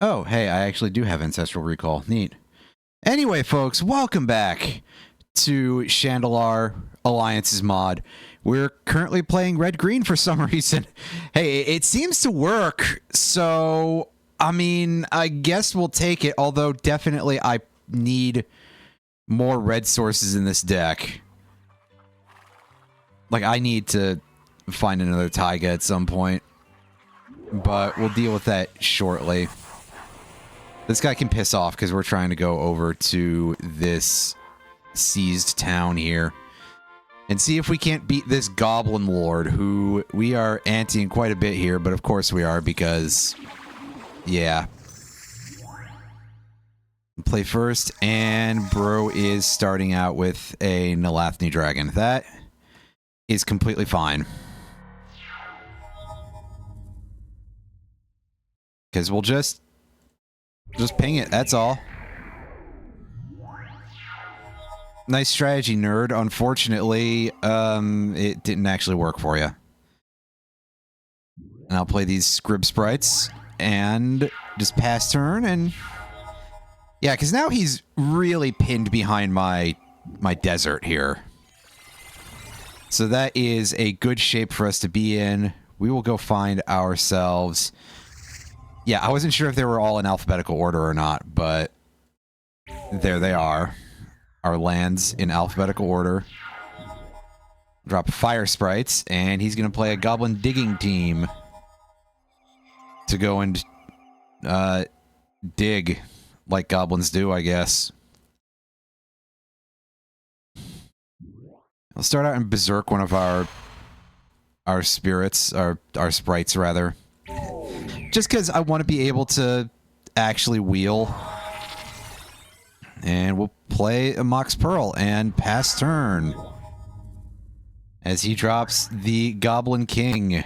Oh, hey, I actually do have Ancestral Recall. Neat. Anyway, folks, welcome back to Chandelar Alliance's mod. We're currently playing red-green for some reason. Hey, it seems to work, so, I mean, I guess we'll take it, although definitely I need more red sources in this deck. Like, I need to find another Taiga at some point, but we'll deal with that shortly. This guy can piss off because we're trying to go over to this seized town here and see if we can't beat this Goblin Lord, who we are anteing quite a bit here, but of course we are because, yeah. Play first, and bro is starting out with a Nalathni Dragon. That is completely fine. Because we'll just ping it, that's all. Nice strategy, nerd. Unfortunately, it didn't actually work for you. And I'll play these Scrib Sprites and just pass turn, and yeah, because now he's really pinned behind my desert here. So that is a good shape for us to be in. We will go find ourselves... Yeah, I wasn't sure if they were all in alphabetical order or not, but there they are. Our lands in alphabetical order. Drop Fire Sprites, and he's going to play a Goblin Digging Team to go and dig like goblins do, I guess. I'll start out and Berserk one of our spirits, our sprites, rather. Just because I want to be able to actually wheel. And we'll play a Mox Pearl and pass turn. As he drops the Goblin King.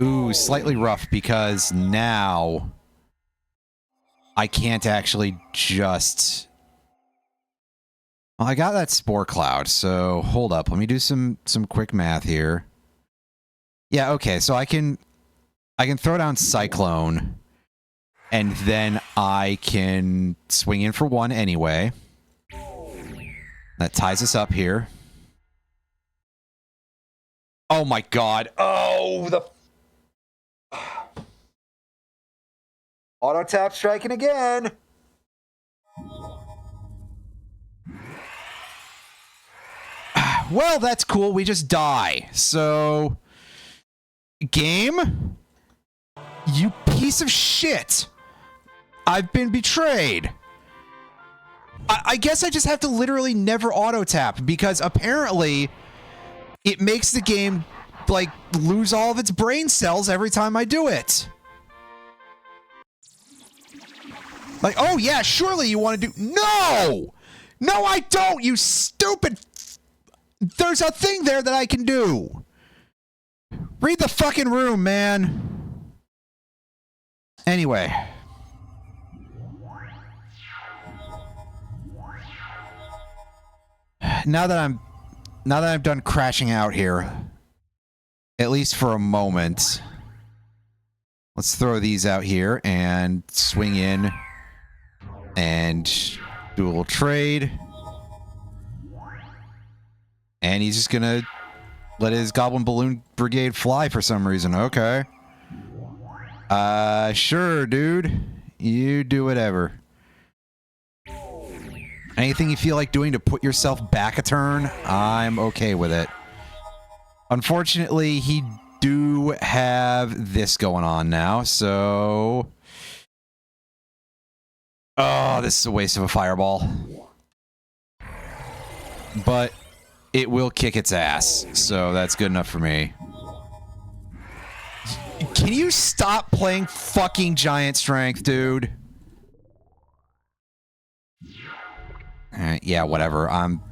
Ooh, slightly rough because now I can't actually just... Well, I got that Spore Cloud, so hold up. Let me do some quick math here. Yeah, okay, so I can throw down Cyclone, and then I can swing in for one anyway. That ties us up here. Oh my god. Oh, the... Auto tap striking again. Well, that's cool. We just die. So... Game? You piece of shit! I've been betrayed! I guess I just have to literally never auto-tap, because apparently it makes the game, like, lose all of its brain cells every time I do it. Like, oh yeah, surely you want to do... No! No, I don't, you stupid... There's a thing there that I can do! Read the fucking room, man! Anyway. Now that I'm done crashing out here, at least for a moment, let's throw these out here and swing in and do a little trade. And he's just gonna let his Goblin Balloon Brigade fly for some reason. Okay. Sure, dude. You do whatever. Anything you feel like doing to put yourself back a turn, I'm okay with it. Unfortunately, he do have this going on now, so... Oh, this is a waste of a fireball. But it will kick its ass, so that's good enough for me. Can you stop playing fucking Giant Strength, dude? Yeah, whatever. I'm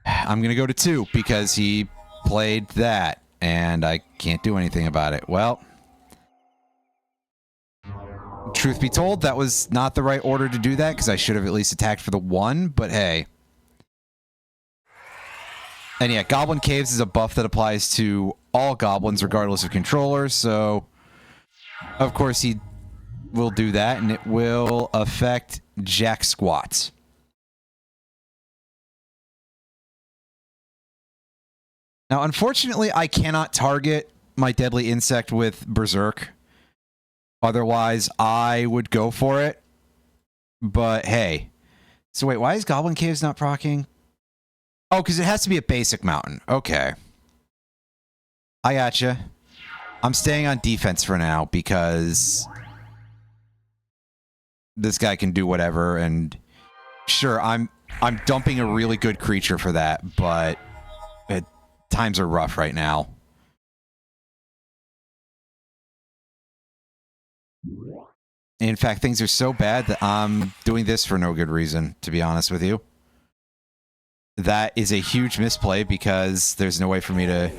gonna go to 2 because he played that, and I can't do anything about it. Well, truth be told, that was not the right order to do that, because I should have at least attacked for the 1, but hey. And yeah, Goblin Caves is a buff that applies to all goblins regardless of controller, so of course he will do that, and it will affect Jack Squat. Now, unfortunately, I cannot target my Deadly Insect with Berserk. Otherwise, I would go for it. But hey. So wait, why is Goblin Caves not proccing? Oh, because it has to be a basic mountain. Okay. I gotcha. I'm staying on defense for now because this guy can do whatever, and sure, I'm dumping a really good creature for that, but times are rough right now. In fact, things are so bad that I'm doing this for no good reason, to be honest with you. That is a huge misplay because there's no way for me to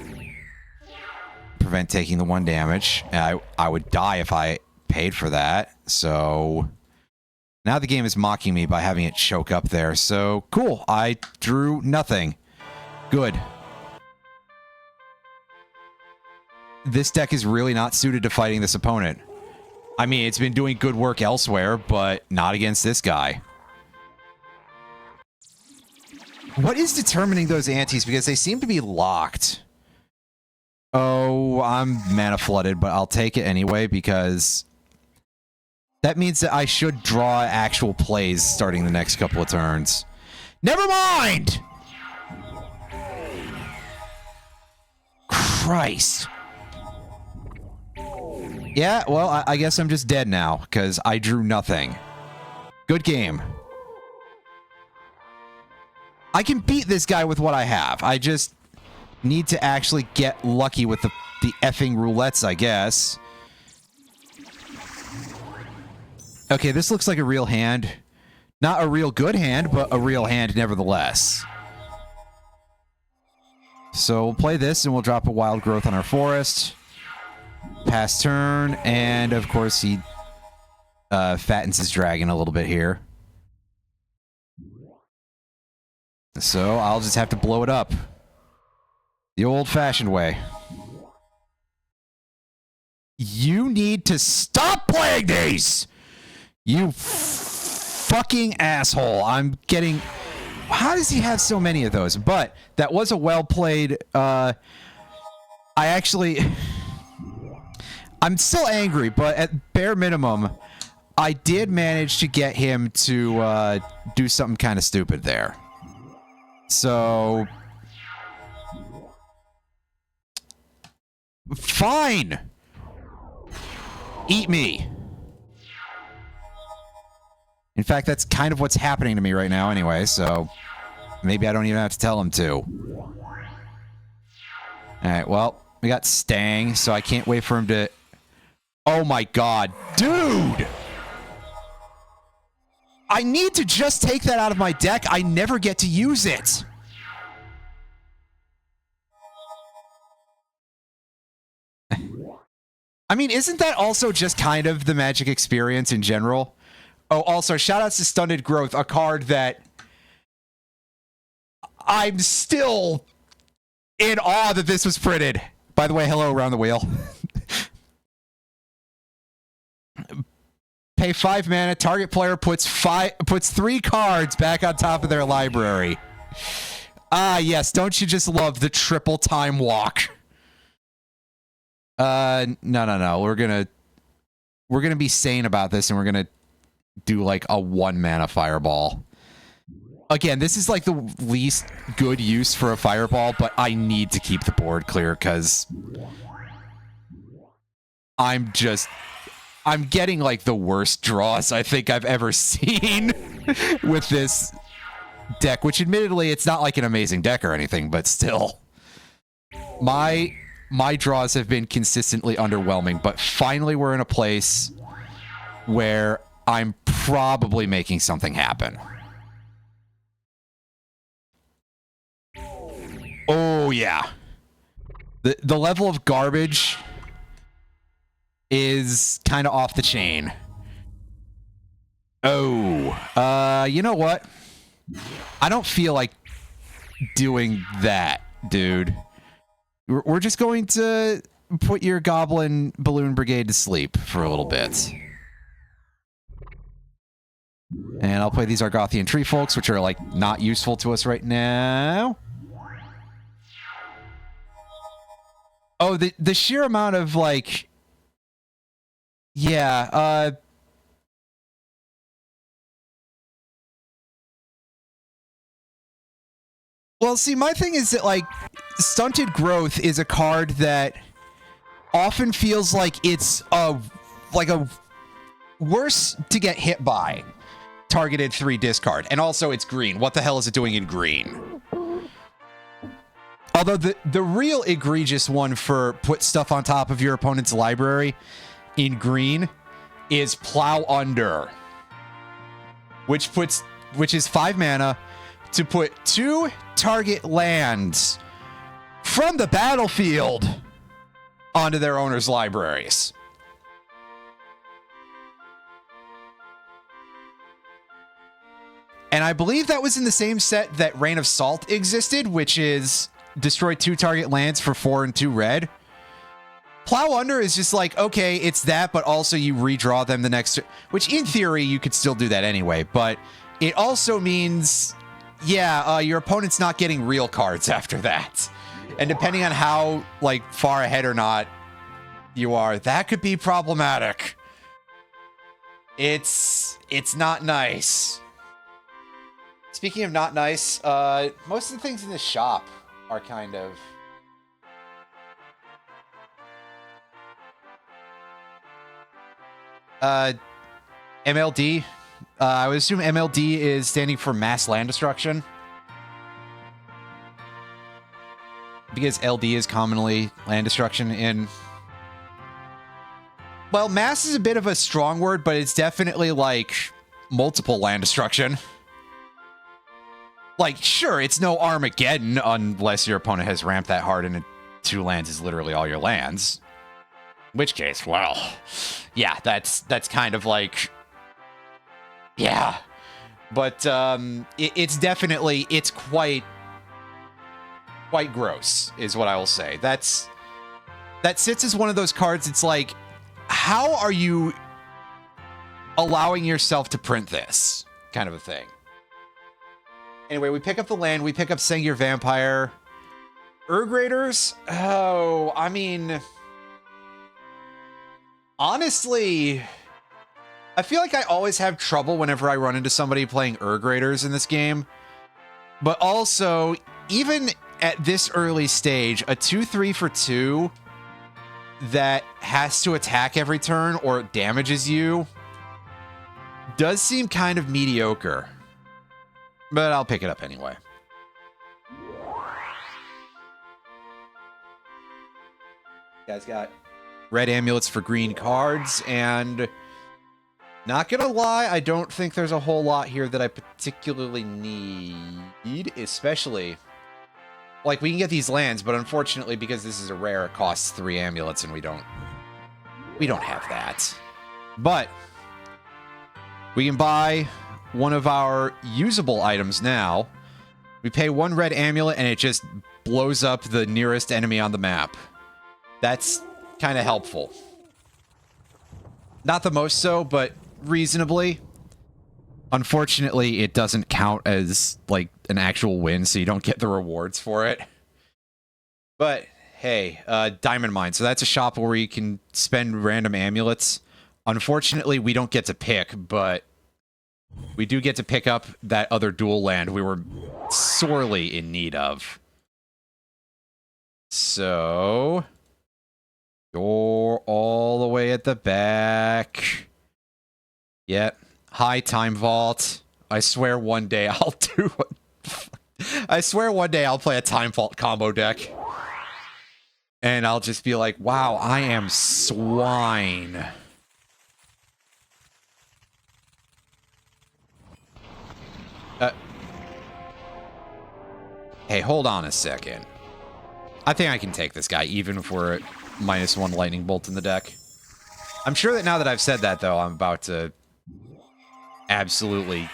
prevent taking the 1 damage. I would die if I paid for that. So now the game is mocking me by having it choke up there. So cool. I drew nothing. Good. This deck is really not suited to fighting this opponent. I mean, it's been doing good work elsewhere, but not against this guy. What is determining those antes? Because they seem to be locked. Oh, I'm mana flooded, but I'll take it anyway because that means that I should draw actual plays starting the next couple of turns. Never mind! Christ. Yeah, well, I guess I'm just dead now, because I drew nothing. Good game. I can beat this guy with what I have. I just need to actually get lucky with the effing roulettes, I guess. Okay, this looks like a real hand. Not a real good hand, but a real hand nevertheless. So we'll play this, and we'll drop a Wild Growth on our forest. Pass turn, and of course he fattens his dragon a little bit here. So I'll just have to blow it up. The old-fashioned way. You need to stop playing these! You fucking asshole. I'm getting... How does he have so many of those? But that was a well-played... I actually... I'm still angry, but at bare minimum, I did manage to get him to do something kind of stupid there. So... Fine! Eat me. In fact, that's kind of what's happening to me right now anyway, so maybe I don't even have to tell him to. Alright, well, we got Stang, so I can't wait for him to... Oh my god, dude! I need to just take that out of my deck. I never get to use it. I mean, isn't that also just kind of the Magic experience in general? Oh, also, shoutouts to Stunted Growth, a card that I'm still in awe that this was printed. By the way, hello around the wheel. Pay 5 mana, target player puts 3 cards back on top of their library. Ah, yes, don't you just love the triple time walk? No. We're gonna be sane about this, and we're gonna do like a 1 mana fireball. Again, this is like the least good use for a fireball, but I need to keep the board clear because I'm getting like the worst draws I think I've ever seen with this deck, which admittedly it's not like an amazing deck or anything, but still. My draws have been consistently underwhelming, but finally we're in a place where I'm probably making something happen. Oh yeah. The level of garbage is kind of off the chain. Oh, you know what? I don't feel like doing that, dude. We're just going to put your Goblin Balloon Brigade to sleep for a little bit. And I'll play these Argothian Tree Folks, which are, like, not useful to us right now. Oh, the sheer amount of, like... Yeah, Well, see, my thing is that, like, Stunted Growth is a card that often feels like it's a worse to get hit by. Targeted 3 discard. And also, it's green. What the hell is it doing in green? Although the real egregious one for put stuff on top of your opponent's library in green is Plow Under, which is 5 mana to put 2 target lands from the battlefield onto their owner's libraries. And I believe that was in the same set that Rain of Salt existed, which is destroy 2 target lands for 4 and 2 red. Plow Under is just like, okay, it's that, but also you redraw them the next... Which, in theory, you could still do that anyway, but it also means, yeah, your opponent's not getting real cards after that. And depending on how, like, far ahead or not you are, that could be problematic. It's not nice. Speaking of not nice, most of the things in the shop are kind of... MLD. I would assume MLD is standing for Mass Land Destruction. Because LD is commonly land destruction in... Well, mass is a bit of a strong word, but it's definitely, like, multiple land destruction. Like, sure, it's no Armageddon unless your opponent has ramped that hard and 2 lands is literally all your lands. In which case, well, yeah, that's kind of like, yeah. But it's definitely, it's quite gross, is what I will say. That sits as one of those cards, it's like, how are you allowing yourself to print this? Kind of a thing. Anyway, we pick up the land, we pick up Sengir Vampire. Urg Raiders? Oh, I mean... Honestly, I feel like I always have trouble whenever I run into somebody playing Urg Raiders in this game. But also, even at this early stage, a 2/3 for 2 that has to attack every turn or damages you does seem kind of mediocre. But I'll pick it up anyway. You guys got red amulets for green cards, and not gonna lie, I don't think there's a whole lot here that I particularly need, especially, like, we can get these lands, but unfortunately, because this is a rare, it costs 3 amulets, and we don't have that. But we can buy one of our usable items now. We pay 1 red amulet, and it just blows up the nearest enemy on the map. That's kind of helpful. Not the most so, but reasonably. Unfortunately, it doesn't count as, like, an actual win, so you don't get the rewards for it. But, hey, Diamond Mine. So that's a shop where you can spend random amulets. Unfortunately, we don't get to pick, but we do get to pick up that other dual land we were sorely in need of. So... you're all the way at the back. Yep. High Time Vault. I swear one day I'll do it. I swear one day I'll play a Time Vault combo deck. And I'll just be like, wow, I am swine. Hey, hold on a second. I think I can take this guy, even if we're at -1 lightning bolt in the deck. I'm sure that now that I've said that, though, I'm about to absolutely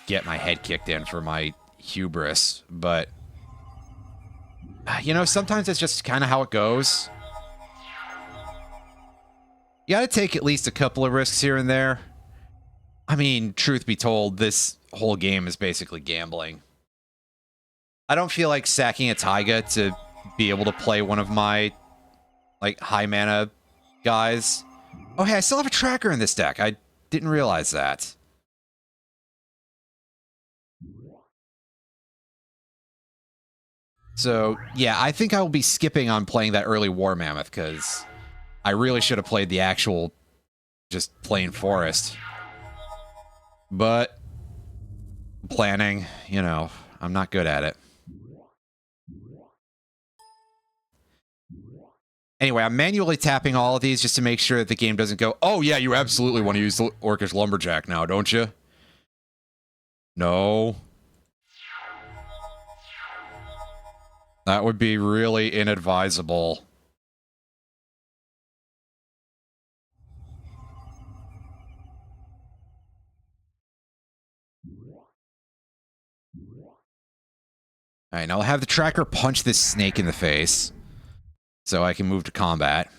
get my head kicked in for my hubris. But, you know, sometimes it's just kind of how it goes. You gotta take at least a couple of risks here and there. I mean, truth be told, this whole game is basically gambling. I don't feel like sacking a Taiga to be able to play one of my, like, high mana guys. Oh, hey, I still have a tracker in this deck. I didn't realize that. So, yeah, I think I will be skipping on playing that early War Mammoth, because I really should have played the actual, just plain Forest. But, planning, you know, I'm not good at it. Anyway, I'm manually tapping all of these just to make sure that the game doesn't go, oh yeah, you absolutely want to use the Orcish Lumberjack now, don't you? No. That would be really inadvisable. Alright, now I'll have the tracker punch this snake in the face, so I can move to combat.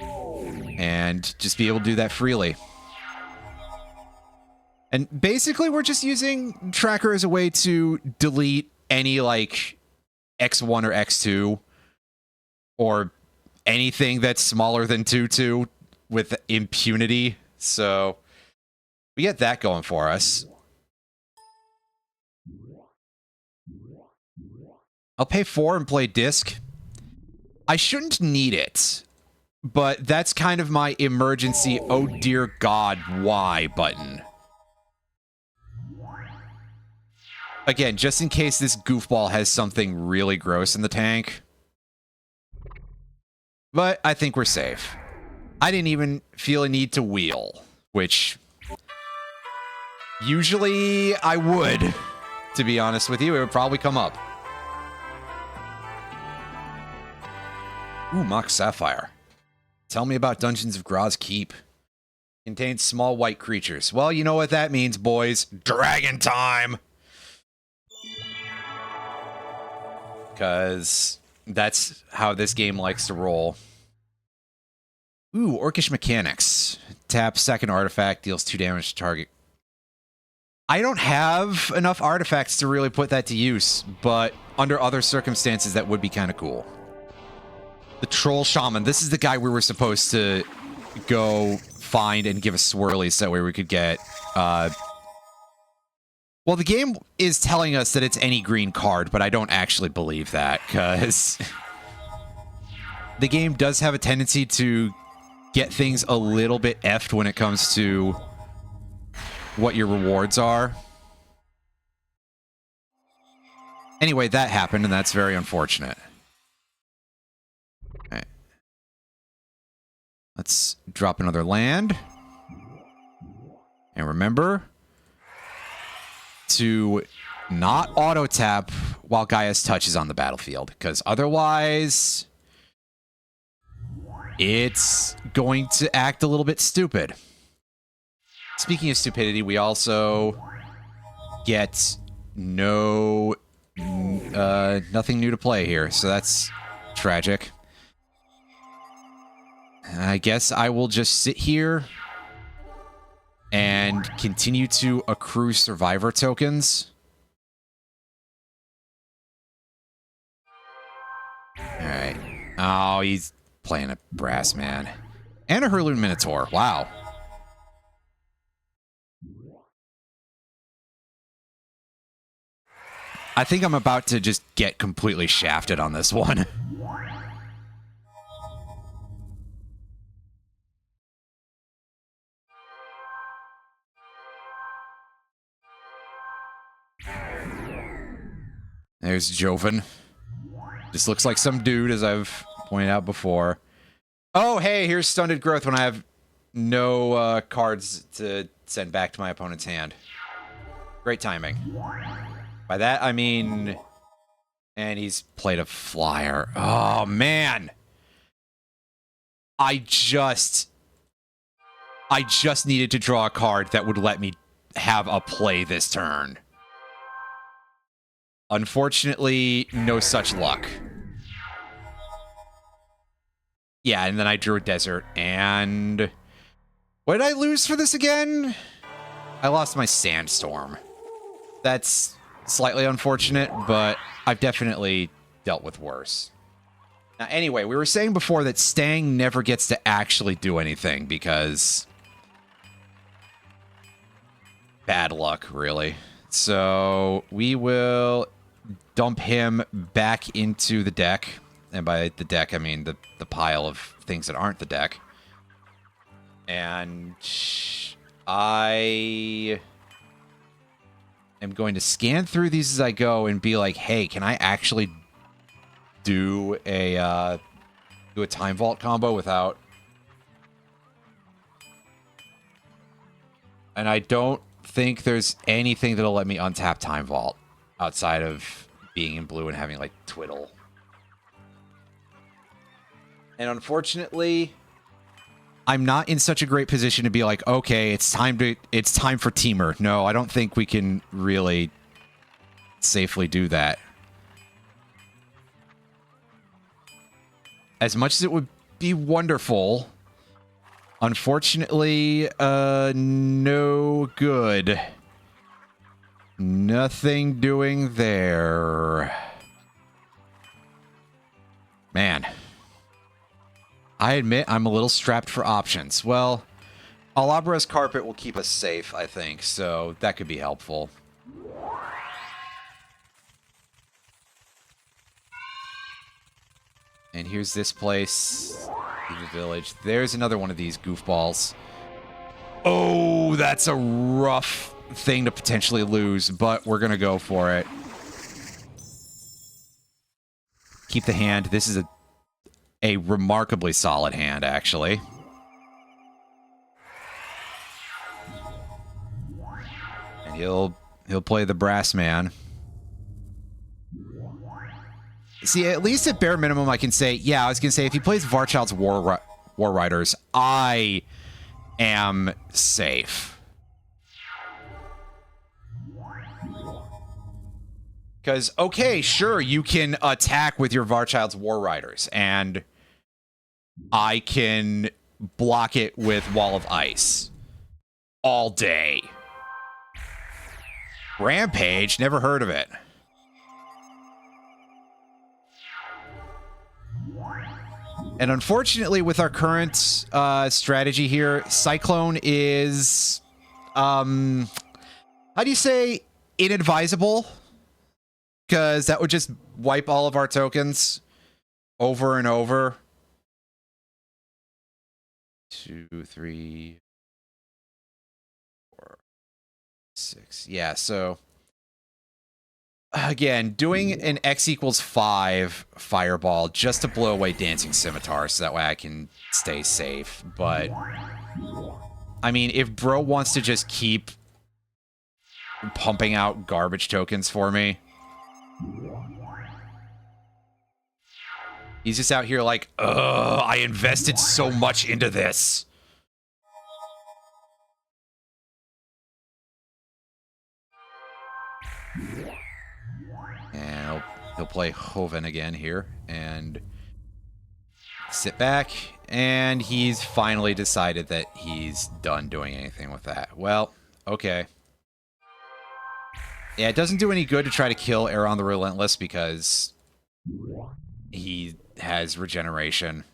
And just be able to do that freely. And basically, we're just using tracker as a way to delete any, like, X1 or X2, or anything that's smaller than 2/2 with impunity. So, we get that going for us. I'll pay 4 and play Disc. I shouldn't need it, but that's kind of my emergency, oh dear God, why button. Again, just in case this goofball has something really gross in the tank. But I think we're safe. I didn't even feel a need to wheel, which usually I would, to be honest with you. It would probably come up. Ooh, Mox Sapphire. Tell me about Dungeons of Graz Keep. Contains small white creatures. Well, you know what that means, boys. Dragon time! Because that's how this game likes to roll. Ooh, Orcish Mechanics. Tap second artifact, deals 2 damage to target. I don't have enough artifacts to really put that to use, but under other circumstances, that would be kind of cool. The Troll Shaman. This is the guy we were supposed to go find and give a swirly so that way we could get... Well, the game is telling us that it's any green card, but I don't actually believe that, because the game does have a tendency to get things a little bit effed when it comes to what your rewards are. Anyway, that happened, and that's very unfortunate. All right. Let's drop another land. And remember to not auto-tap while Gaia's Touch is on the battlefield, because otherwise it's going to act a little bit stupid. Speaking of stupidity, we also get nothing new to play here, so that's tragic. I guess I will just sit here and continue to accrue survivor tokens. Alright. Oh, he's playing a Brass Man. And a Hurloon Minotaur. Wow. I think I'm about to just get completely shafted on this one. There's Joven. Just looks like some dude, as I've pointed out before. Oh, hey, here's Stunted Growth when I have no cards to send back to my opponent's hand. Great timing. By that, I mean... And he's played a flyer. Oh, man! I just needed to draw a card that would let me have a play this turn. Unfortunately, no such luck. Yeah, and then I drew a desert, and What did I lose for this again? I lost my Sandstorm. That's slightly unfortunate, but I've definitely dealt with worse. Now, anyway, we were saying before that Stang never gets to actually do anything because... bad luck, really. So we will dump him back into the deck. And by the deck, I mean the pile of things that aren't the deck. And I am going to scan through these as I go and be like, hey, can I actually do a Time Vault combo without... And I don't think there's anything that'll let me untap Time Vault outside of being in blue and having, like, Twiddle. And unfortunately, I'm not in such a great position to be like, okay, it's time for Teamer. No, I don't think we can really safely do that. As much as it would be wonderful, unfortunately, no good. Nothing doing there. Man. I admit I'm a little strapped for options. Well, Alabra's Carpet will keep us safe, I think, so that could be helpful. And here's this place, the village. There's another one of these goofballs. Oh, that's a rough thing to potentially lose, but we're gonna go for it. Keep the hand. This is a remarkably solid hand, actually. And he'll play the Brass Man. See, at least at bare minimum, I can say, yeah, I was going to say, if he plays Varchild's War Riders, I am safe. Because, okay, sure, you can attack with your Varchild's War Riders, and I can block it with Wall of Ice. All day. Rampage? Never heard of it. And unfortunately, with our current strategy here, Cyclone is, how do you say, inadvisable? Because that would just wipe all of our tokens over and over. 2, 3, 4, 6. Yeah, so again, doing an X equals 5 fireball just to blow away Dancing Scimitar so that way I can stay safe. But I mean, if bro wants to just keep pumping out garbage tokens for me, he's just out here like, ugh, I invested so much into this. And he'll play Hoven again here and sit back. And he's finally decided that he's done doing anything with that. Well, okay. Yeah, it doesn't do any good to try to kill Aeron the Relentless because he has regeneration.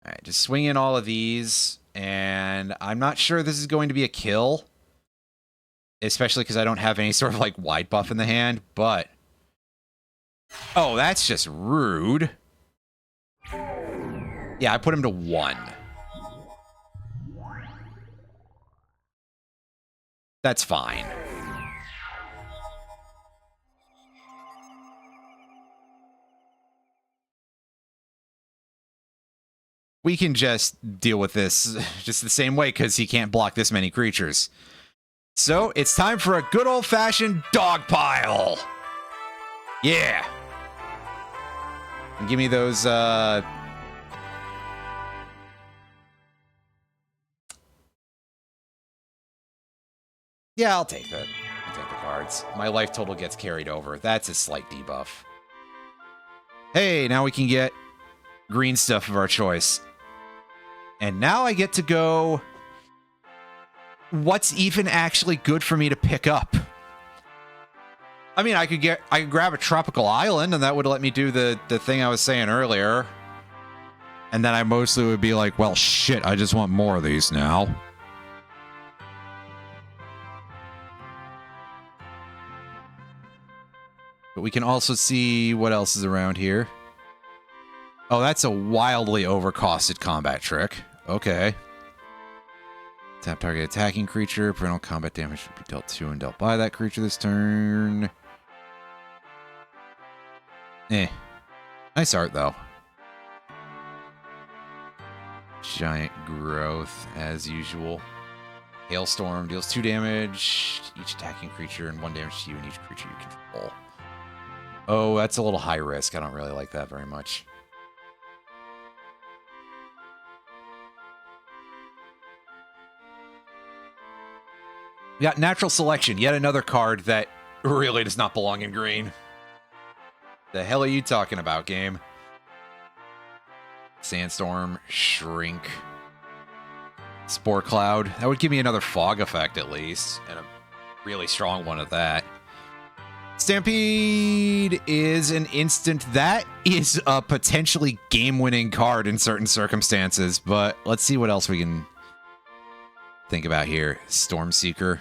Alright, just swing in all of these. And I'm not sure this is going to be a kill. Especially because I don't have any sort of, like, wide buff in the hand, but... Oh, that's just rude. Yeah, I put him to 1. That's fine. We can just deal with this just the same way because he can't block this many creatures. So, it's time for a good old-fashioned dog pile. Yeah. And give me those, Yeah, I'll take that. I'll take the cards. My life total gets carried over. That's a slight debuff. Hey, now we can get green stuff of our choice. And now I get to go... What's even actually good for me to pick up? I mean, I could grab a tropical island, and that would let me do the thing I was saying earlier. And then I mostly would be like, well, shit, I just want more of these now. But we can also see what else is around here. Oh, that's a wildly overcosted combat trick. Okay. Tap target attacking creature. Parental combat damage should be dealt to and dealt by that creature this turn. Nice art, though. Giant growth, as usual. Hailstorm deals 2 damage to each attacking creature and 1 damage to you and each creature you control. Oh, that's a little high risk. I don't really like that very much. We got Natural Selection, yet another card that really does not belong in green. The hell are you talking about, game? Sandstorm, Shrink, Spore Cloud. That would give me another fog effect at least, and a really strong one at that. Stampede is an instant. That is a potentially game-winning card in certain circumstances, but let's see what else we can think about here. Stormseeker.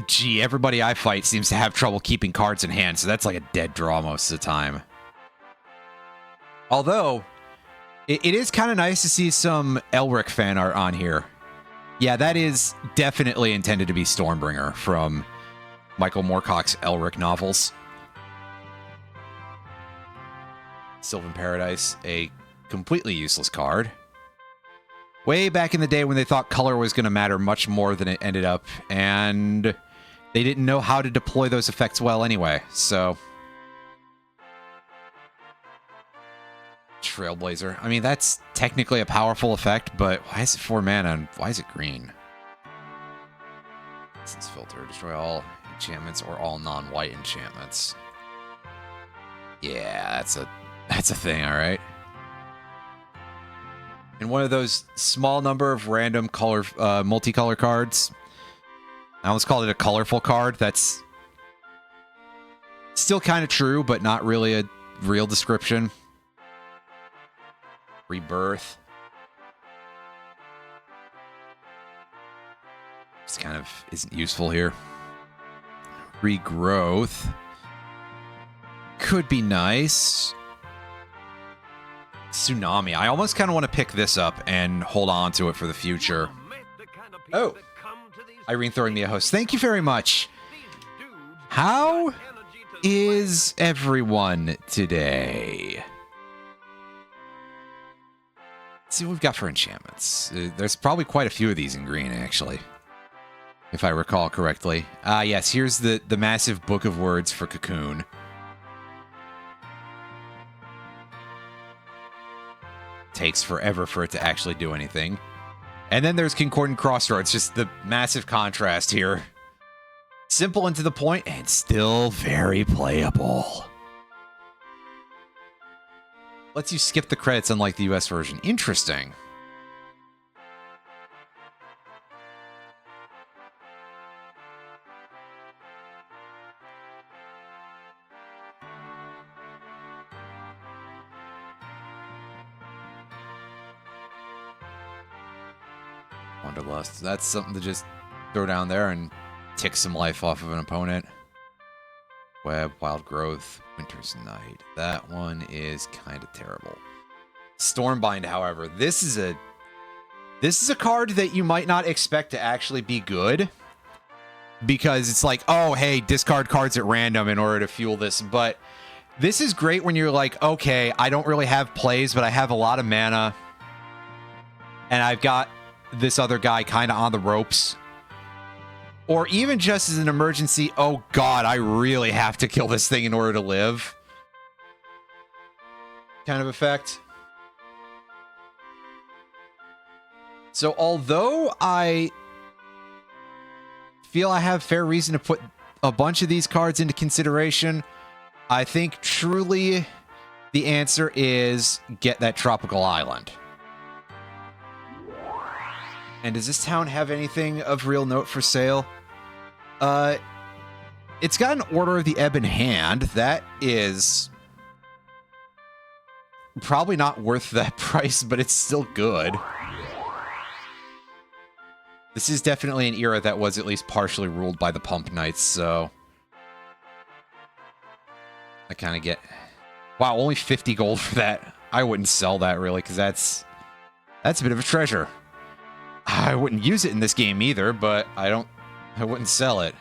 Gee, everybody I fight seems to have trouble keeping cards in hand, so that's like a dead draw most of the time. Although, it is kind of nice to see some Elric fan art on here. Yeah, that is definitely intended to be Stormbringer from Michael Moorcock's Elric novels. Sylvan Paradise, a completely useless card. Way back in the day when they thought color was going to matter much more than it ended up, and they didn't know how to deploy those effects well anyway, so... Trailblazer. I mean, that's technically a powerful effect, but why is it 4 mana and why is it green? Essence Filter. Destroy all enchantments or all non-white enchantments. Yeah, that's a thing, alright. And one of those small number of random color, multicolor cards. I almost called it a colorful card. That's still kind of true, but not really a real description. Rebirth. Just kind of isn't useful here. Regrowth. Could be nice. Tsunami. I almost kind of want to pick this up and hold on to it for the future. Oh. Irene throwing me a host. Thank you very much. How is everyone today? Let's see what we've got for enchantments. There's probably quite a few of these in green, actually. If I recall correctly. Yes, here's the massive book of words for Cocoon. Takes forever for it to actually do anything. And then there's Concordant Crossroads, just the massive contrast here. Simple and to the point, and still very playable. Lets you skip the credits unlike the US version. Interesting. Wanderlust. That's something to just throw down there and tick some life off of an opponent. Web, Wild Growth, Winter's Night. That one is kind of terrible. Stormbind, however, this is a card that you might not expect to actually be good. Because it's like, oh, hey, discard cards at random in order to fuel this. But this is great when you're like, okay, I don't really have plays, but I have a lot of mana. And I've got this other guy kind of on the ropes. Or even just as an emergency, oh god, I really have to kill this thing in order to live. Kind of effect. So although I feel I have fair reason to put a bunch of these cards into consideration, I think truly the answer is get that tropical island. And does this town have anything of real note for sale? It's got an Order of the Ebon Hand. That is probably not worth that price, but it's still good. This is definitely an era that was at least partially ruled by the Pump Knights, so I kind of get... Wow, only 50 gold for that. I wouldn't sell that, really, because that's a bit of a treasure. I wouldn't use it in this game either, but I wouldn't sell it.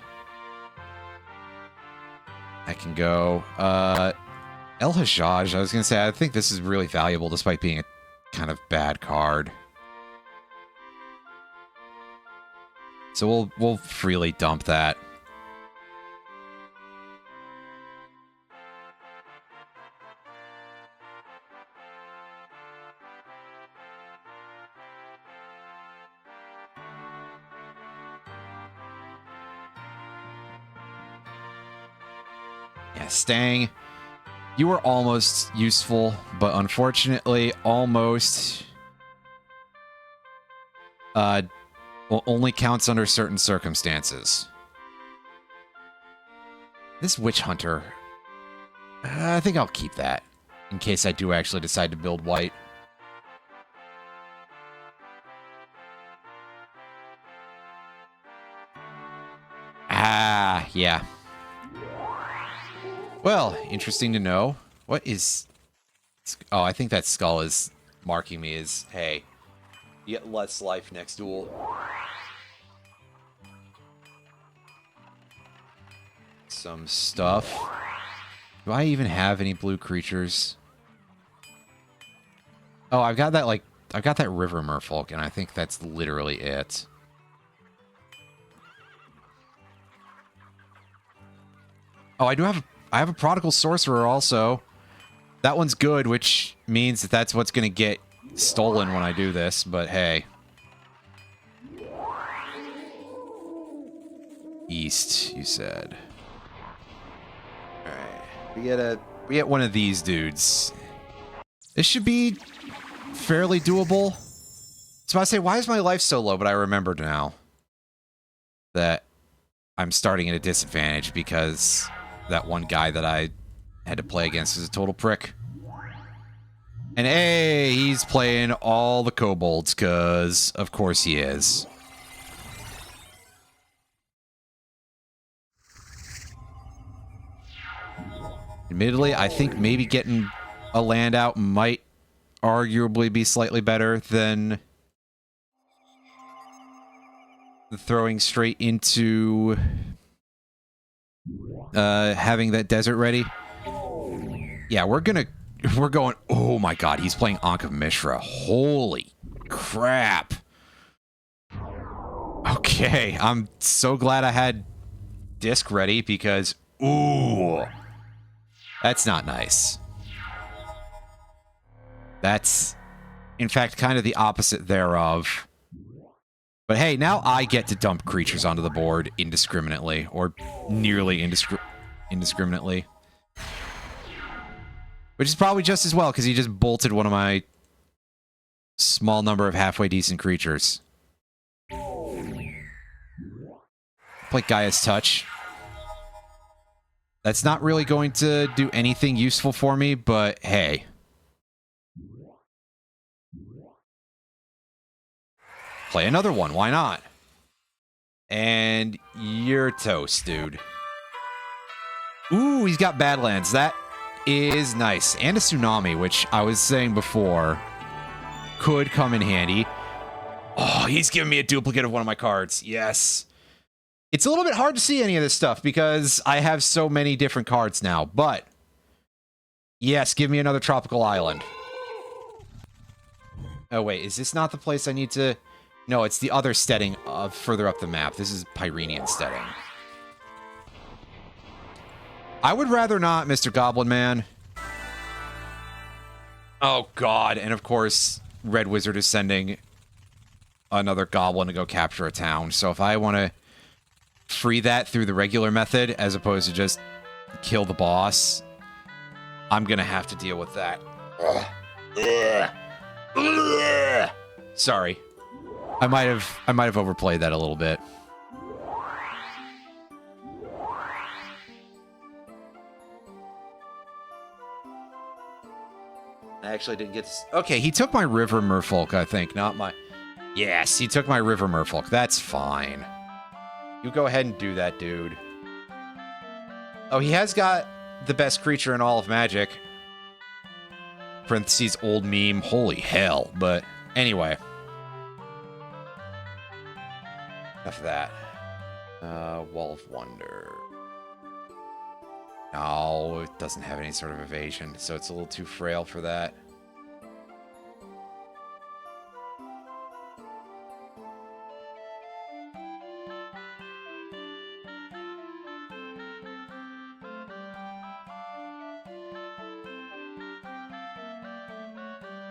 I can go, El Hajjaj, I was going to say, I think this is really valuable despite being a kind of bad card. So we'll freely dump that. Yeah, Stang, you were almost useful, but unfortunately, almost only counts under certain circumstances. This Witch Hunter, I think I'll keep that in case I do actually decide to build white. Ah, yeah. Well, interesting to know. What is... Oh, I think that skull is marking me as, hey, you get less life next duel. Some stuff. Do I even have any blue creatures? Oh, I've got that, like... I've got that River Merfolk, and I think that's literally it. Oh, I have a Prodigal Sorcerer also. That one's good, which means that that's what's going to get stolen when I do this, but hey. East, you said. Alright. We get one of these dudes. This should be fairly doable. So I say, why is my life so low? But I remembered now that I'm starting at a disadvantage because that one guy that I had to play against is a total prick. And hey, he's playing all the kobolds, because of course he is. Admittedly, I think maybe getting a land out might arguably be slightly better than throwing straight into having that desert ready. Yeah, we're going, oh my god, he's playing Ankh of Mishra. Holy crap. Okay, I'm so glad I had disc ready because, ooh, that's not nice. That's, in fact, kind of the opposite thereof. But hey, now I get to dump creatures onto the board indiscriminately, or nearly indiscriminately. Which is probably just as well, because he just bolted one of my small number of halfway decent creatures. Play Gaia's Touch. That's not really going to do anything useful for me, but hey. Play another one, why not? And you're toast, dude. Ooh, he's got Badlands. That is nice. And a Tsunami, which I was saying before could come in handy. Oh, he's giving me a duplicate of one of my cards. Yes. It's a little bit hard to see any of this stuff because I have so many different cards now, but yes, give me another tropical island. Oh, wait, is this not the place I need to... No, it's the other steading further up the map. This is Pyrenian steading. I would rather not, Mr. Goblin Man. Oh, God. And, of course, Red Wizard is sending another goblin to go capture a town. So if I want to free that through the regular method, as opposed to just kill the boss, I'm going to have to deal with that. Sorry. I might have overplayed that a little bit. I actually didn't get to... Okay, he took my River Merfolk, I think, not my... Yes, he took my River Merfolk. That's fine. You go ahead and do that, dude. Oh, he has got the best creature in all of Magic. Parentheses, old meme. Holy hell. But anyway. Enough of that. Wall of Wonder. No, it doesn't have any sort of evasion, so it's a little too frail for that.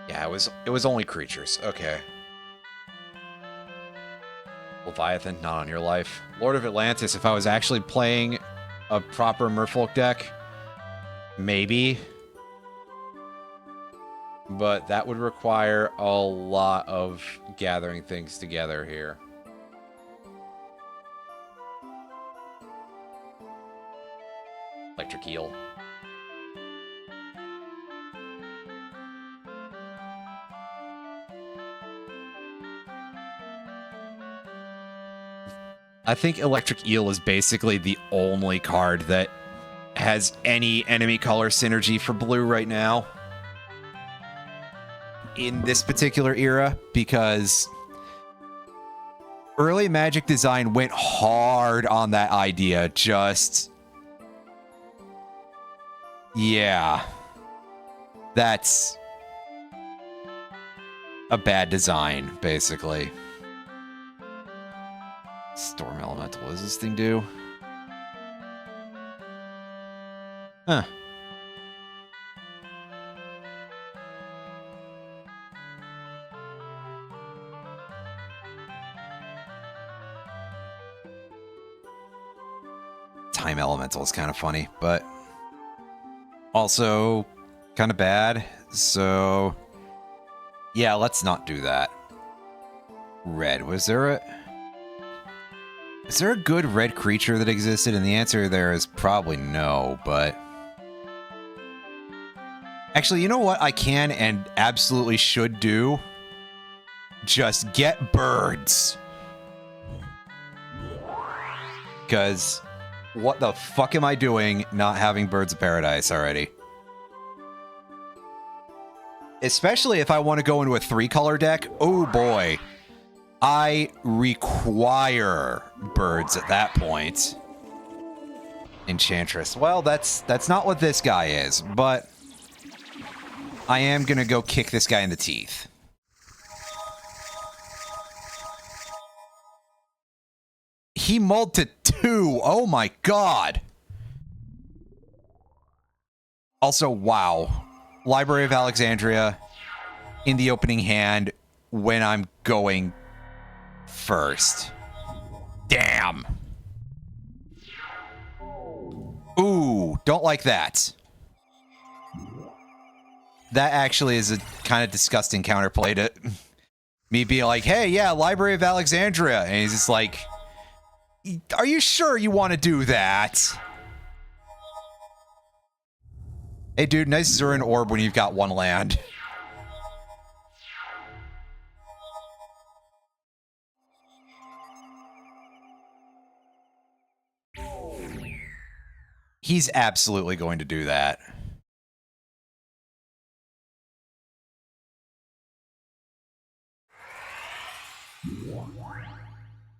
Yeah, it was only creatures. Okay. Leviathan, not on your life. Lord of Atlantis, if I was actually playing a proper Merfolk deck, maybe. But that would require a lot of gathering things together here. Electric Eel. I think Electric Eel is basically the only card that has any enemy color synergy for blue right now. In this particular era, because early Magic design went hard on that idea. Just... yeah. That's a bad design, basically. Storm Elemental. What does this thing do? Huh. Time Elemental is kind of funny, but also kind of bad. So, yeah, let's not do that. Red. Was there a... is there a good red creature that existed? And the answer there is probably no, but... actually, you know what I can and absolutely should do? Just get birds. Because what the fuck am I doing not having Birds of Paradise already? Especially if I want to go into a 3-color deck. Oh boy. I require birds at that point. Enchantress. Well, that's not what this guy is, but I am going to go kick this guy in the teeth. He mulled to 2. Oh my god. Also, wow. Library of Alexandria in the opening hand when I'm going first. Damn. Ooh, don't like that. That actually is a kind of disgusting counterplay to me being like, hey, yeah, Library of Alexandria. And he's just like, are you sure you want to do that? Hey, dude, nice Zurin Orb when you've got 1 land. He's absolutely going to do that.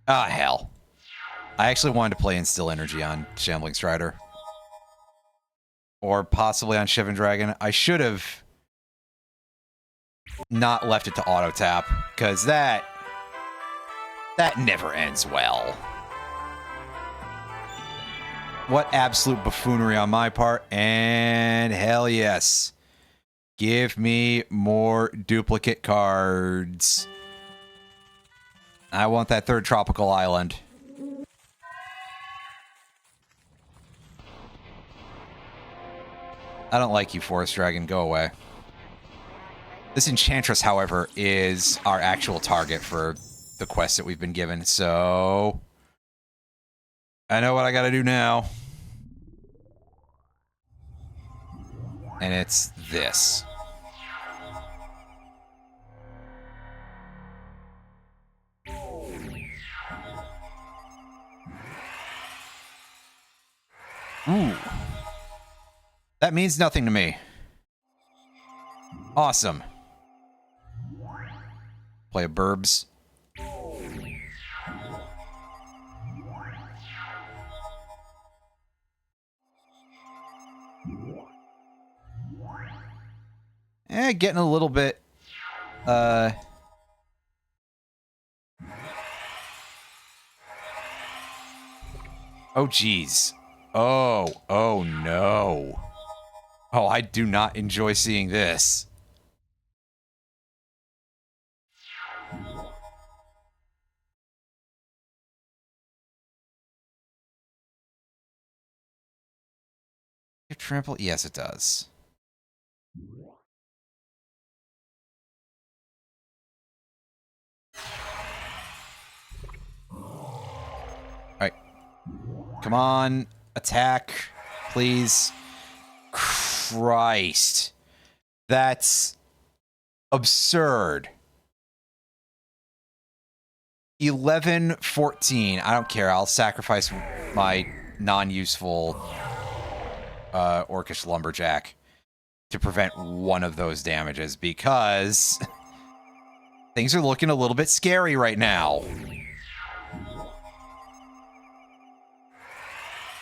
Ah, hell. I actually wanted to play Instill Energy on Shambling Strider. Or possibly on Shivan Dragon. I should have not left it to auto tap, because that never ends well. What absolute buffoonery on my part, and hell yes. Give me more duplicate cards. I want that 3rd tropical island. I don't like you, Forest Dragon. Go away. This Enchantress, however, is our actual target for the quest that we've been given. So I know what I gotta do now. And it's this. Ooh. That means nothing to me. Awesome. Play a Burbs. Getting a little bit, oh, geez. Oh no. Oh, I do not enjoy seeing this. Trample? Yes, it does. Alright. Come on. Attack. Please. Christ. That's absurd. 11-14. I don't care. I'll sacrifice my non-useful Orcish Lumberjack to prevent one of those damages because things are looking a little bit scary right now.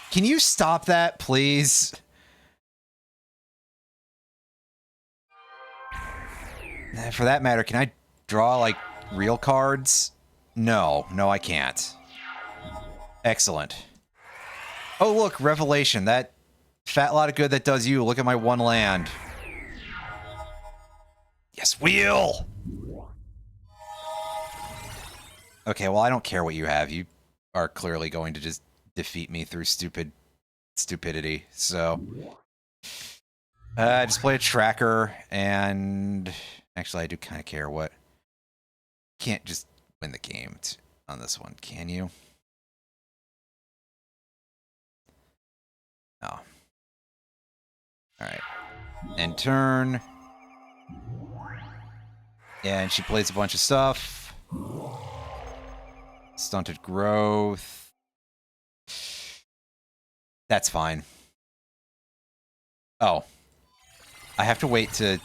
Can you stop that, please? For that matter, can I draw, like, real cards? No, I can't. Excellent. Oh, look, Revelation. That fat lot of good that does you. Look at my one land. Yes, wheel! Okay, well, I don't care what you have. You are clearly going to just defeat me through stupidity, so... just play a tracker, and... Actually, I do kind of care what... Can't just win the game on this one, can you? Oh. Alright. End turn. And she plays a bunch of stuff. Stunted growth. That's fine. Oh. I have to wait to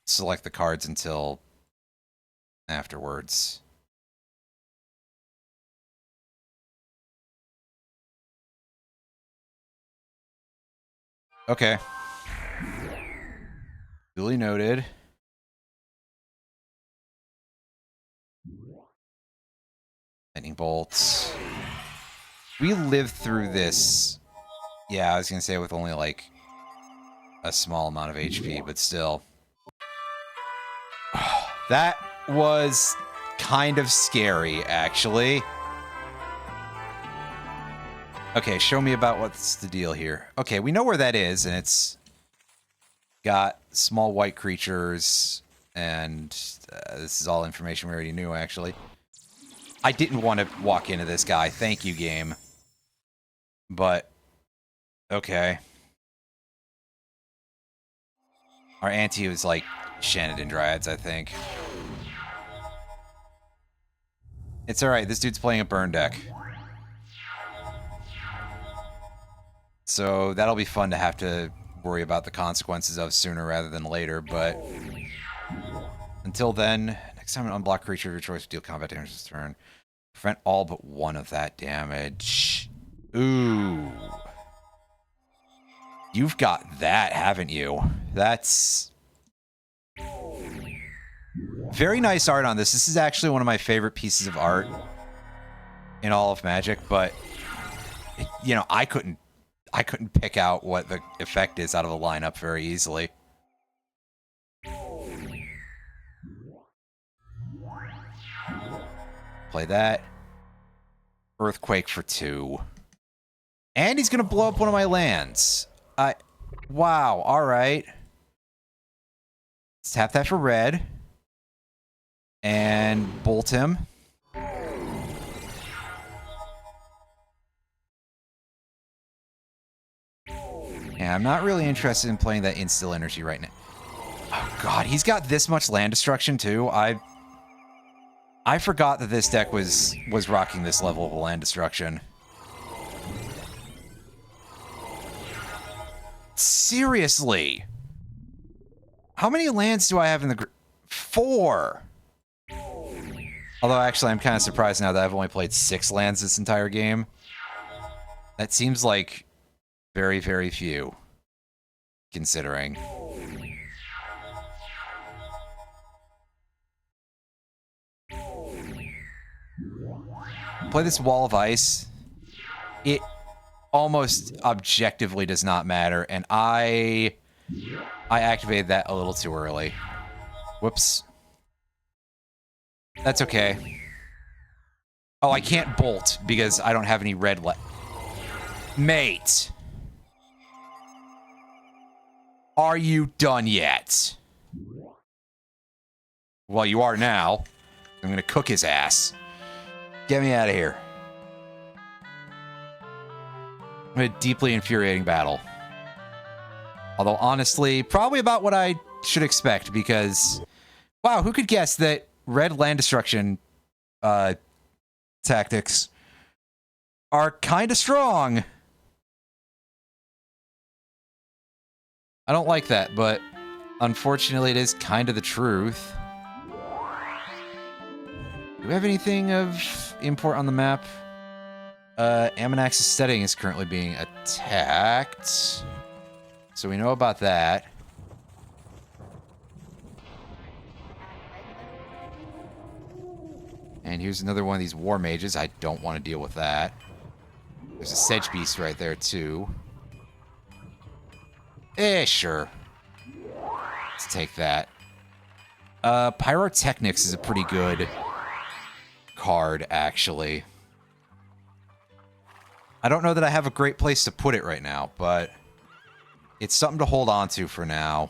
select the cards until afterwards. Okay. Duly noted. Lightning bolts. We lived through this. Yeah, I was gonna say with only like a small amount of HP, but still. That was kind of scary, actually. Okay, show me about what's the deal here. Okay, we know where that is, and it's got small white creatures, and this is all information we already knew, actually. I didn't want to walk into this guy. Thank you, game. But, okay. Our ante was like Shannon Dryads, I think. It's alright, this dude's playing a burn deck. So that'll be fun to have to worry about the consequences of sooner rather than later, but... Until then, next time an unblocked creature of your choice deal combat damage this turn. Prevent all but one of that damage. Ooh. You've got that, haven't you? That's... very nice art on this. This is actually one of my favorite pieces of art in all of Magic, but... you know, I couldn't pick out what the effect is out of the lineup very easily. Play that. Earthquake for 2. And he's gonna blow up one of my lands. Wow, alright. Let's tap that for red. And bolt him. Yeah, I'm not really interested in playing that Instill Energy right now. Oh god, he's got this much land destruction too. I forgot that this deck was rocking this level of land destruction. Seriously. How many lands do I have in the 4? Although actually I'm kind of surprised now that I've only played 6 lands this entire game. That seems like very, very few, considering. Play this Wall of Ice. It almost objectively does not matter, and I activated that a little too early. Whoops. That's okay. Oh, I can't bolt because I don't have any red left. Mate. Are you done yet? Well, you are now. I'm gonna cook his ass. Get me out of here. A deeply infuriating battle. Although, honestly, probably about what I should expect, because... Wow, who could guess that red land destruction tactics are kind of strong? I don't like that, but unfortunately it is kind of the truth. Do we have anything of import on the map? Aminax's setting is currently being attacked. So we know about that. And here's another one of these war mages. I don't want to deal with that. There's a sedge beast right there, too. Sure. Let's take that. Pyrotechnics is a pretty good card, actually. I don't know that I have a great place to put it right now, but it's something to hold on to for now.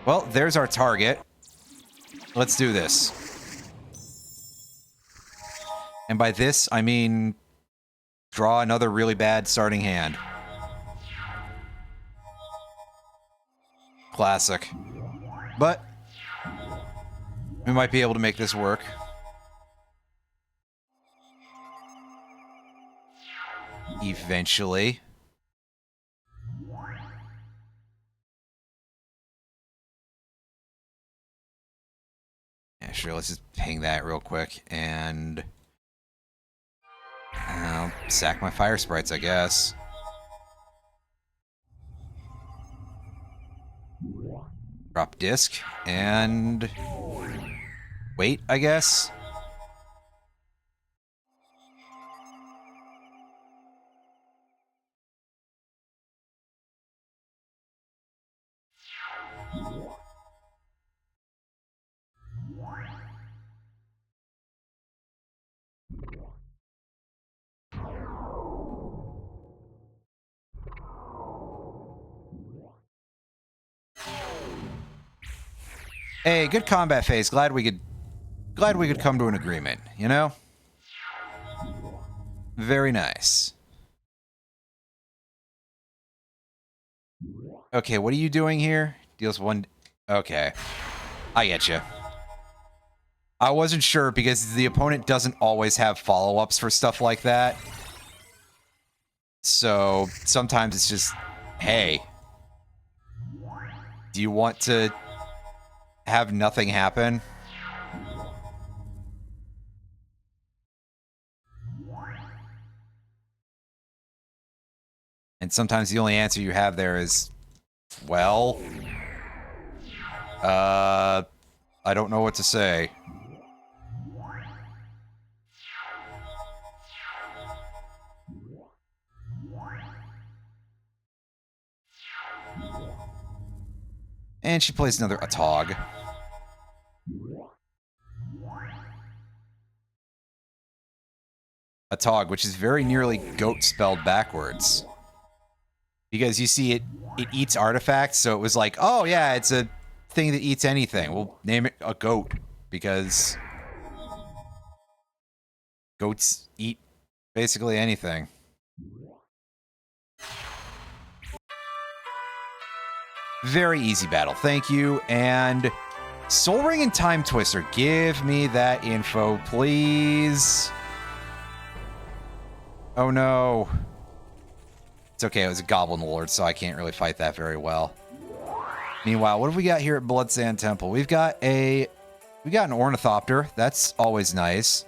Well, there's our target. Let's do this. And by this, I mean draw another really bad starting hand. Classic. But we might be able to make this work. Eventually. Yeah, sure, let's just ping that real quick, and I'll sack my fire sprites, I guess. Drop disc, and wait, I guess. Hey, good combat phase. Glad we could come to an agreement, you know? Very nice. Okay, what are you doing here? Deals 1... Okay. I get you. I wasn't sure because the opponent doesn't always have follow-ups for stuff like that. So, sometimes it's just, hey, do you want to have nothing happen? And sometimes the only answer you have there is, well, I don't know what to say. And she plays another Atog. Atog, which is very nearly goat spelled backwards. Because you see it eats artifacts, so it was like, oh yeah, it's a thing that eats anything. We'll name it a goat, because goats eat Basically anything. Very easy battle. Thank you. And Soul Ring and Time Twister. Give me that info, please. Oh, no. It's okay. It was a Goblin Lord, so I can't really fight that very well. Meanwhile, what have we got here at Bloodsand Temple? We got an Ornithopter. That's always nice.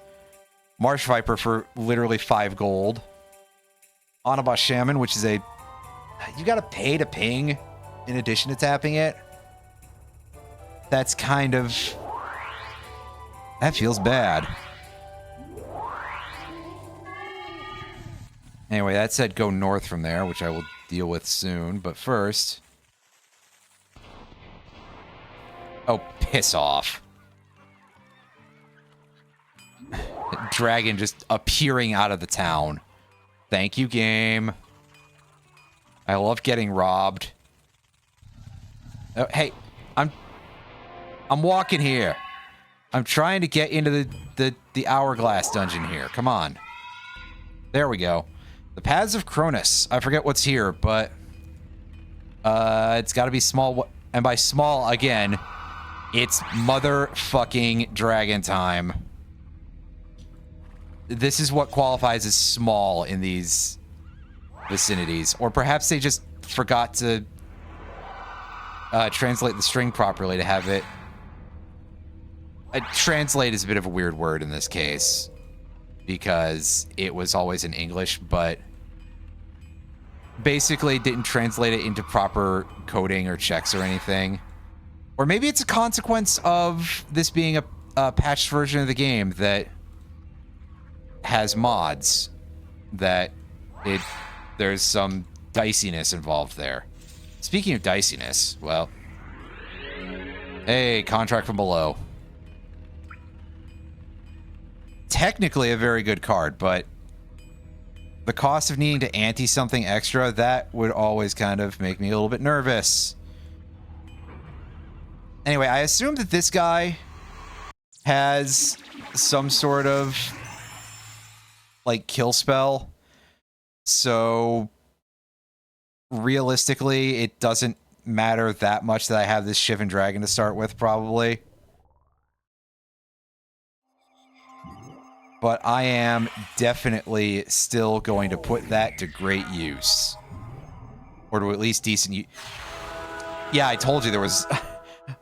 Marsh Viper for literally 5 gold. Onabas Shaman, which is a... You gotta pay to ping in addition to tapping it. That's kind of... That feels bad. Anyway, that said go north from there, which I will deal with soon. But first... Oh, piss off. Dragon just appearing out of the town. Thank you, game. I love getting robbed. Oh, hey, I'm walking here. I'm trying to get into the Hourglass dungeon here. Come on. There we go. The Paths of Cronus. I forget what's here, but it's got to be small. And by small, again, it's motherfucking dragon time. This is what qualifies as small in these vicinities. Or perhaps they just forgot to translate the string properly to have it... translate is a bit of a weird word in this case, because it was always in English, but basically didn't translate it into proper coding or checks or anything. Or maybe it's a consequence of this being a patched version of the game that has mods, that there's some diciness involved there. Speaking of diciness, well... Hey, Contract from Below. Technically a very good card, but the cost of needing to ante something extra, that would always kind of make me a little bit nervous. Anyway, I assume that this guy has some sort of like kill spell, so realistically it doesn't matter that much that I have this Shivan Dragon to start with, probably. But I am definitely still going to put that to great use. Or to at least decent use. Yeah, I told you there was...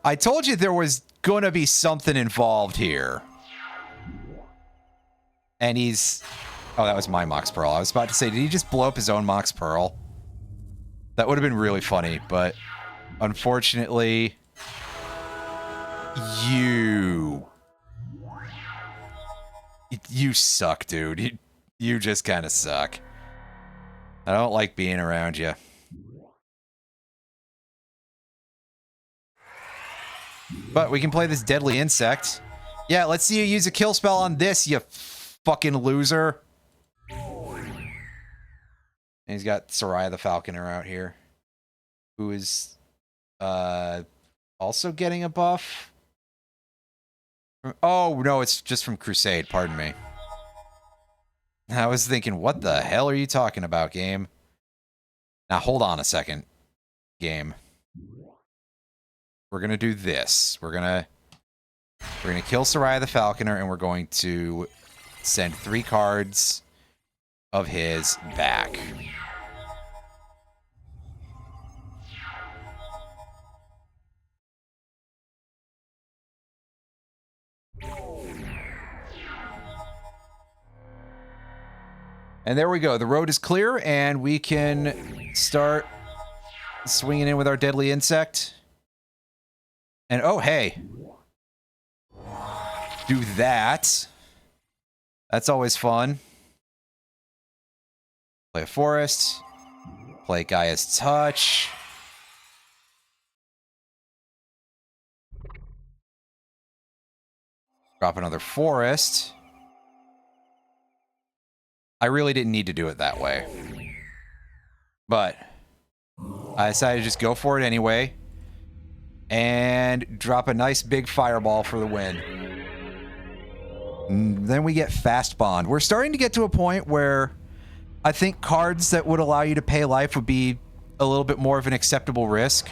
I told you there was gonna be something involved here. And he's... Oh, that was my Mox Pearl. I was about to say, did he just blow up his own Mox Pearl? That would have been really funny, but... Unfortunately... You suck, dude. You just kind of suck. I don't like being around you. But we can play this Deadly Insect. Yeah, let's see you use a kill spell on this, you fucking loser. And he's got Soraya the Falconer out here, who is also getting a buff. Oh, no, it's just from Crusade, pardon me. I was thinking, what the hell are you talking about, game? Now, hold on a second, game. We're gonna do this. We're gonna kill Soraya the Falconer, and we're going to send 3 cards of his back. And there we go. The road is clear, and we can start swinging in with our Deadly Insect. And oh, hey. Do that. That's always fun. Play a Forest. Play Gaia's Touch. Drop another Forest. I really didn't need to do it that way. But I decided to just go for it anyway. And drop a nice big fireball for the win. Then we get Fast Bond. We're starting to get to a point where I think cards that would allow you to pay life would be a little bit more of an acceptable risk.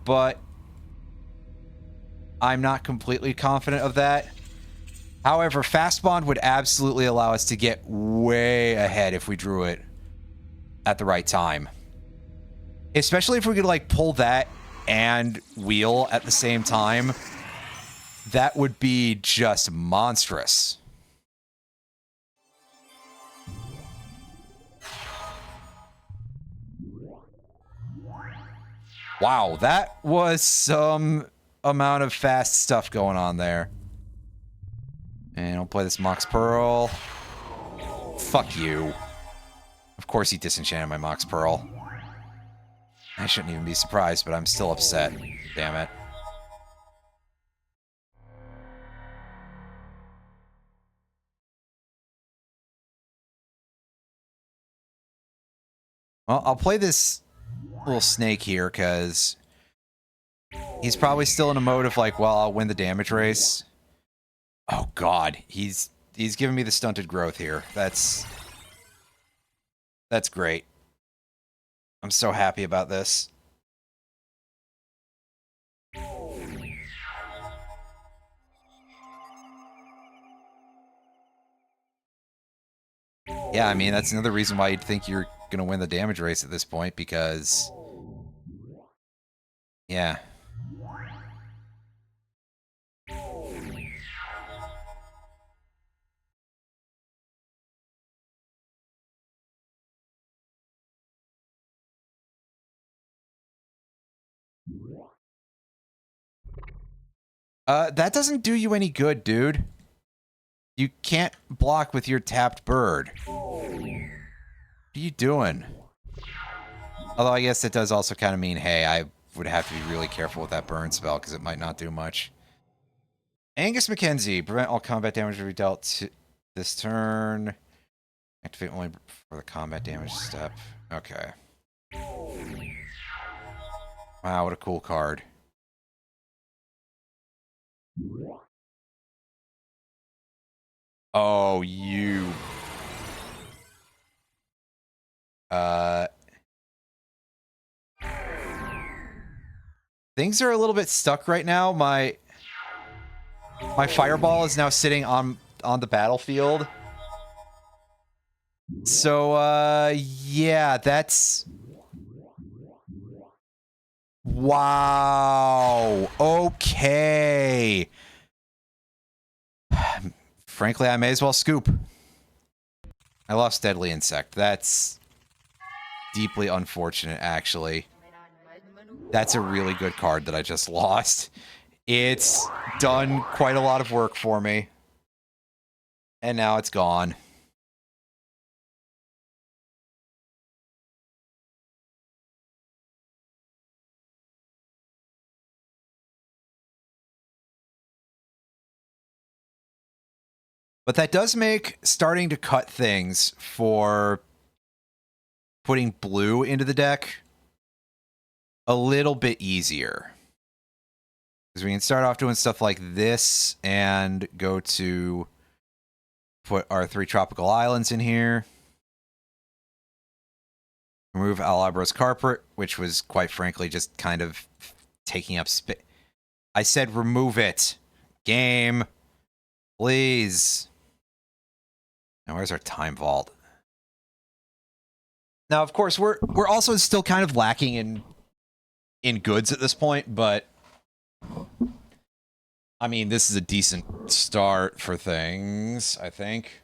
But I'm not completely confident of that. However, Fast Bond would absolutely allow us to get way ahead if we drew it at the right time. Especially if we could, like, pull that and wheel at the same time. That would be just monstrous. Wow, that was some amount of fast stuff going on there. And I'll play this Mox Pearl. Fuck you. Of course he disenchanted my Mox Pearl. I shouldn't even be surprised, but I'm still upset. Damn it. Well, I'll play this little snake here, because he's probably still in a mode of like, well, I'll win the damage race. Oh god, he's giving me the stunted growth here. That's great. I'm so happy about this. Yeah, I mean, that's another reason why you'd think you're gonna win the damage race at this point, because... yeah. That doesn't do you any good, dude. You can't block with your tapped bird. What are you doing? Although I guess it does also kind of mean, hey, I would have to be really careful with that burn spell, because it might not do much. Angus Mackenzie. Prevent all combat damage to be dealt this turn. Activate only for the combat damage step. Okay. Wow, what a cool card. Oh, you... Things are a little bit stuck right now. My fireball is now sitting on the battlefield. So, yeah, that's... wow. Okay. Frankly, I may as well scoop. I lost Deadly Insect. That's deeply unfortunate, actually. That's a really good card that I just lost. It's done quite a lot of work for me. And now it's gone. But that does make starting to cut things for putting blue into the deck a little bit easier. Because we can start off doing stuff like this and go to put our 3 tropical islands in here. Remove Alabro's Carpet, which was quite frankly just kind of taking up space. I said remove it. Game. Please. Now where's our time vault? Now, of course, we're also still kind of lacking in goods at this point, but I mean, this is a decent start for things, I think.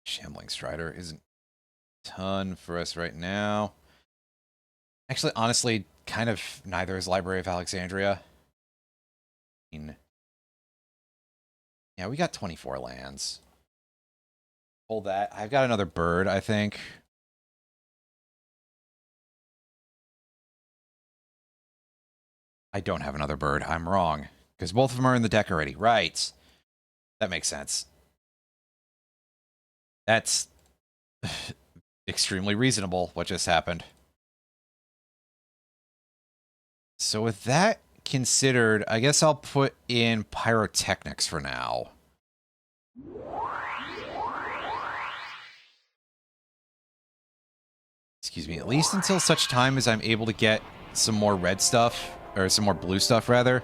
Shambling Strider isn't a ton for us right now. Actually, honestly, kind of neither is Library of Alexandria. I mean, yeah, we got 24 lands. Pull that. I've got another bird, I think. I don't have another bird. I'm wrong. because both of them are in the deck already. Right. That makes sense. That's extremely reasonable, what just happened. So with that considered, I guess I'll put in Pyrotechnics for now. Excuse me, at least until such time as I'm able to get some more red stuff, or some more blue stuff, rather.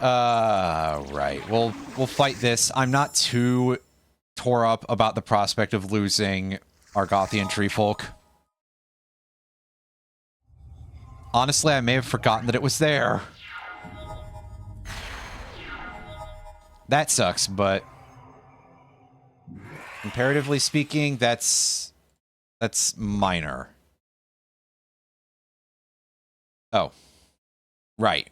Right. We'll fight this. I'm not too tore up about the prospect of losing Argothian Treefolk. Honestly, I may have forgotten that it was there. That sucks, but comparatively speaking, that's minor. Oh. Right.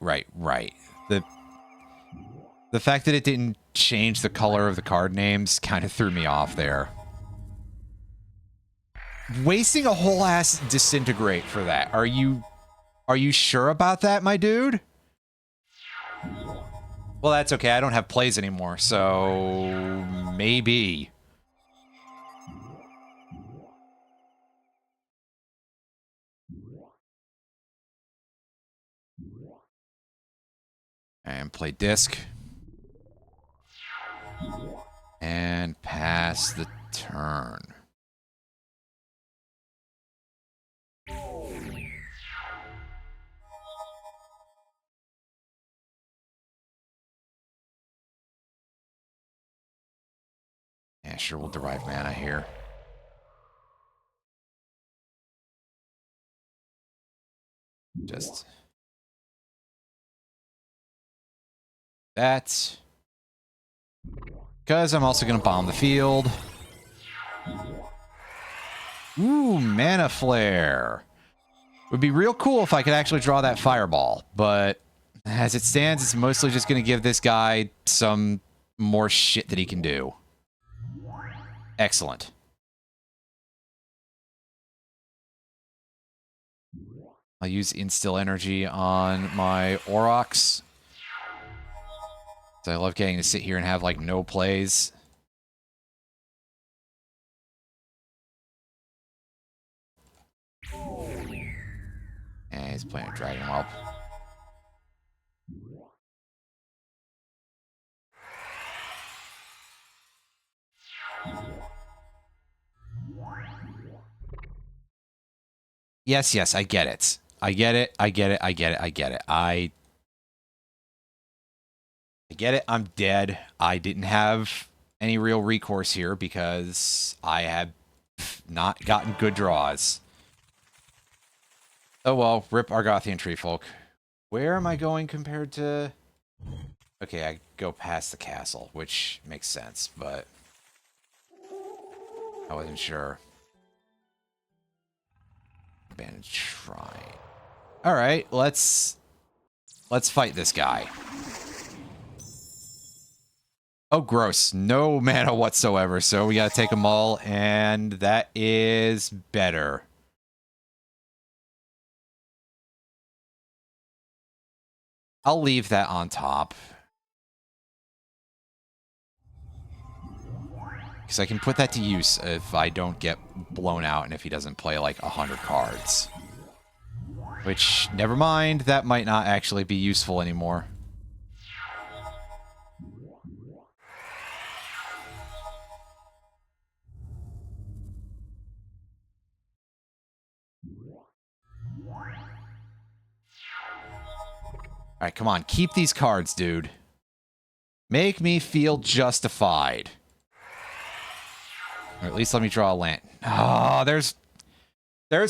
The fact that it didn't change the color of the card names kind of threw me off there. Wasting a whole ass Disintegrate for that. Are you sure about that, my dude? Well, that's okay. I don't have plays anymore, so maybe. And play disc. And pass the turn. Yeah, sure, we'll derive mana here. Just that. Because I'm also going to bomb the field. Ooh, Mana Flare. Would be real cool if I could actually draw that Fireball, but as it stands, it's mostly just going to give this guy some more shit that he can do. Excellent. I'll use Instill Energy on my Aurochs. So I love getting to sit here and have, like, no plays. And he's playing a Dragon Whelp. Yes, I get it. I get it. I get it. I'm dead. I didn't have any real recourse here because I have not gotten good draws. Oh well, rip Argothian Treefolk. Where am I going compared to... Okay, I go past the castle, which makes sense, but I wasn't sure. Abandoned Shrine. Alright, let's fight this guy. Oh, gross. No mana whatsoever, so we gotta take them all, and that is better. I'll leave that on top. Because I can put that to use if I don't get blown out and if he doesn't play like 100 cards. Which, never mind, that might not actually be useful anymore. Alright, come on. Keep these cards, dude. Make me feel justified. Or at least let me draw a land. Oh, there's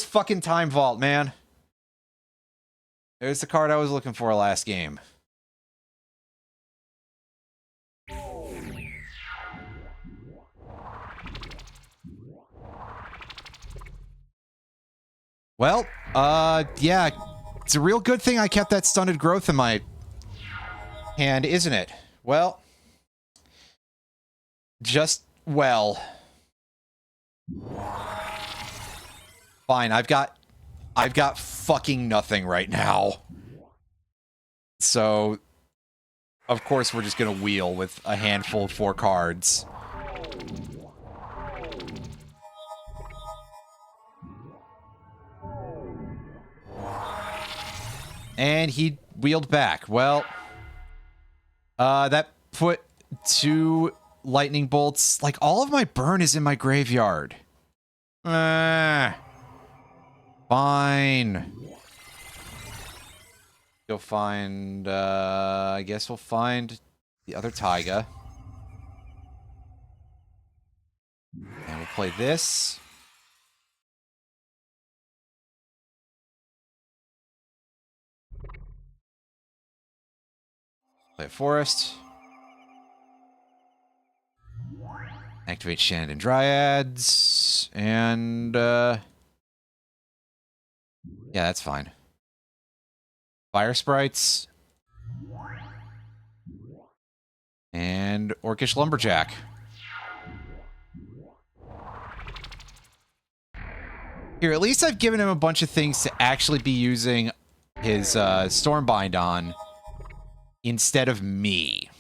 fucking Time Vault, man. There's the card I was looking for last game. Well, yeah. It's a real good thing I kept that Stunted Growth in my hand, isn't it? Well, just, well. Fine, I've got fucking nothing right now. So, of course, we're just going to wheel with a handful of 4 cards. And he wheeled back. Well, that put 2 lightning bolts. Like, all of my burn is in my graveyard. Fine. Go find, I guess we'll find the other Taiga. And we'll play this. Play a forest. Activate Shannon Dryads. And, yeah, that's fine. Fire Sprites. And Orcish Lumberjack. Here, at least I've given him a bunch of things to actually be using his Stormbind on instead of me.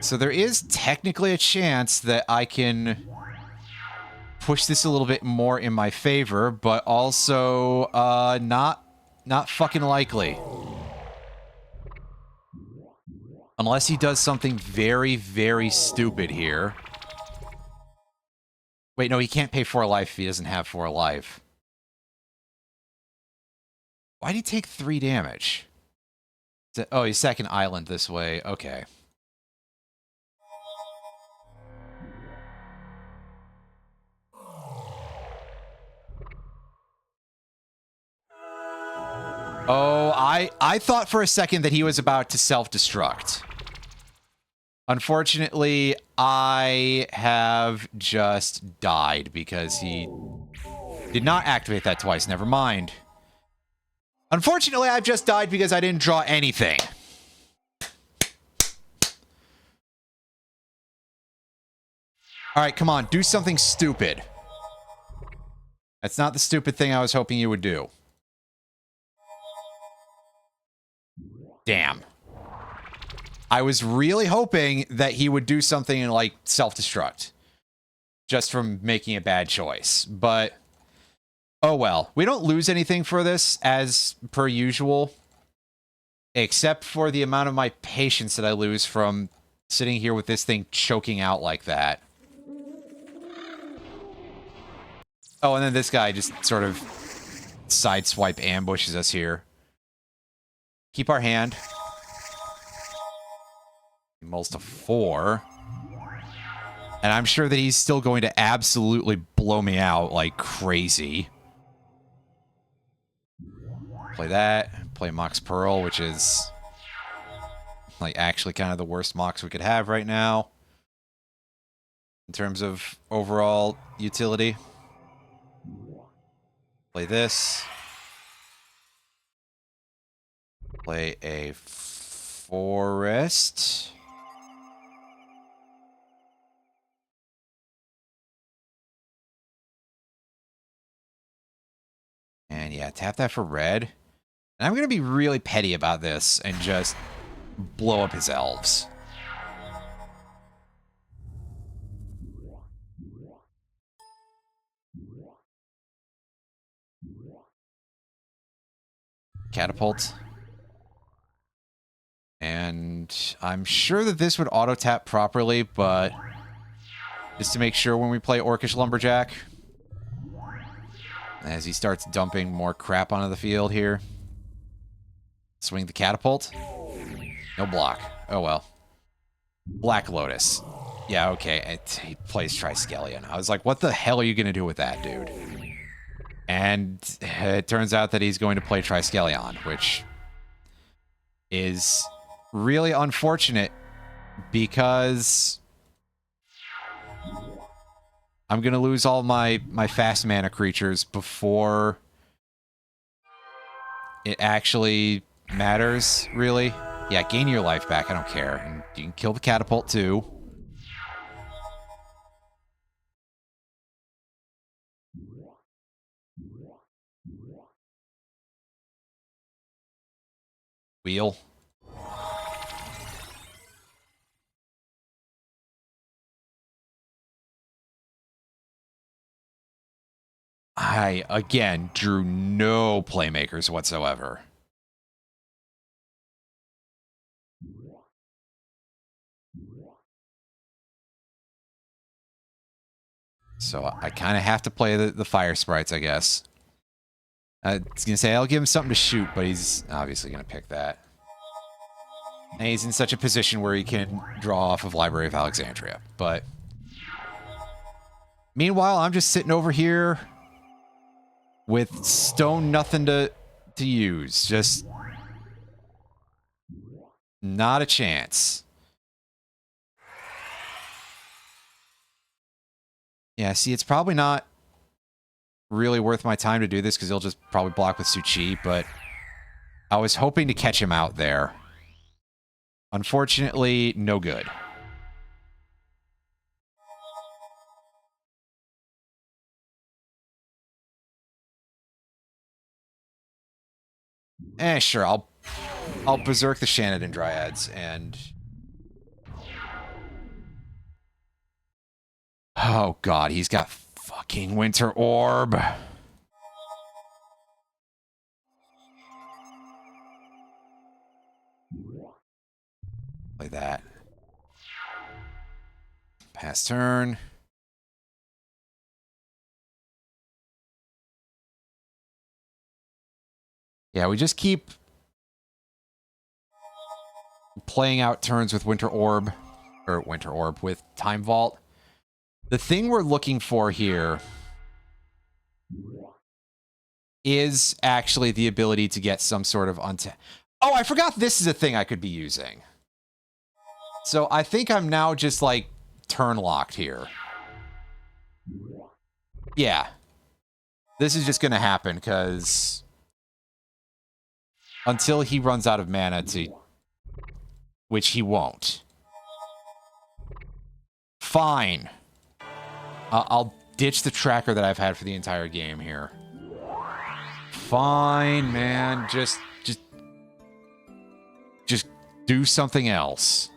So there is technically a chance that I can push this a little bit more in my favor, but also not fucking likely. Unless he does something very, very stupid here. Wait, no, he can't pay 4 life if he doesn't have 4 life. Why'd he take 3 damage? Oh, he's second island this way. Okay. Oh, I thought for a second that he was about to self-destruct. Unfortunately, I have just died because he did not activate that twice. Never mind. Unfortunately, I've just died because I didn't draw anything. All right, come on. Do something stupid. That's not the stupid thing I was hoping you would do. Damn. I was really hoping that he would do something like self-destruct. Just from making a bad choice. But, oh well. We don't lose anything for this, as per usual. Except for the amount of my patience that I lose from sitting here with this thing choking out like that. Oh, and then this guy just sort of sideswipe ambushes us here. Keep our hand. Mulls to 4. And I'm sure that he's still going to absolutely blow me out like crazy. Play that. Play Mox Pearl, which is like actually kind of the worst Mox we could have right now. In terms of overall utility. Play this. Play a forest. And yeah, tap that for red. And I'm going to be really petty about this and just blow up his elves. Catapult. And I'm sure that this would auto-tap properly, but just to make sure when we play Orcish Lumberjack. As he starts dumping more crap onto the field here. Swing the catapult. No block. Oh well. Black Lotus. Yeah, okay. He plays Triskelion. I was like, what the hell are you going to do with that, dude? And it turns out that he's going to play Triskelion, which is really unfortunate because I'm going to lose all my fast mana creatures before it actually matters, really. Yeah, gain your life back. I don't care. And you can kill the catapult, too. wheel. I, again, drew no playmakers whatsoever. So I kind of have to play the fire sprites, I guess. I was going to say, I'll give him something to shoot, but he's obviously going to pick that. And he's in such a position where he can draw off of Library of Alexandria. But meanwhile, I'm just sitting over here with stone nothing to use. Just not a chance. Yeah, see, it's probably not really worth my time to do this because he'll just probably block with Su-Chi, but I was hoping to catch him out there. Unfortunately, no good. Sure, I'll berserk the Shannon Dryads and... Oh god, he's got fucking Winter Orb. Play that. Pass turn. Yeah, we just keep playing out turns with Winter Orb, with Time Vault. The thing we're looking for here is actually the ability to get some sort of Oh, I forgot this is a thing I could be using. So I think I'm now just, like, turn locked here. Yeah. This is just going to happen, because until he runs out of mana to... Which he won't. Fine. I'll ditch the tracker that I've had for the entire game here. Fine, man. Just do something else.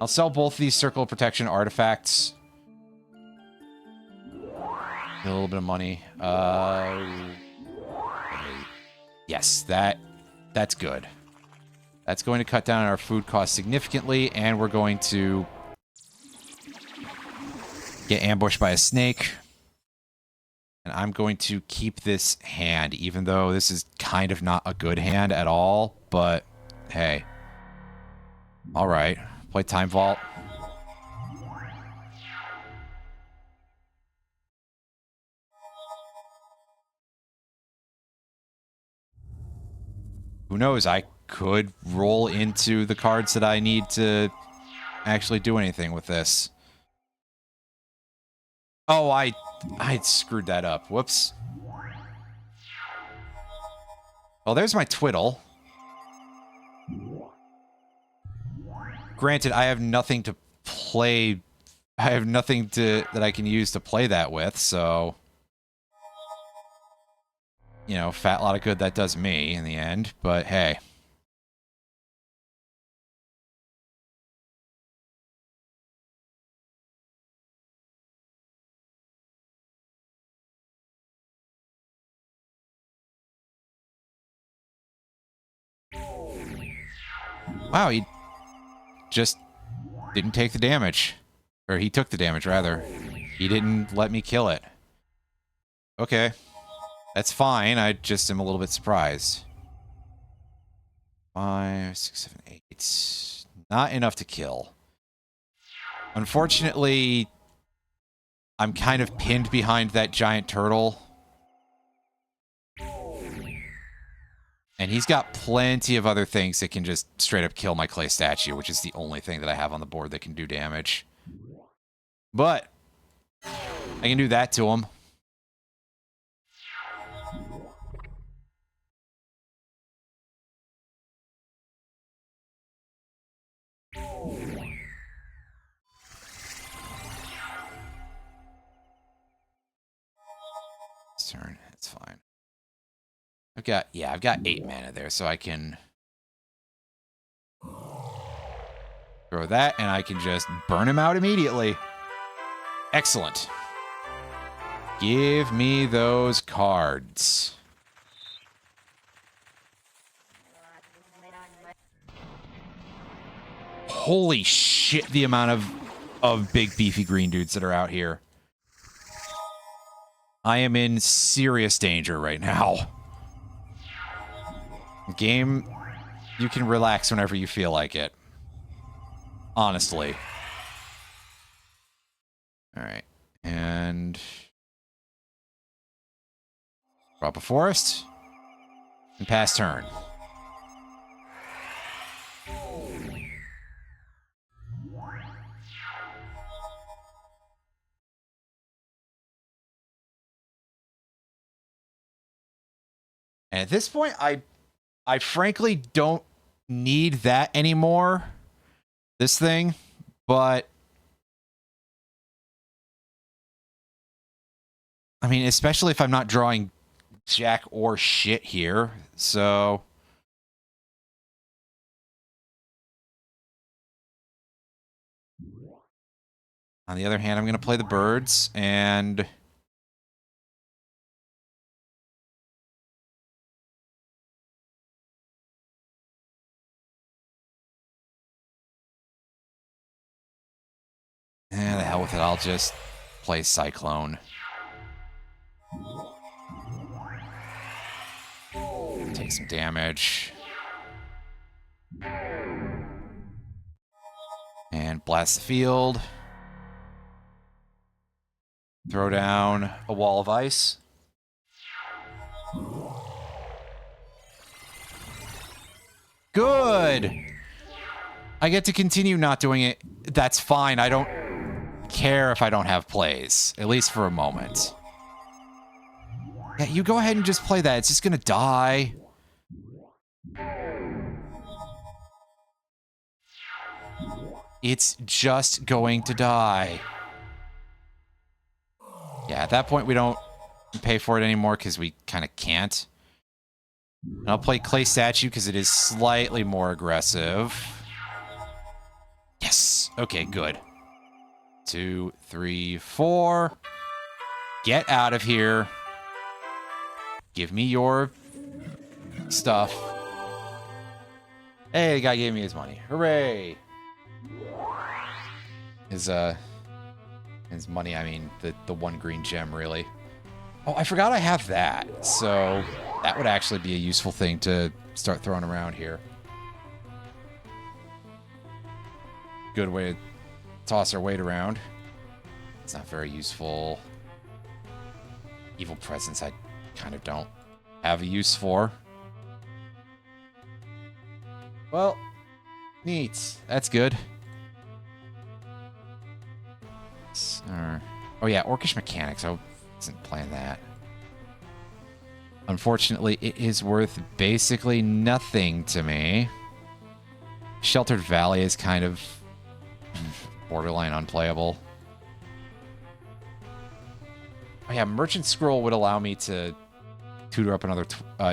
I'll sell both these Circle of Protection artifacts. Get a little bit of money. Yes, that's good. That's going to cut down our food costs significantly, and we're going to get ambushed by a snake. And I'm going to keep this hand, even though this is kind of not a good hand at all. But, hey. Alright. Play Time Vault. Who knows? I could roll into the cards that I need to actually do anything with this. Oh, I screwed that up. Whoops. Well, there's my Twiddle. Granted, I have nothing to play. I have nothing that I can use to play that with, so... You know, fat lot of good that does me in the end, but hey. Wow, he just didn't take the damage. Or he took the damage, rather. He didn't let me kill it. Okay. That's fine, I just am a little bit surprised. 5, 6, 7, 8. Not enough to kill. Unfortunately, I'm kind of pinned behind that giant turtle. And he's got plenty of other things that can just straight up kill my clay statue, which is the only thing that I have on the board that can do damage. But I can do that to him. Turn, it's fine. I've got 8 mana there, so I can throw that, and I can just burn him out immediately. Excellent. Give me those cards. Holy shit, the amount of big beefy green dudes that are out here. I am in serious danger right now. Game, you can relax whenever you feel like it. Honestly. Alright. And drop a forest. And pass turn. And at this point, I frankly don't need that anymore. This thing, but I mean, especially if I'm not drawing jack or shit here. So on the other hand, I'm going to play the birds and the hell with it. I'll just play Cyclone. Take some damage. And blast the field. Throw down a wall of ice. Good! I get to continue not doing it. That's fine. I don't care if I don't have plays. At least for a moment. Yeah, you go ahead and just play that. It's just gonna die. It's just going to die. Yeah, at that point we don't pay for it anymore because we kind of can't. And I'll play Clay Statue because it is slightly more aggressive. Yes! Okay, good. 2, 3, 4. Get out of here. Give me your stuff. Hey, the guy gave me his money. Hooray! His money, I mean, the one green gem, really. Oh, I forgot I have that. So that would actually be a useful thing to start throwing around here. Good way to toss our weight around. It's not very useful. Evil Presence I kind of don't have a use for. Well, neat. That's good. Oh yeah, Orcish Mechanics. I wasn't playing that. Unfortunately, it is worth basically nothing to me. Sheltered Valley is kind of borderline unplayable. Oh yeah, Merchant Scroll would allow me to tutor up another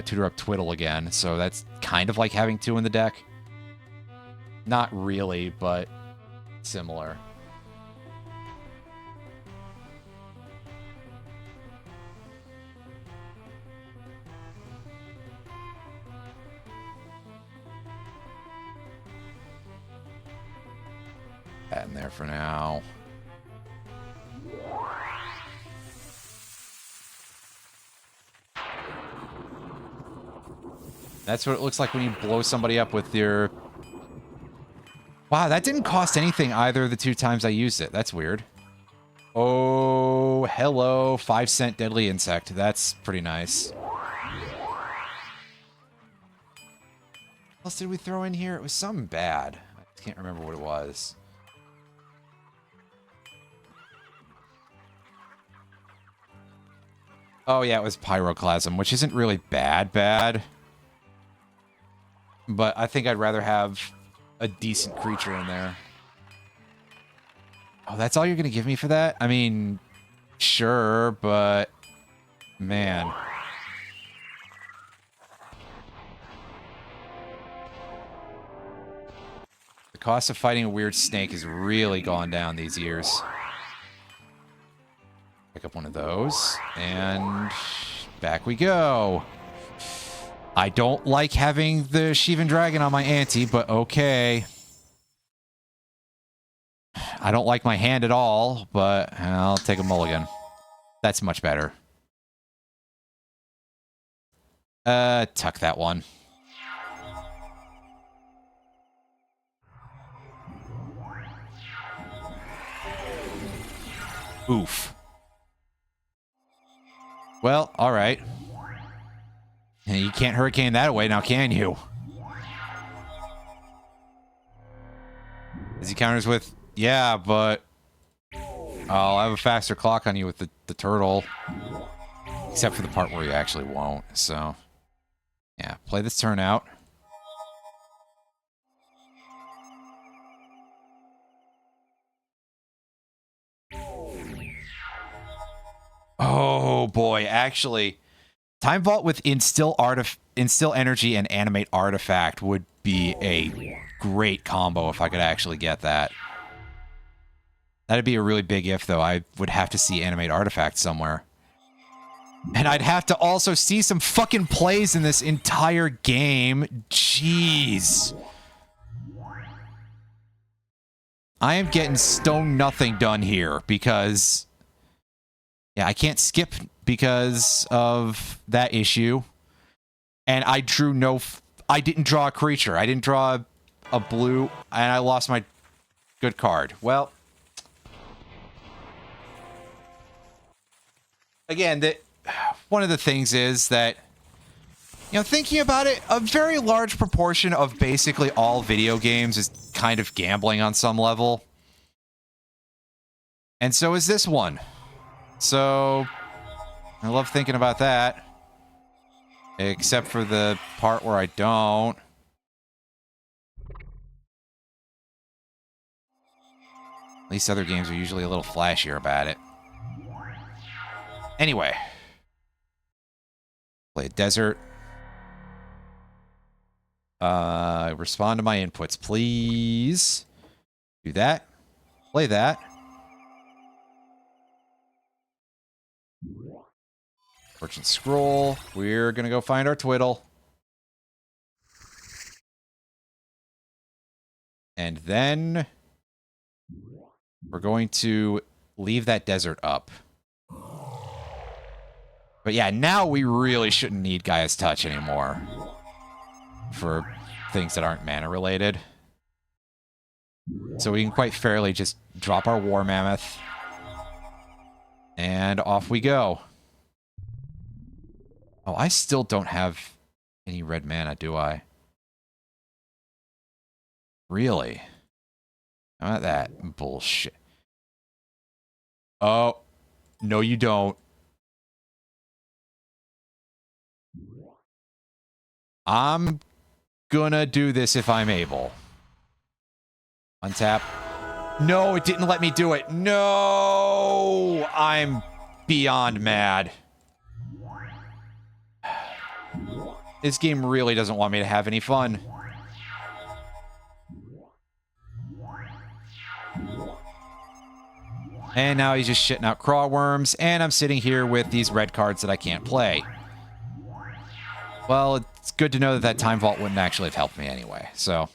tutor up Twiddle again, so that's kind of like having 2 in the deck. Not really, but similar. That in there for now. That's what it looks like when you blow somebody up with your... Wow, that didn't cost anything either the 2 times I used it. That's weird. Oh, hello. 5-cent deadly insect. That's pretty nice. What else did we throw in here? It was something bad. I can't remember what it was. Oh, yeah, it was Pyroclasm, which isn't really bad. But I think I'd rather have a decent creature in there. Oh, that's all you're going to give me for that? I mean, sure, but... Man. cost of fighting a weird snake has really gone down these years. Pick up one of those, and back we go. I don't like having the Shivan Dragon on my ante, but okay. I don't like my hand at all, but I'll take a mulligan. That's much better. Tuck that one. Oof. Well, alright. You can't hurricane that away now, can you? As he counters with, yeah, but I'll have a faster clock on you with the turtle. Except for the part where you actually won't, so... Yeah, play this turn out. Oh boy, actually, Time Vault with Instill Energy and Animate Artifact would be a great combo if I could actually get that. That'd be a really big if, though. I would have to see Animate Artifact somewhere. And I'd have to also see some fucking plays in this entire game. Jeez. I am getting stone nothing done here because... Yeah, I can't skip because of that issue. And I drew no... I didn't draw a creature. I didn't draw a blue, and I lost my good card. Well... Again, one of the things is that, you know, thinking about it, a very large proportion of basically all video games is kind of gambling on some level. And so is this one. So, I love thinking about that. Except for the part where I don't. At least other games are usually a little flashier about it. Anyway. Play a desert. Respond to my inputs, please. Do that. Play that. Fortune Scroll. We're gonna go find our twiddle. And then we're going to leave that desert up. But yeah, now we really shouldn't need Gaia's Touch anymore. For things that aren't mana related. So we can quite fairly just drop our War Mammoth. And off we go. Oh, I still don't have any red mana, do I? Really? How about that bullshit? Oh, no you don't. I'm gonna do this if I'm able. Untap. No, it didn't let me do it. No! I'm beyond mad. This game really doesn't want me to have any fun. And now he's just shitting out craw worms, and I'm sitting here with these red cards that I can't play. Well, it's good to know that that Time Vault wouldn't actually have helped me anyway, so...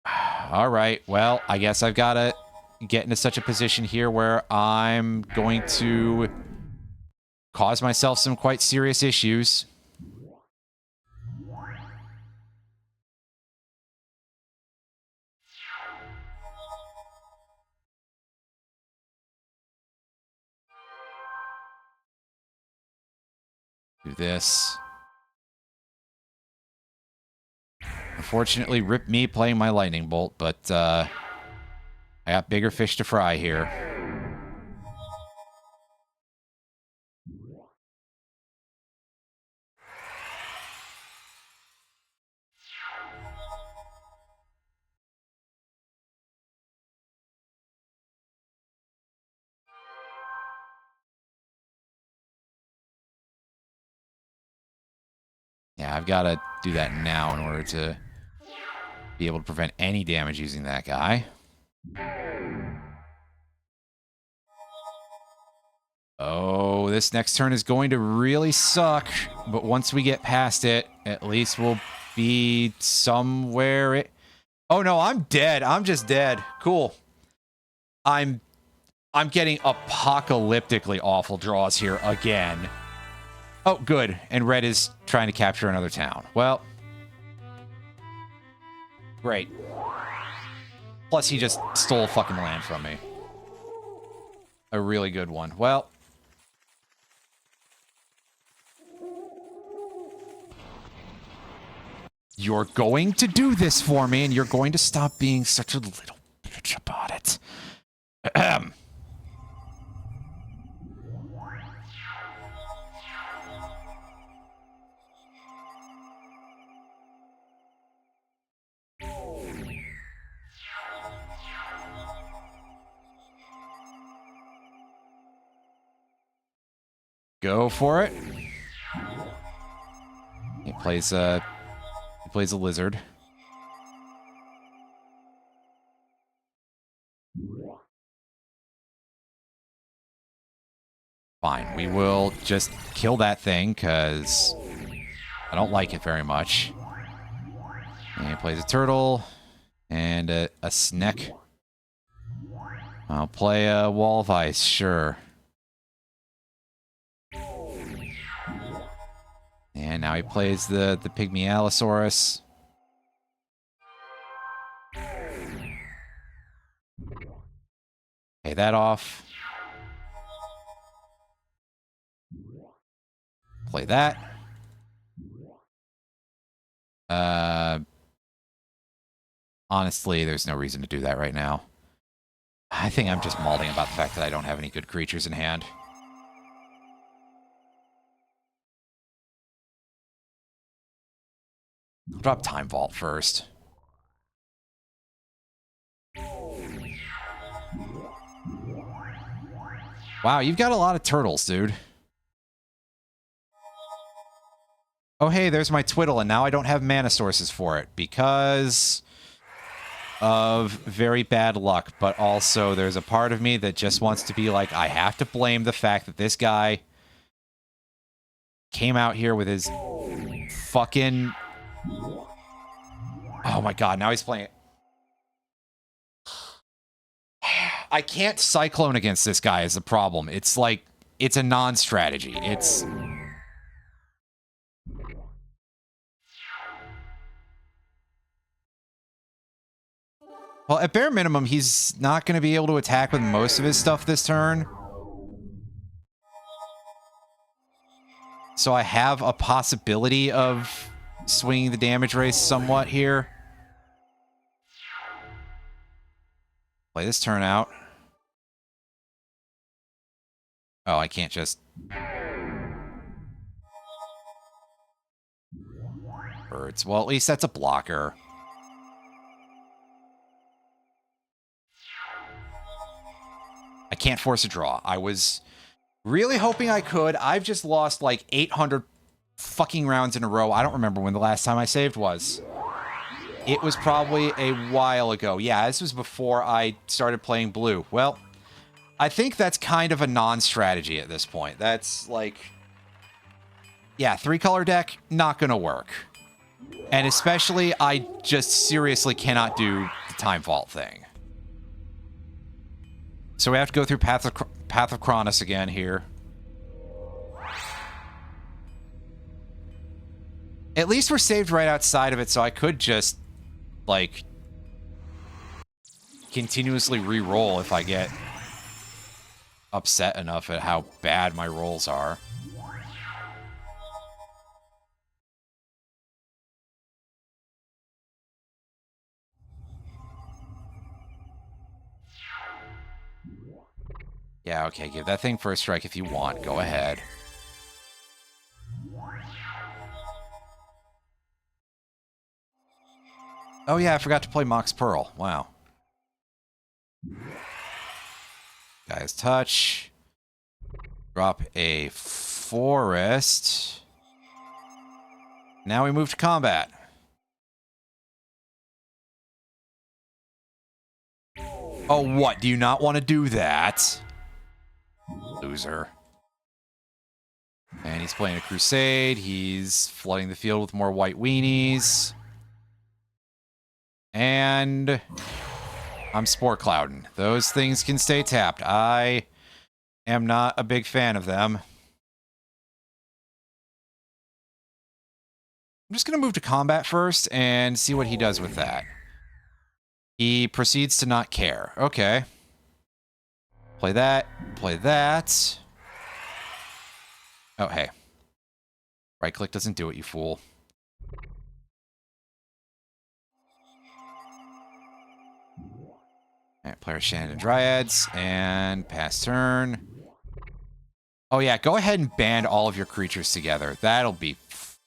Alright, well, I guess I've got to get into such a position here where I'm going to cause myself some quite serious issues. Do this. Unfortunately, rip me playing my Lightning Bolt, but I got bigger fish to fry here. Yeah, I've got to do that now in order to be able to prevent any damage using that guy. Oh, this next turn is going to really suck. But once we get past it, at least we'll be somewhere. Oh no, I'm dead. I'm just dead. Cool. I'm getting apocalyptically awful draws here again. Oh, good. And red is trying to capture another town. Well, great. Plus, he just stole fucking land from me. A really good one. Well, you're going to do this for me, and you're going to stop being such a little bitch about it. Ahem. Go for it. He plays a lizard. Fine, we will just kill that thing because I don't like it very much. And he plays a turtle and a snake. I'll play a wall of ice, sure. And now he plays the Pygmy Allosaurus. Pay that off. Play that. Honestly, there's no reason to do that right now. I think I'm just malding about the fact that I don't have any good creatures in hand. I'll drop Time Vault first. Wow, you've got a lot of turtles, dude. Oh, hey, there's my Twiddle, and now I don't have mana sources for it because of very bad luck. But also, there's a part of me that just wants to be like, I have to blame the fact that this guy came out here with his fucking... Oh my god, now he's playing it. I can't Cyclone against this guy is the problem. It's like, it's a non-strategy. It's... Well, at bare minimum, he's not going to be able to attack with most of his stuff this turn. So I have a possibility of swinging the damage race somewhat here. Play this turn out. Oh, I can't just... Birds. Well, at least that's a blocker. I can't force a draw. I was really hoping I could. I've just lost like 800 fucking rounds in a row. I don't remember when the last time I saved was. It was probably a while ago. Yeah, this was before I started playing blue. Well, I think that's kind of a non-strategy at this point. That's like... Yeah, 3-color deck, not gonna work. And especially, I just seriously cannot do the Time Vault thing. So we have to go through Path of Cronus again here. At least we're saved right outside of it, so I could just, like, continuously re-roll if I get upset enough at how bad my rolls are. Yeah, okay, give that thing first strike if you want. Go ahead. Oh yeah, I forgot to play Mox Pearl. Wow. Guy's Touch. Drop a Forest. Now we move to combat. Oh, what? Do you not want to do that? Loser. And he's playing a Crusade. He's flooding the field with more white weenies. And I'm Spore Clouding. Those things can stay tapped. I am not a big fan of them. I'm just going to move to combat first and see what he does with that. He proceeds to not care. Okay. Play that. Play that. Oh, hey. Right click doesn't do it, you fool. Alright, player Shannon Dryads, and pass turn. Oh yeah, go ahead and band all of your creatures together. That'll be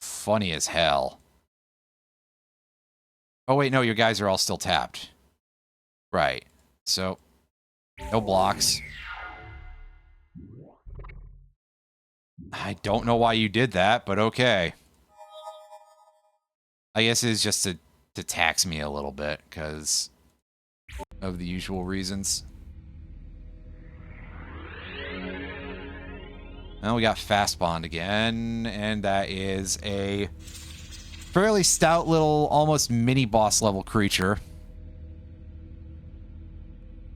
funny as hell. Oh wait, no, your guys are all still tapped. Right. So, no blocks. I don't know why you did that, but okay. I guess it's just to tax me a little bit, because of the usual reasons. Now we got Fast Bond again, and that is a fairly stout little, almost mini-boss level creature.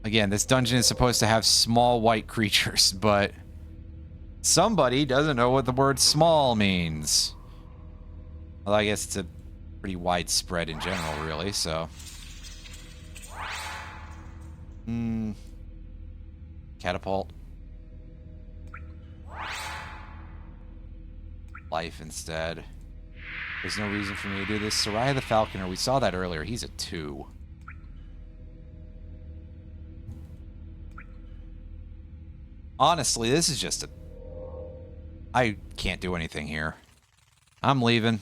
Again, this dungeon is supposed to have small white creatures, but somebody doesn't know what the word small means. Well, I guess it's a pretty widespread in general, really, so. Catapult. Life instead. There's no reason for me to do this. Soraya the Falconer, we saw that earlier. He's a 2. Honestly, this is just a... I can't do anything here. I'm leaving.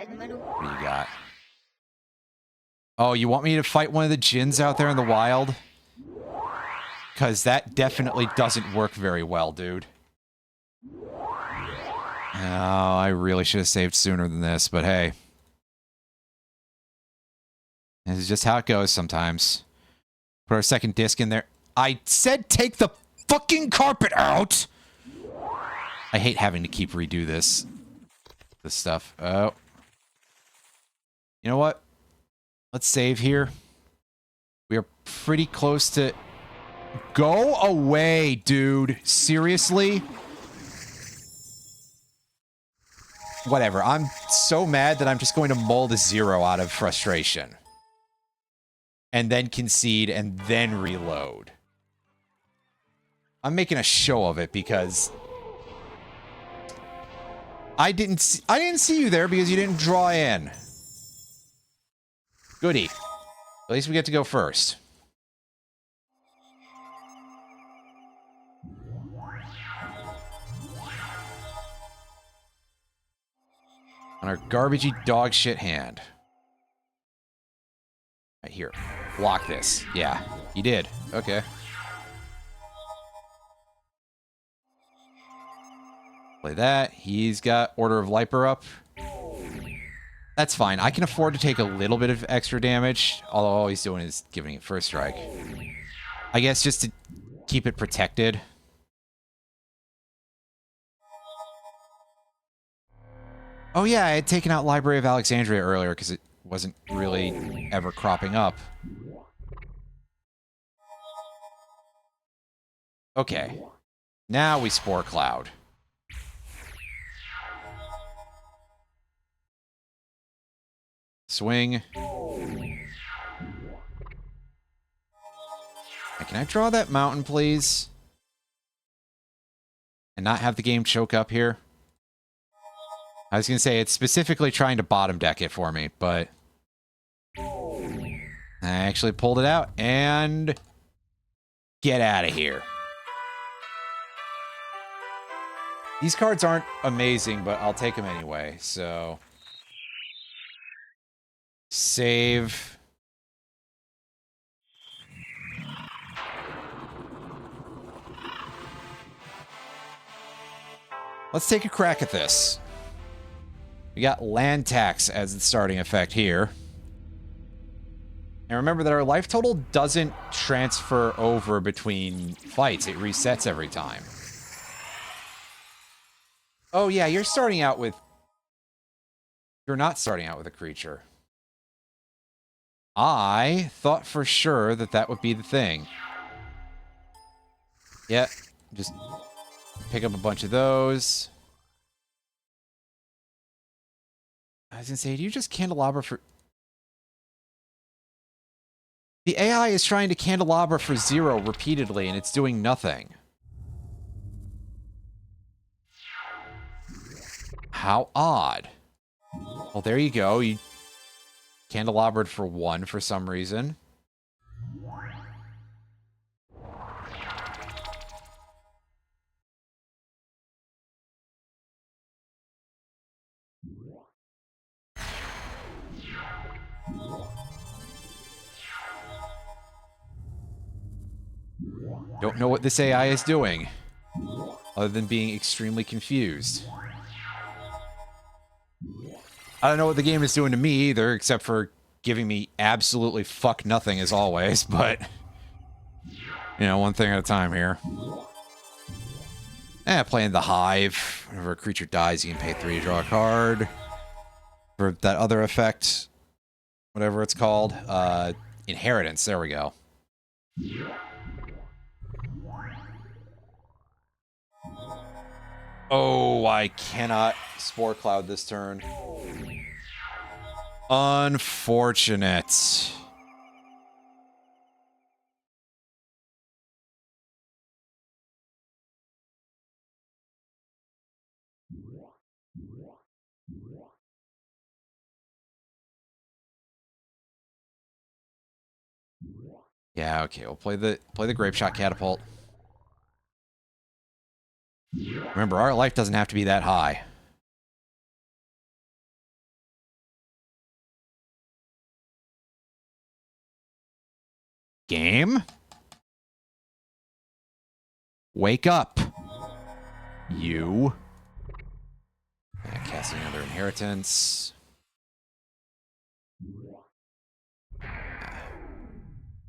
What do you got? Oh, you want me to fight one of the Djinns out there in the wild? Because that definitely doesn't work very well, dude. Oh, I really should have saved sooner than this, but hey. This is just how it goes sometimes. Put our second disc in there. I said take the fucking carpet out! I hate having to keep redo this stuff. Oh. You know what? Let's save here. We are pretty close to... Go away, dude. Seriously? Whatever. I'm so mad that I'm just going to mold a 0 out of frustration. And then concede, and then reload. I'm making a show of it because... I didn't see you there because you didn't draw in. Goody. At least we get to go first. On our garbagey dog shit hand. Right here. Block this. Yeah, you did. Okay. Play that. He's got Order of Liper up. That's fine. I can afford to take a little bit of extra damage, although all he's doing is giving it first strike. I guess just to keep it protected. Oh yeah, I had taken out Library of Alexandria earlier because it wasn't really ever cropping up. Okay. Now we Spore Cloud. Swing. Can I draw that mountain, please? And not have the game choke up here? I was going to say, it's specifically trying to bottom deck it for me, but... I actually pulled it out, and... Get out of here. These cards aren't amazing, but I'll take them anyway, so... Save. Let's take a crack at this. We got land tax as the starting effect here. And remember that our life total doesn't transfer over between fights. It resets every time. Oh yeah, you're starting out with... You're not starting out with a creature. I thought for sure that that would be the thing. Yeah, just pick up a bunch of those. I was gonna say, do you just candelabra for... The AI is trying to candelabra for 0 repeatedly, and it's doing nothing. How odd. Well, there you go. You candelabraed for 1 for some reason. Don't know what this AI is doing, other than being extremely confused. I don't know what the game is doing to me either, except for giving me absolutely fuck nothing as always, but... You know, one thing at a time here. Playing the Hive. Whenever a creature dies, you can pay 3 to draw a card. For that other effect, whatever it's called. Inheritance, there we go. Oh, I cannot Spore Cloud this turn. Unfortunate. Yeah, okay, we'll play the Grape Shot Catapult. Remember, our life doesn't have to be that high. Game? Wake up. You. Casting another Inheritance.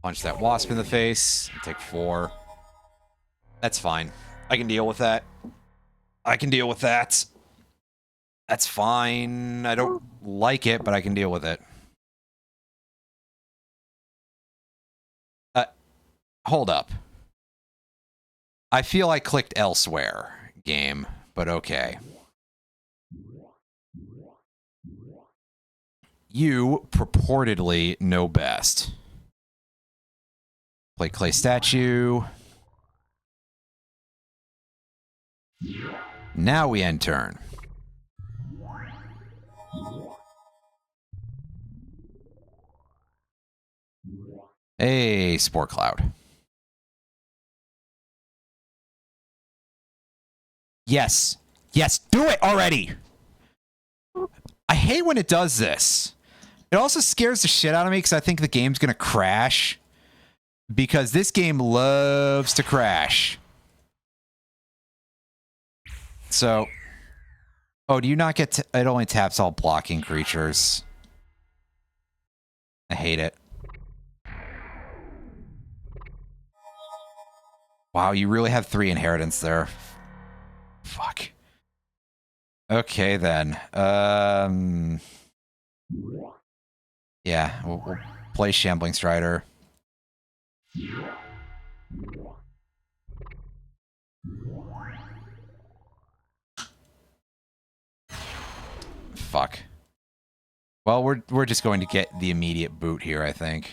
Punch that Wasp in the face. Take 4. That's fine. I can deal with that. I can deal with that. That's fine. I don't like it, but I can deal with it. Hold up. I feel I clicked elsewhere, game, but okay. You purportedly know best. Play Clay Statue. Now we end turn. Hey, Spore Cloud. Yes. Yes, do it already! I hate when it does this. It also scares the shit out of me because I think the game's gonna crash. Because this game loves to crash. So... Oh, do you not get to... It only taps all blocking creatures. I hate it. Wow, you really have 3 inheritance there. Fuck. Okay, then. Yeah, we'll play Shambling Strider. Fuck. Well, we're just going to get the immediate boot here, I think.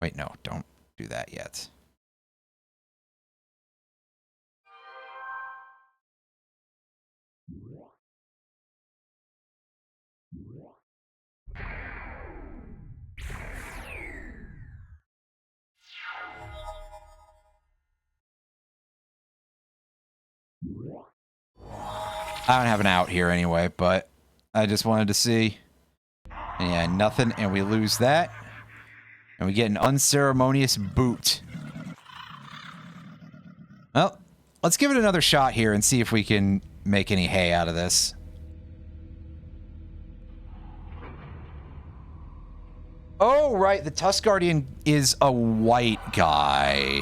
Wait, no, don't do that yet. I don't have an out here anyway, but I just wanted to see. And yeah, nothing, and we lose that. And we get an unceremonious boot. Well, let's give it another shot here and see if we can make any hay out of this. Oh, right. The Tusk Guardian is a white guy.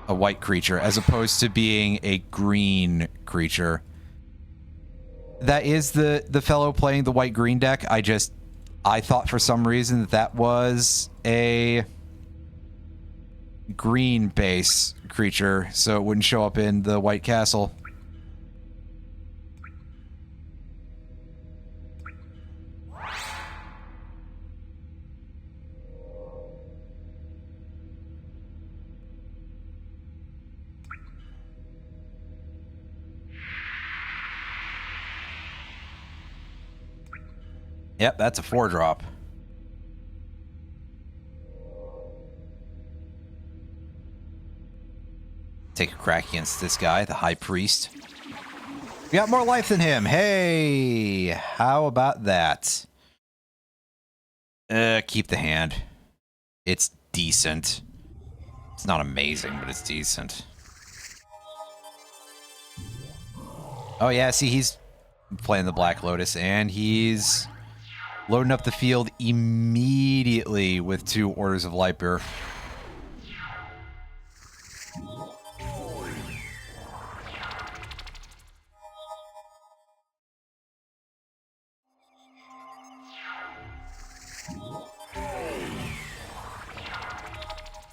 A white creature, as opposed to being a green creature. That is the fellow playing the white-green deck. I thought for some reason that that was a green base creature, so it wouldn't show up in the White Castle. Yep, that's a 4-drop. Take a crack against this guy, the High Priest. We got more life than him. Hey, how about that? Keep the hand. It's decent. It's not amazing, but it's decent. Oh yeah, see, he's playing the Black Lotus, and he's loading up the field immediately with 2 Orders of Lightbearer.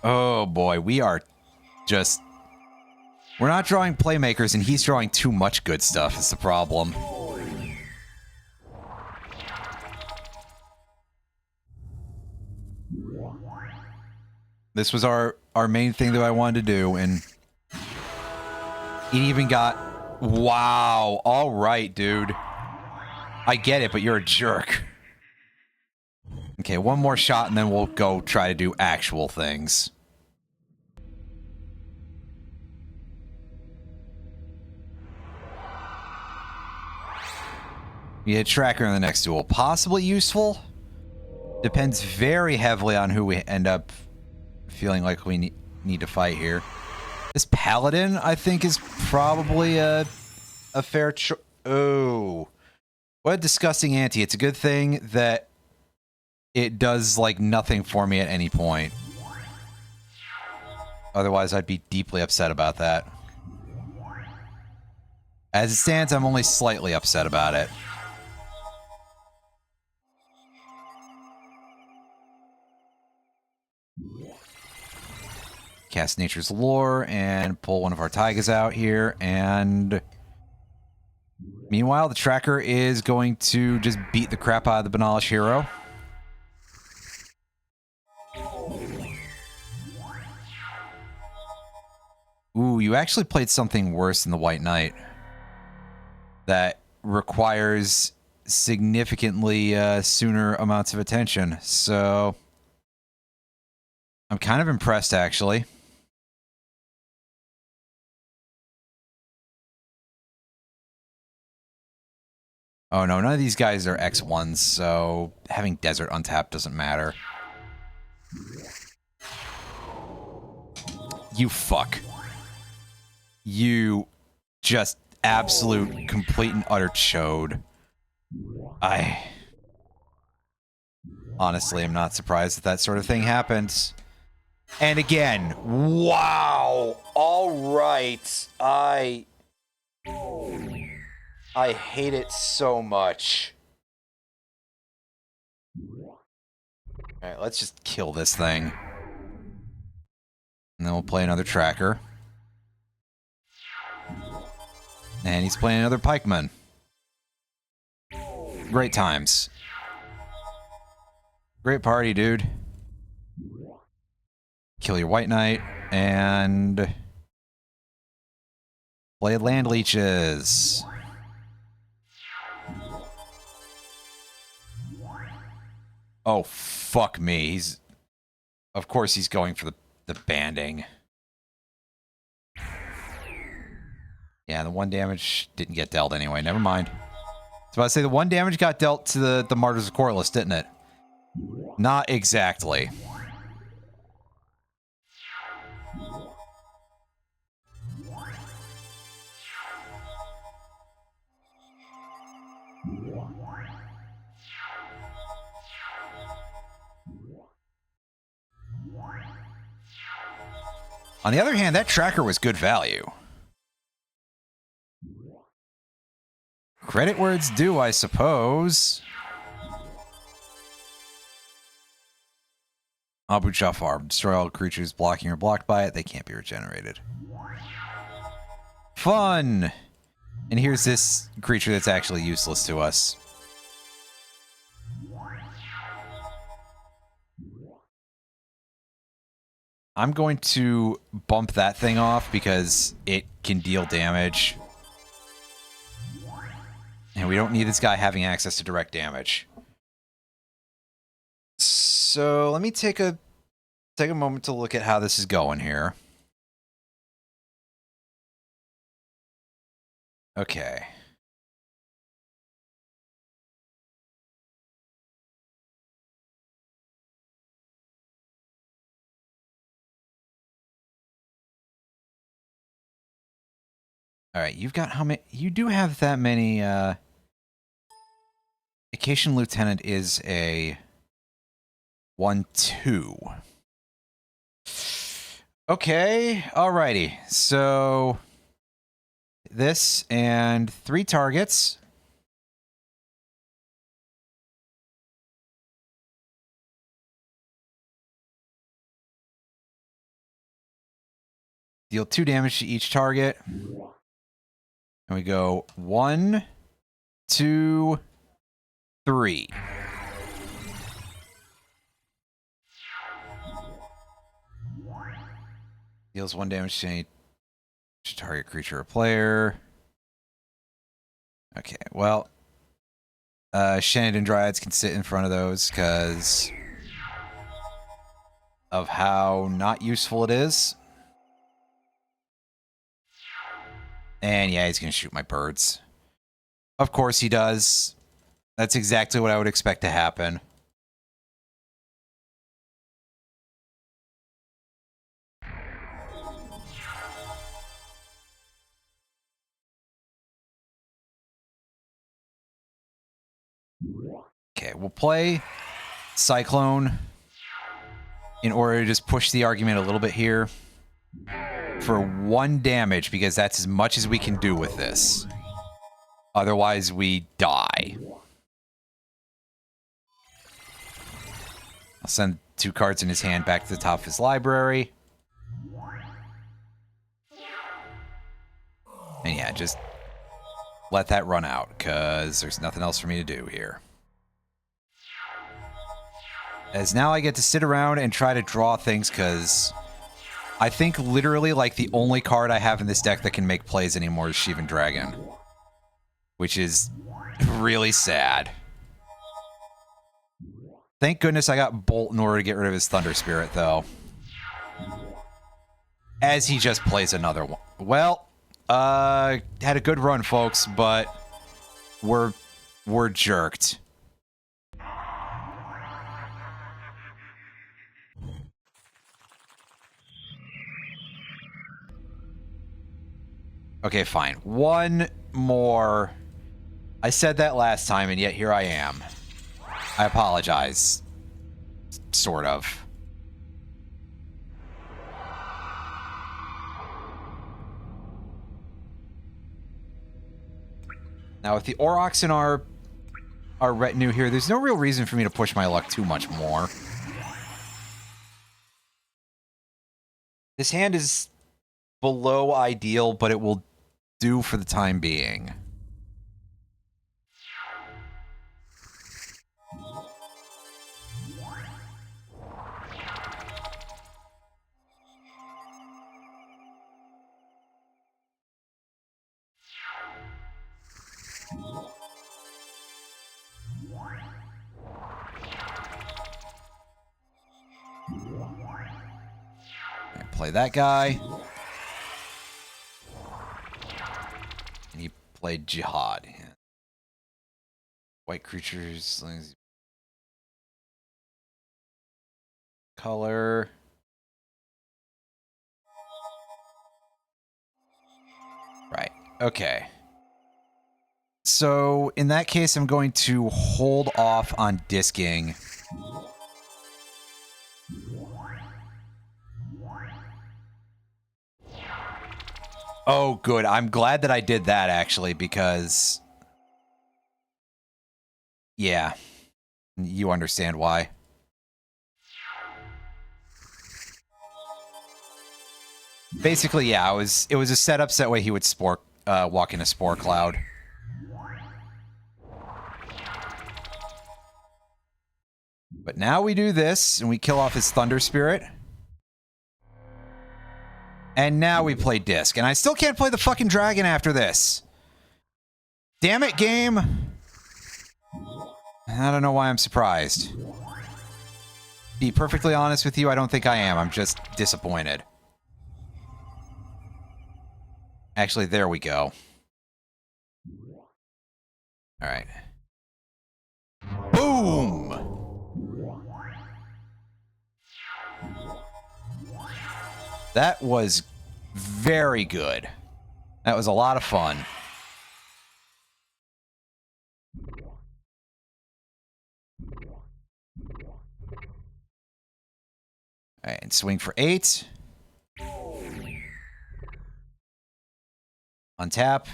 Oh boy, we are just... We're not drawing playmakers, and he's drawing too much good stuff is the problem. This was our main thing that I wanted to do, and he even got... Wow, alright, dude. I get it, but you're a jerk. Okay, one more shot, and then we'll go try to do actual things. We hit Tracker in the next duel. Possibly useful. Depends very heavily on who we end up feeling like we need to fight here. This Paladin, I think, is probably a fair choice. Oh. What a disgusting ante. It's a good thing that it does, like, nothing for me at any point. Otherwise, I'd be deeply upset about that. As it stands, I'm only slightly upset about it. Cast Nature's Lore and pull one of our Taigas out here, and meanwhile the Tracker is going to just beat the crap out of the Benalish hero. Ooh, you actually played something worse than the White Knight that requires significantly sooner amounts of attention, so I'm kind of impressed, actually. Oh no, none of these guys are X1s, so having Desert untapped doesn't matter. You fuck. You just absolute, complete and utter chode. I honestly am not surprised that that sort of thing happens. And again, wow! Alright, I hate it so much. Alright, let's just kill this thing. And then we'll play another Tracker. And he's playing another Pikeman. Great times. Great party, dude. Kill your White Knight, and play Land Leeches. Oh, fuck me. Of course he's going for the banding. Yeah, the 1 damage didn't get dealt anyway. Never mind. I was about to say, the 1 damage got dealt to the Martyrs of Corliss, didn't it? Not exactly. On the other hand, that tracker was good value. Credit where it's due, I suppose. Abu Jafar. Destroy all creatures blocking or blocked by it. They can't be regenerated. Fun! And here's this creature that's actually useless to us. I'm going to bump that thing off because it can deal damage. And we don't need this guy having access to direct damage. So let me take a moment to look at how this is going here. Okay. All right, you've got how many? You do have that many. Vacation Lieutenant is a 1/2. Okay, alrighty. So this and 3 targets. Deal 2 damage to each target. And we go 1, 2, 3. Deals 1 damage to any target creature or player. Okay, well, Shenandoah Dryads can sit in front of those because of how not useful it is. And yeah, he's going to shoot my birds. Of course he does. That's exactly what I would expect to happen. Okay, we'll play Cyclone in order to just push the argument a little bit here for 1 damage, because that's as much as we can do with this. Otherwise, we die. I'll send 2 cards in his hand back to the top of his library. And yeah, just let that run out, because there's nothing else for me to do here. As now I get to sit around and try to draw things, because I think literally like the only card I have in this deck that can make plays anymore is Shivan Dragon. Which is really sad. Thank goodness I got Bolt in order to get rid of his Thunder Spirit, though. As he just plays another one. Well, had a good run, folks, but we're jerked. Okay, fine. 1 more. I said that last time, and yet here I am. I apologize. Sort of. Now, with the Aurochs in our retinue here, there's no real reason for me to push my luck too much more. This hand is below ideal, but it will do for the time being. Play that guy. And he played Jihad. White creatures. Color. Right. Okay. So in that case, I'm going to hold off on disking. Oh, good. I'm glad that I did that, actually, because... Yeah. You understand why. Basically, yeah, it was a setup so that way he would walk in a spore cloud. But now we do this, and we kill off his Thunder Spirit. And now we play Disc, and I still can't play the fucking dragon after this. Damn it, game! I don't know why I'm surprised. Be perfectly honest with you, I don't think I am. I'm just disappointed. Actually, there we go. Alright. Boom! That was very good. That was a lot of fun. Alright, and swing for 8. Untap.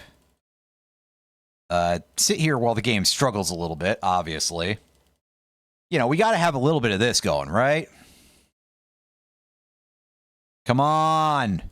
Sit here while the game struggles a little bit, obviously. You know, we gotta have a little bit of this going, right? Come on!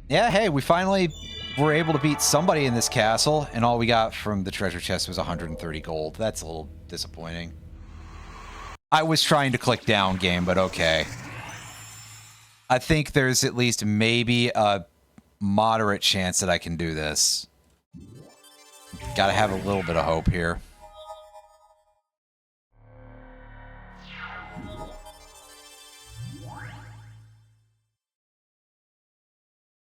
Yeah, hey, we finally were able to beat somebody in this castle, and all we got from the treasure chest was 130 gold. That's a little disappointing. I was trying to click down, game, but okay. I think there's at least maybe a moderate chance that I can do this. Gotta have a little bit of hope here.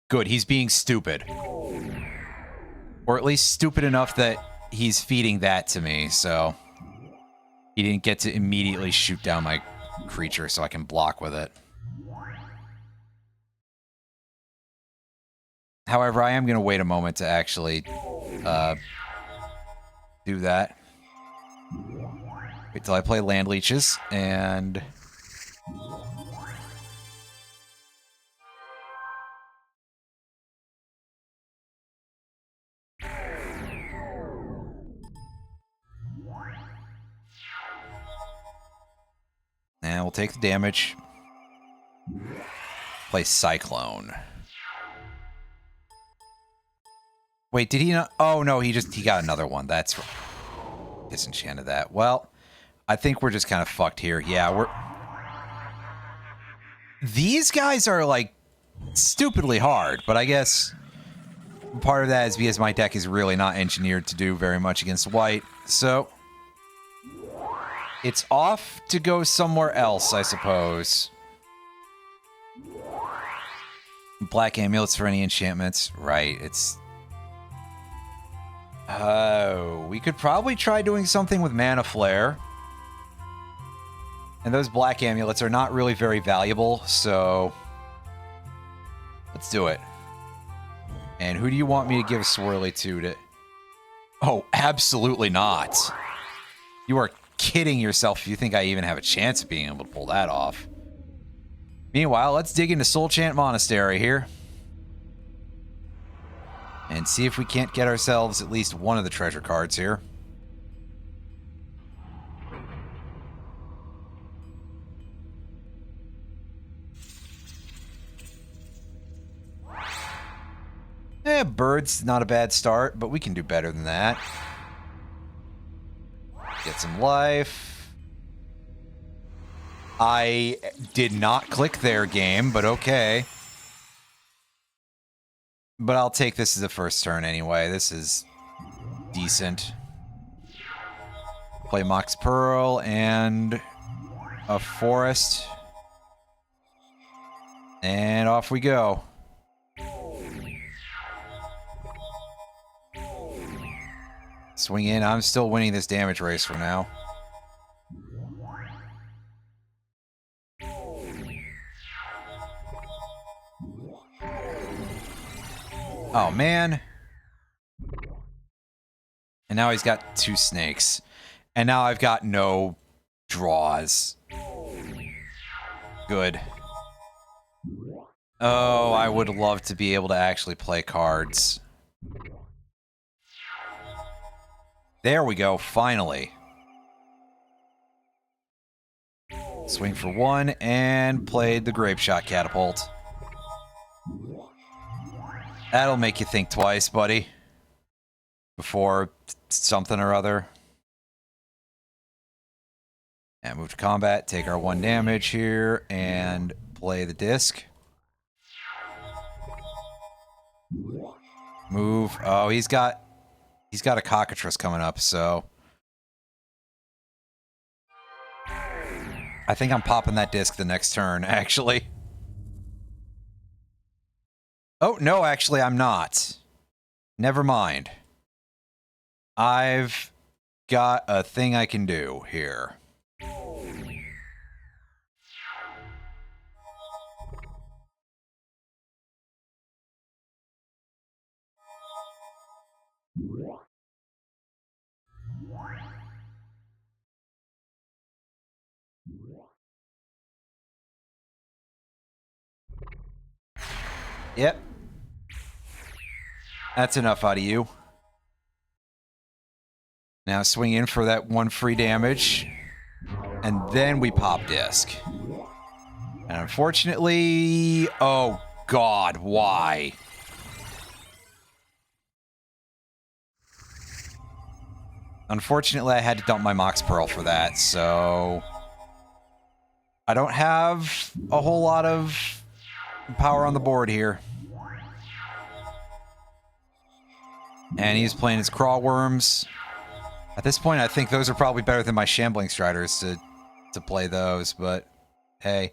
Good, he's being stupid. Or at least stupid enough that he's feeding that to me, so... He didn't get to immediately shoot down my creature so I can block with it. However, I am going to wait a moment to actually do that. Wait till I play Land Leeches, and... And we'll take the damage. Play Cyclone. Wait, did he not? Oh, no, he got another one. That's right. Disenchanted that. Well, I think we're just kind of fucked here. Yeah, these guys are, like, stupidly hard, but I guess part of that is because my deck is really not engineered to do very much against white, so... It's off to go somewhere else, I suppose. Black amulets for any enchantments. Right, it's... Oh, we could probably try doing something with Mana Flare. And those black amulets are not really very valuable, so... Let's do it. And who do you want me to give Swirly to? Oh, absolutely not. You are kidding yourself if you think I even have a chance of being able to pull that off. Meanwhile, let's dig into Soulchant Monastery here. And see if we can't get ourselves at least one of the treasure cards here. Bird's not a bad start, but we can do better than that. Get some life. I did not click their game, but okay. But I'll take this as a first turn anyway. This is decent. Play Mox Pearl and a forest. And off we go. Swing in. I'm still winning this damage race for now. Oh, man. And now he's got 2 snakes. And now I've got no draws. Good. Oh, I would love to be able to actually play cards. There we go, finally. Swing for 1 and played the Grape Shot Catapult. That'll make you think twice, buddy. Before something or other. And move to combat, take our 1 damage here, and play the disc. Move. Oh, he's got a Cockatrice coming up, so I think I'm popping that disc the next turn, actually. Oh, no, actually, I'm not. Never mind. I've got a thing I can do here. Yep. That's enough out of you. Now swing in for that 1 free damage. And then we pop disc. And unfortunately... Oh, God, why? Unfortunately, I had to dump my Mox Pearl for that, so... I don't have a whole lot of power on the board here. And he's playing his Crawl Worms. At this point, I think those are probably better than my Shambling Striders to play those, but hey.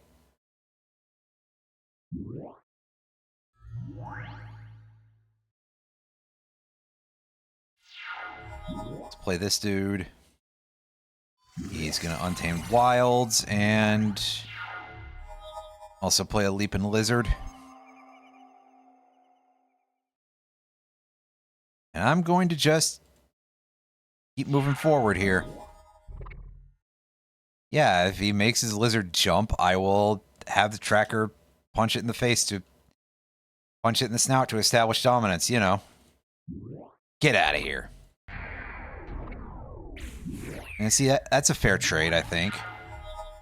Let's play this dude. He's gonna Untamed Wilds and also play a Leaping Lizard. And I'm going to just keep moving forward here. Yeah, if he makes his lizard jump, I will have the tracker punch it in the face to punch it in the snout to establish dominance, you know. Get out of here. And see, that's a fair trade, I think.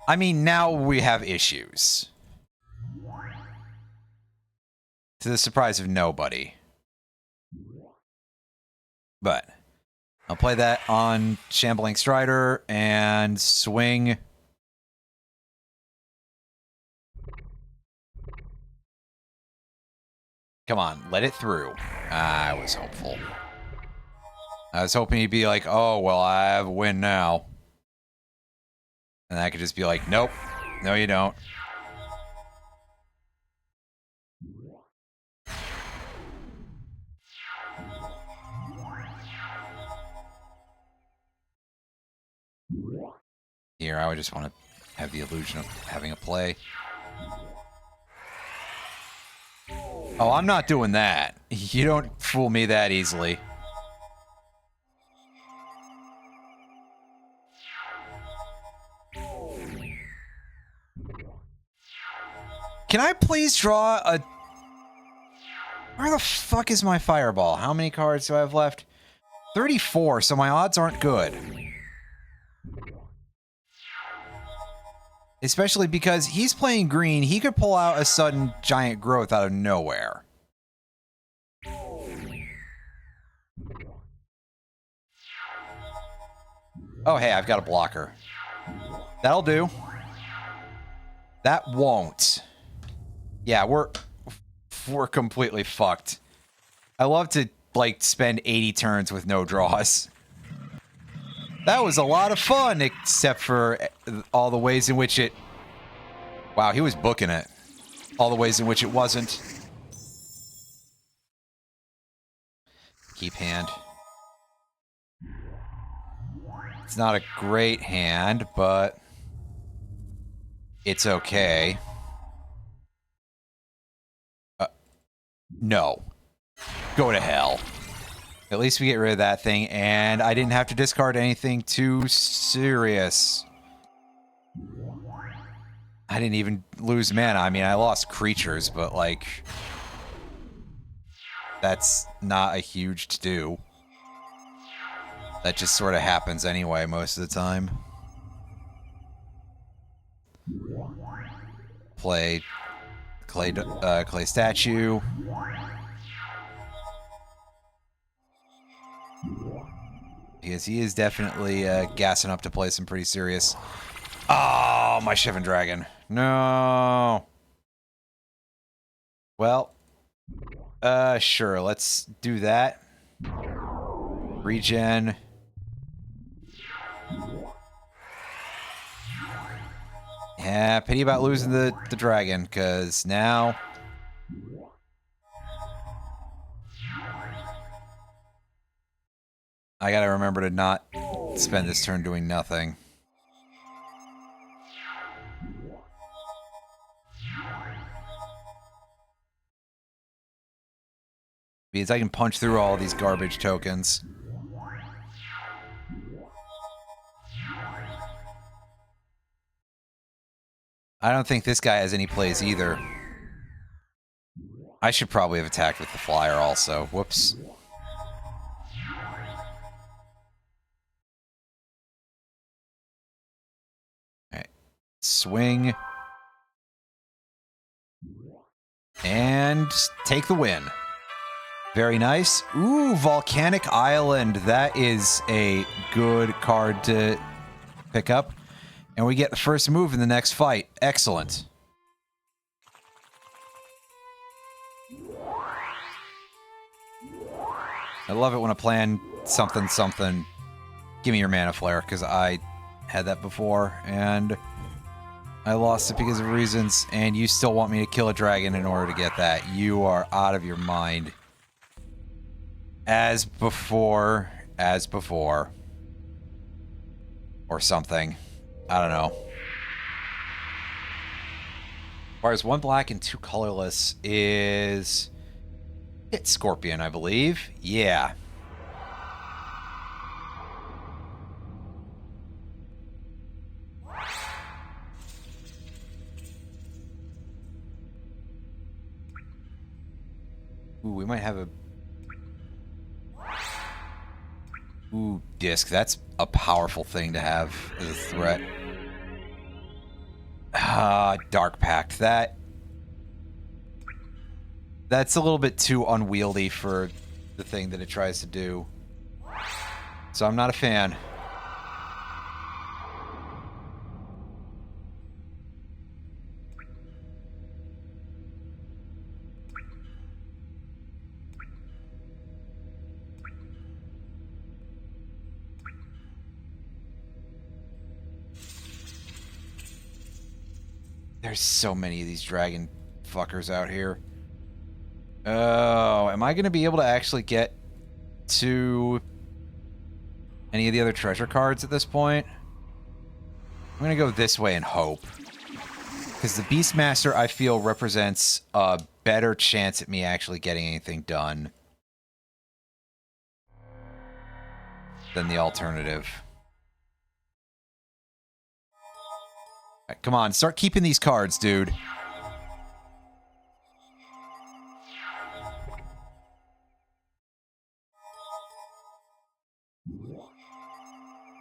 I mean, now we have issues. To the surprise of nobody. But I'll play that on Shambling Strider and swing. Come on, let it through. I was hopeful. I was hoping he'd be like, oh, well, I have a win now. And I could just be like, nope, no you don't. Here, I would just want to have the illusion of having a play. Oh, I'm not doing that. You don't fool me that easily. Can I please draw a... Where the fuck is my fireball? How many cards do I have left? 34, so my odds aren't good. Especially because he's playing green, he could pull out a sudden giant growth out of nowhere. Oh, hey, I've got a blocker. That'll do. That won't. Yeah, we're completely fucked. I love to, like, spend 80 turns with no draws. That was a lot of fun, except for all the ways in which it... Wow, he was booking it. All the ways in which it wasn't. Keep hand. It's not a great hand, but... It's okay. No. go to hell. At least we get rid of that thing, and I didn't have to discard anything too serious. I didn't even lose mana. I mean, I lost creatures, but, like, that's not a huge to-do. That just sort of happens anyway most of the time. Play clay statue. Because he is definitely gassing up to play some pretty serious... Oh, my Shivan Dragon. No. Well, sure, let's do that. Regen. Yeah, pity about losing the dragon, because now... I gotta remember to not spend this turn doing nothing. Because I can punch through all these garbage tokens. I don't think this guy has any plays either. I should probably have attacked with the flyer also. Whoops. Alright. Swing. And take the win. Very nice. Ooh, Volcanic Island. That is a good card to pick up. And we get the first move in the next fight. Excellent. I love it when I plan something. Give me your Mana Flare, because I had that before, and I lost it because of reasons, and you still want me to kill a dragon in order to get that. You are out of your mind. As before. Or something. I don't know. Requires 1 black and 2 colorless is... Hit Scorpion, I believe. Yeah. Ooh, we might have a... Ooh, Disc. That's a powerful thing to have as a threat. Dark Pact. That's a little bit too unwieldy for the thing that it tries to do. So I'm not a fan. There's so many of these dragon fuckers out here. Oh, am I going to be able to actually get to any of the other treasure cards at this point? I'm going to go this way and hope. Because the Beastmaster, I feel, represents a better chance at me actually getting anything done than the alternative. All right, come on, start keeping these cards, dude.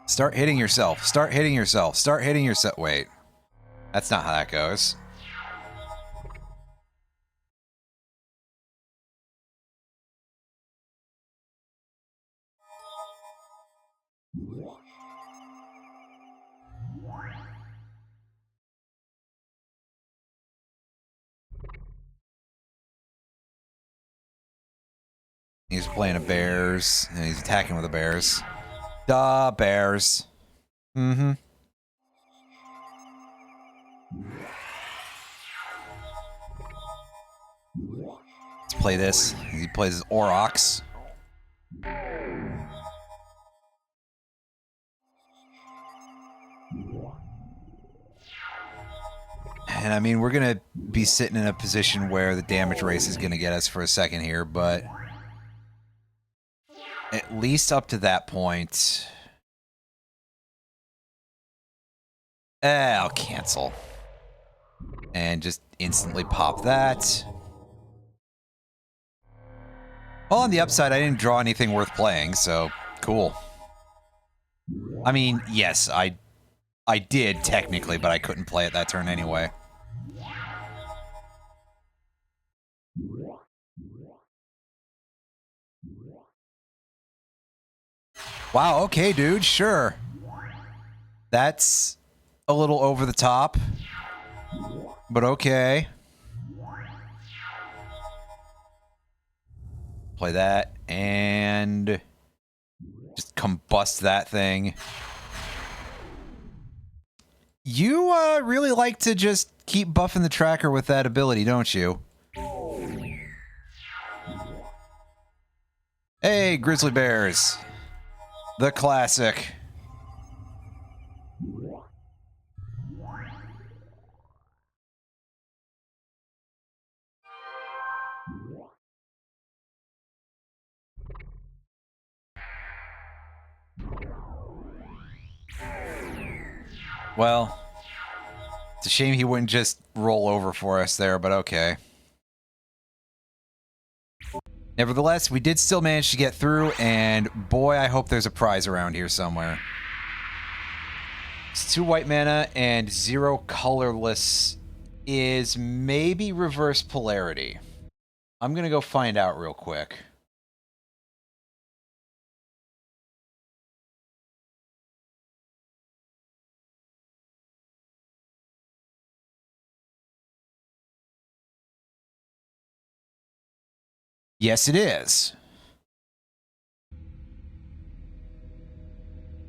Start hitting yourself. Start hitting yourself. Start hitting yourself. Wait. That's not how that goes. He's playing a bears, and he's attacking with the bears. Duh, bears. Mm-hmm. Let's play this. He plays Aurochs. And I mean, we're going to be sitting in a position where the damage race is going to get us for a second here, but At least up to that point. I'll cancel. And just instantly pop that. Well, on the upside, I didn't draw anything worth playing, so cool. I mean, yes, I did technically, but I couldn't play it that turn anyway. Wow, okay, dude, sure. That's a little over the top, but okay. Play that and just combust that thing. You really like to just keep buffing the tracker with that ability, don't you? Hey, Grizzly Bears. The classic. Well, it's a shame he wouldn't just roll over for us there, but okay. Nevertheless, we did still manage to get through, and boy, I hope there's a prize around here somewhere. It's 2 white mana and 0 colorless is maybe reverse polarity. I'm gonna go find out real quick. Yes, it is.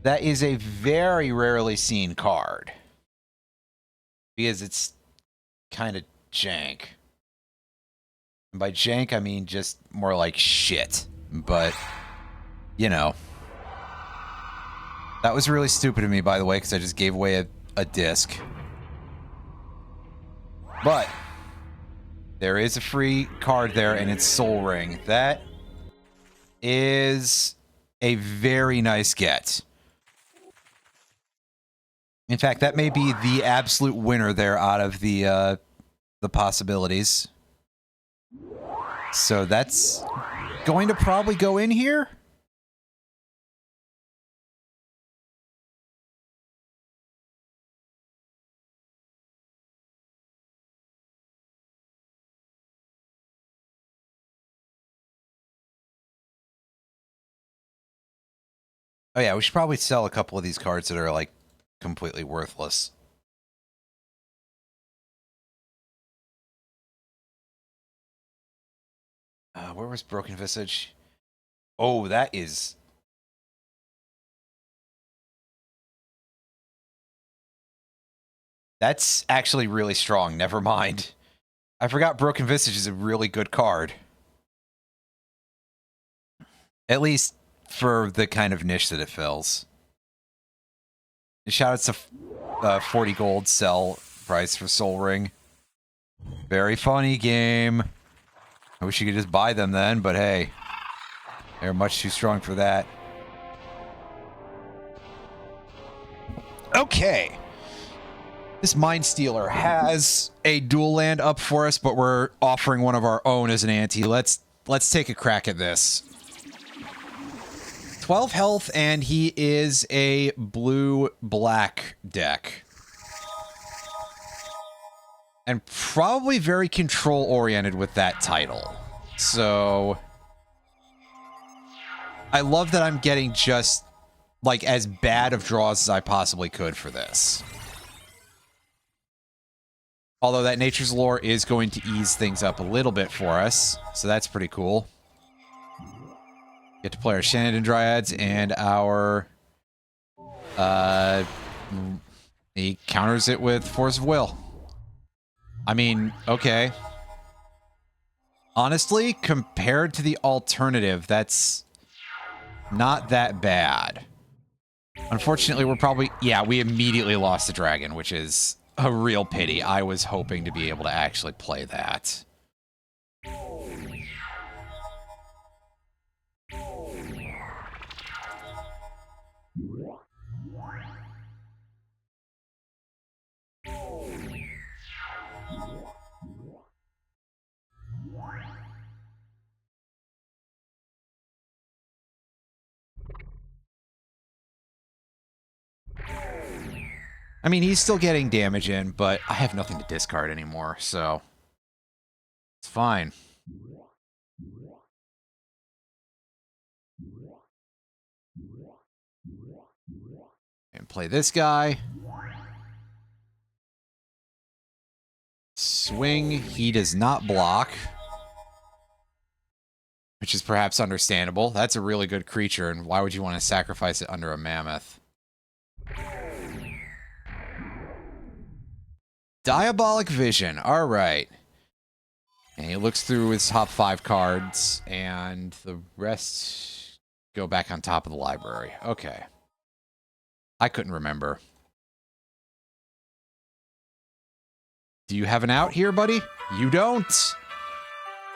That is a very rarely seen card. Because it's kind of jank. And by jank, I mean just more like shit. But, you know. That was really stupid of me, by the way, because I just gave away a disc. But there is a free card there, and it's Sol Ring. That is a very nice get. In fact, that may be the absolute winner there out of the possibilities. So that's going to probably go in here. Oh yeah, we should probably sell a couple of these cards that are like completely worthless. Where was Broken Visage? Oh, that is... That's actually really strong. Never mind. I forgot Broken Visage is a really good card. At least for the kind of niche that it fills. Shout out to 40 gold sell price for Sol Ring. Very funny game. I wish you could just buy them then, but hey. They're much too strong for that. Okay. This Mind Stealer has a dual land up for us, but we're offering one of our own as an ante. Let's take a crack at this. 12 health, and he is a blue-black deck. And probably very control-oriented with that title. So... I love that I'm getting just, like, as bad of draws as I possibly could for this. Although that Nature's Lore is going to ease things up a little bit for us, so that's pretty cool. Get to play our Shannon Dryads and our... he counters it with Force of Will. I mean, okay. Honestly, compared to the alternative, that's not that bad. Unfortunately, we're probably... Yeah, we immediately lost the dragon, which is a real pity. I was hoping to be able to actually play that. I mean, he's still getting damage in, but I have nothing to discard anymore, so it's fine. And play this guy. Swing. He does not block, which is perhaps understandable. That's a really good creature, and why would you want to sacrifice it under a mammoth? Diabolic Vision. All right. And he looks through his top 5 cards, and the rest go back on top of the library. Okay. I couldn't remember. Do you have an out here, buddy? You don't.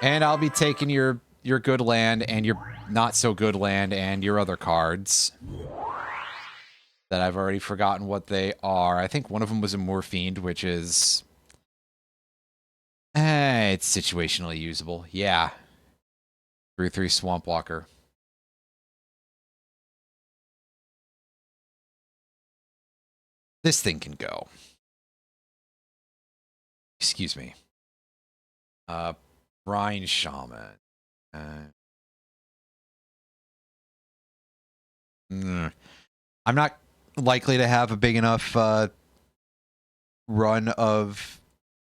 And I'll be taking your good land and your not so good land and your other cards that I've already forgotten what they are. I think one of them was a Morphiend, which is... it's situationally usable. Yeah. 3/3 Swamp Walker. This thing can go. Excuse me. Brine Shaman. I'm not likely to have a big enough run of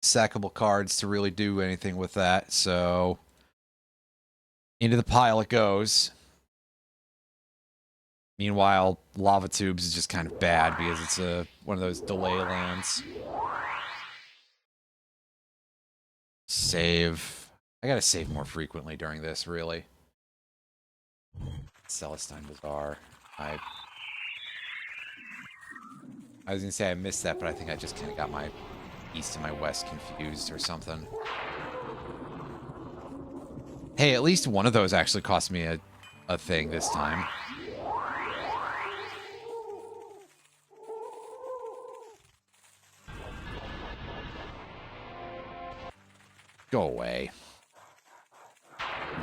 sackable cards to really do anything with that, so into the pile it goes. Meanwhile, Lava Tubes is just kind of bad because it's one of those delay lands. Save. I gotta save more frequently during this, really. Celestine Bazaar. I was gonna say I missed that, but I think I just kind of got my east and my west confused or something. Hey, at least one of those actually cost me a thing this time. Go away.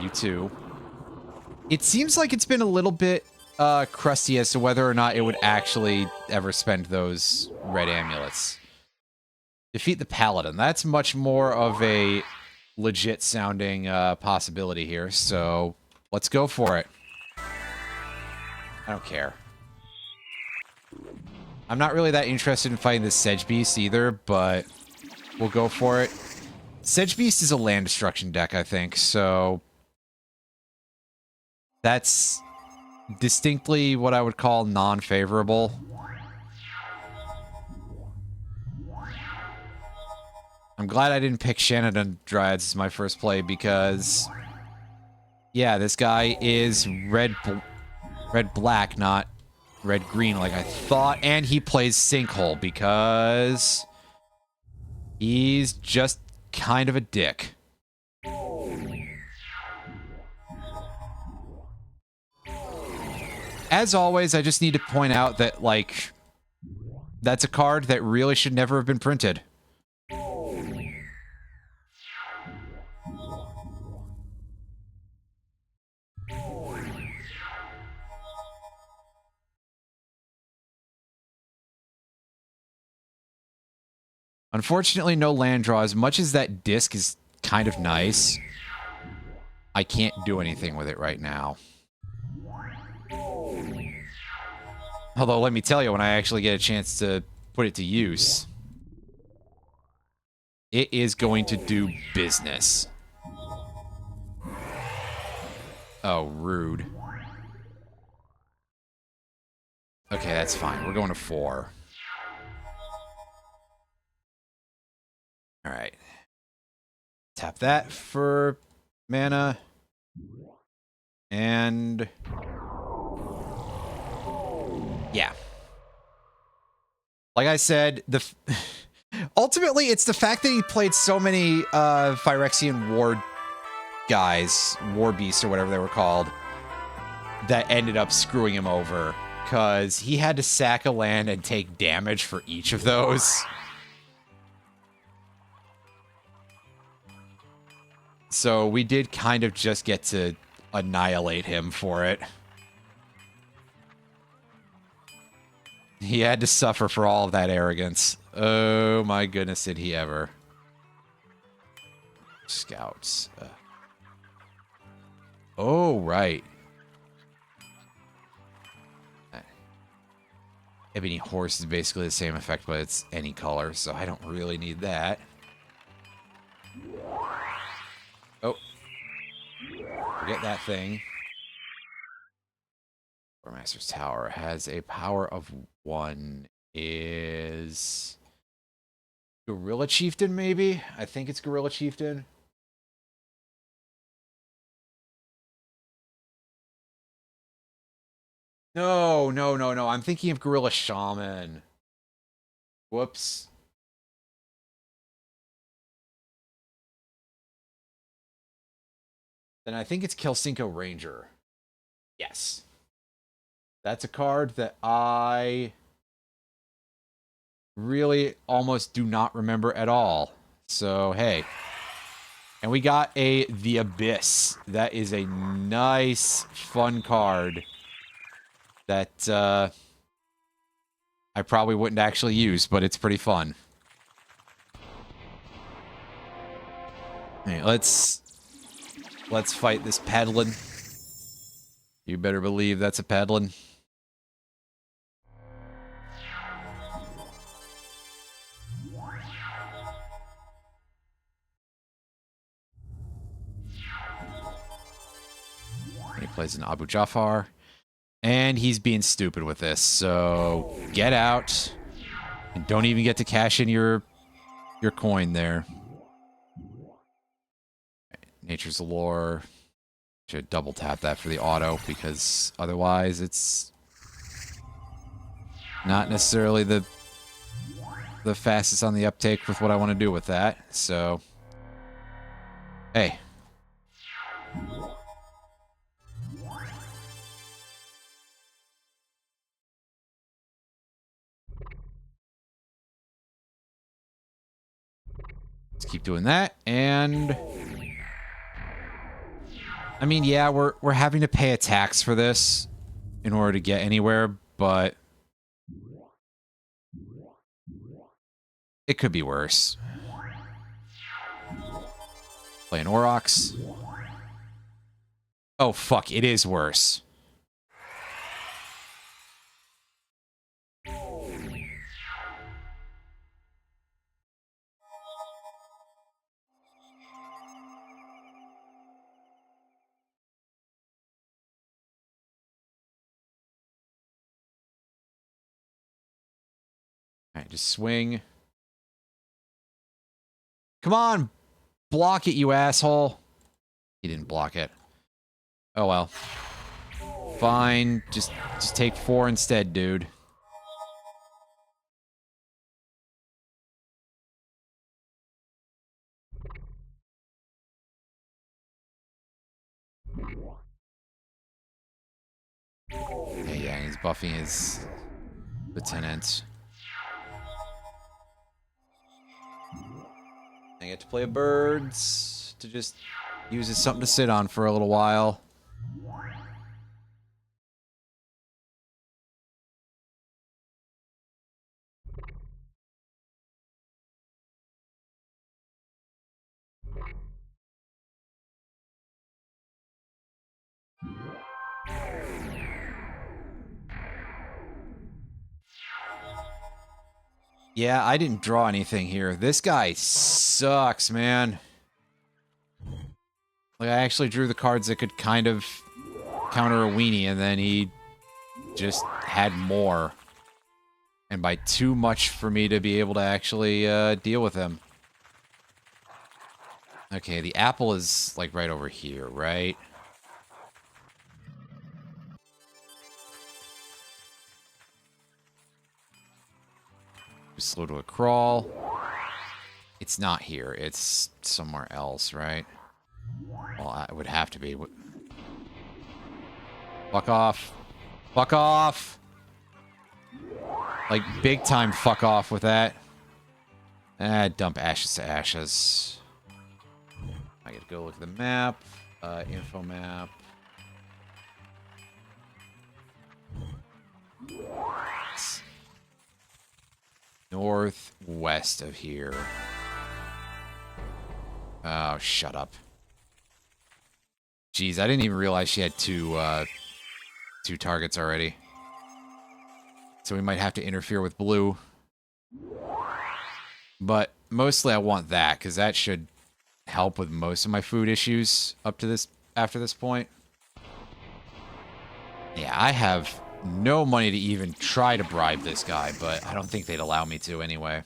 You too. It seems like it's been a little bit crusty as to whether or not it would actually ever spend those red amulets. Defeat the Paladin. That's much more of a legit sounding possibility here, so let's go for it. I don't care. I'm not really that interested in fighting this Sedge Beast either, but we'll go for it. Sedge Beast is a land destruction deck, I think, so that's distinctly what I would call non-favorable. I'm glad I didn't pick Shannon Dryads as my first play because, yeah, this guy is red-black, not red-green like I thought, and he plays Sinkhole because he's just kind of a dick. As always, I just need to point out that, like, that's a card that really should never have been printed. Unfortunately, no land draw. As much as that disc is kind of nice, I can't do anything with it right now. Although, let me tell you, when I actually get a chance to put it to use, it is going to do business. Oh, rude. Okay, that's fine. We're going to 4. Alright. Tap that for mana. And... yeah. Like I said, ultimately, it's the fact that he played so many Phyrexian War guys, War Beasts or whatever they were called, that ended up screwing him over. Because he had to sack a land and take damage for each of those. So we did kind of just get to annihilate him for it. He had to suffer for all of that arrogance. Oh my goodness, did he ever. Scouts. Oh, right. Ebony Horse is basically the same effect, but it's any color, so I don't really need that. Oh. Forget that thing. Master's Tower has a power of 1. Is Gorilla Chieftain, maybe? I think it's Gorilla Chieftain. No, no, no, no. I'm thinking of Gorilla Shaman. Whoops. Then I think it's Kelsinko Ranger. Yes. That's a card that I really almost do not remember at all. So, hey. And we got The Abyss. That is a nice, fun card that I probably wouldn't actually use, but it's pretty fun. Hey, let's fight this Paddlin. You better believe that's a Paddlin. He plays an Abu Jafar. And he's being stupid with this, so get out. And don't even get to cash in your coin there. Nature's Allure. Should double tap that for the auto, because otherwise it's not necessarily the fastest on the uptake with what I want to do with that. So, hey. Let's keep doing that, and I mean, yeah, we're having to pay a tax for this in order to get anywhere, but it could be worse. Playing Aurochs. Oh, fuck, it is worse. Alright, just swing. Come on! Block it, you asshole! He didn't block it. Oh well. Fine. Just take 4 instead, dude. Yeah, he's buffing his lieutenant. I get to play a birds to just use as something to sit on for a little while. Yeah, I didn't draw anything here. This guy sucks, man. Like, I actually drew the cards that could kind of counter a weenie, and then he just had more. And by too much for me to be able to actually deal with him. Okay, the apple is, like, right over here, right? Slow to a crawl. It's not here. It's somewhere else, right? Well, it would have to be. Fuck off. Fuck off! Like, big time fuck off with that. Dump ashes to ashes. I gotta go look at the map. Info map. northwest of here. Oh, shut up. Jeez, I didn't even realize she had two targets already. So we might have to interfere with blue. But mostly I want that, because that should help with most of my food issues up to this, after this point. Yeah, I have no money to even try to bribe this guy, but I don't think they'd allow me to anyway.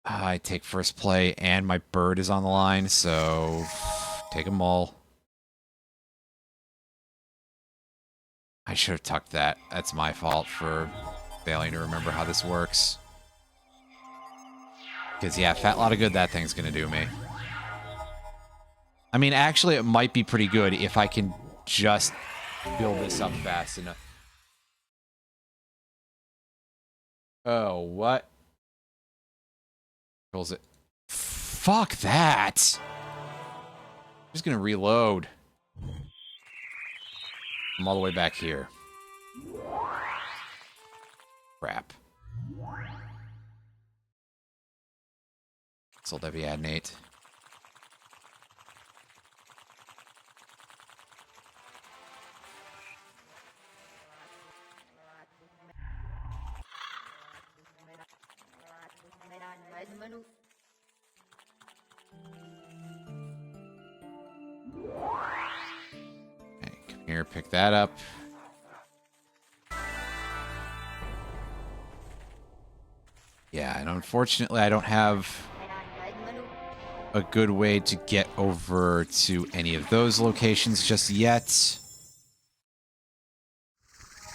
I take first play, and my bird is on the line, so take them all. I should have tucked that. That's my fault for failing to remember how this works. Because, yeah, fat lot of good that thing's going to do me. I mean, actually, it might be pretty good if I can just build this up fast enough. Oh, what? Pulls it. Fuck that! I'm just going to reload. I'm all the way back here. Crap. Sold Eviadnate. Okay, come here, pick that up. Yeah, and unfortunately I don't have a good way to get over to any of those locations just yet.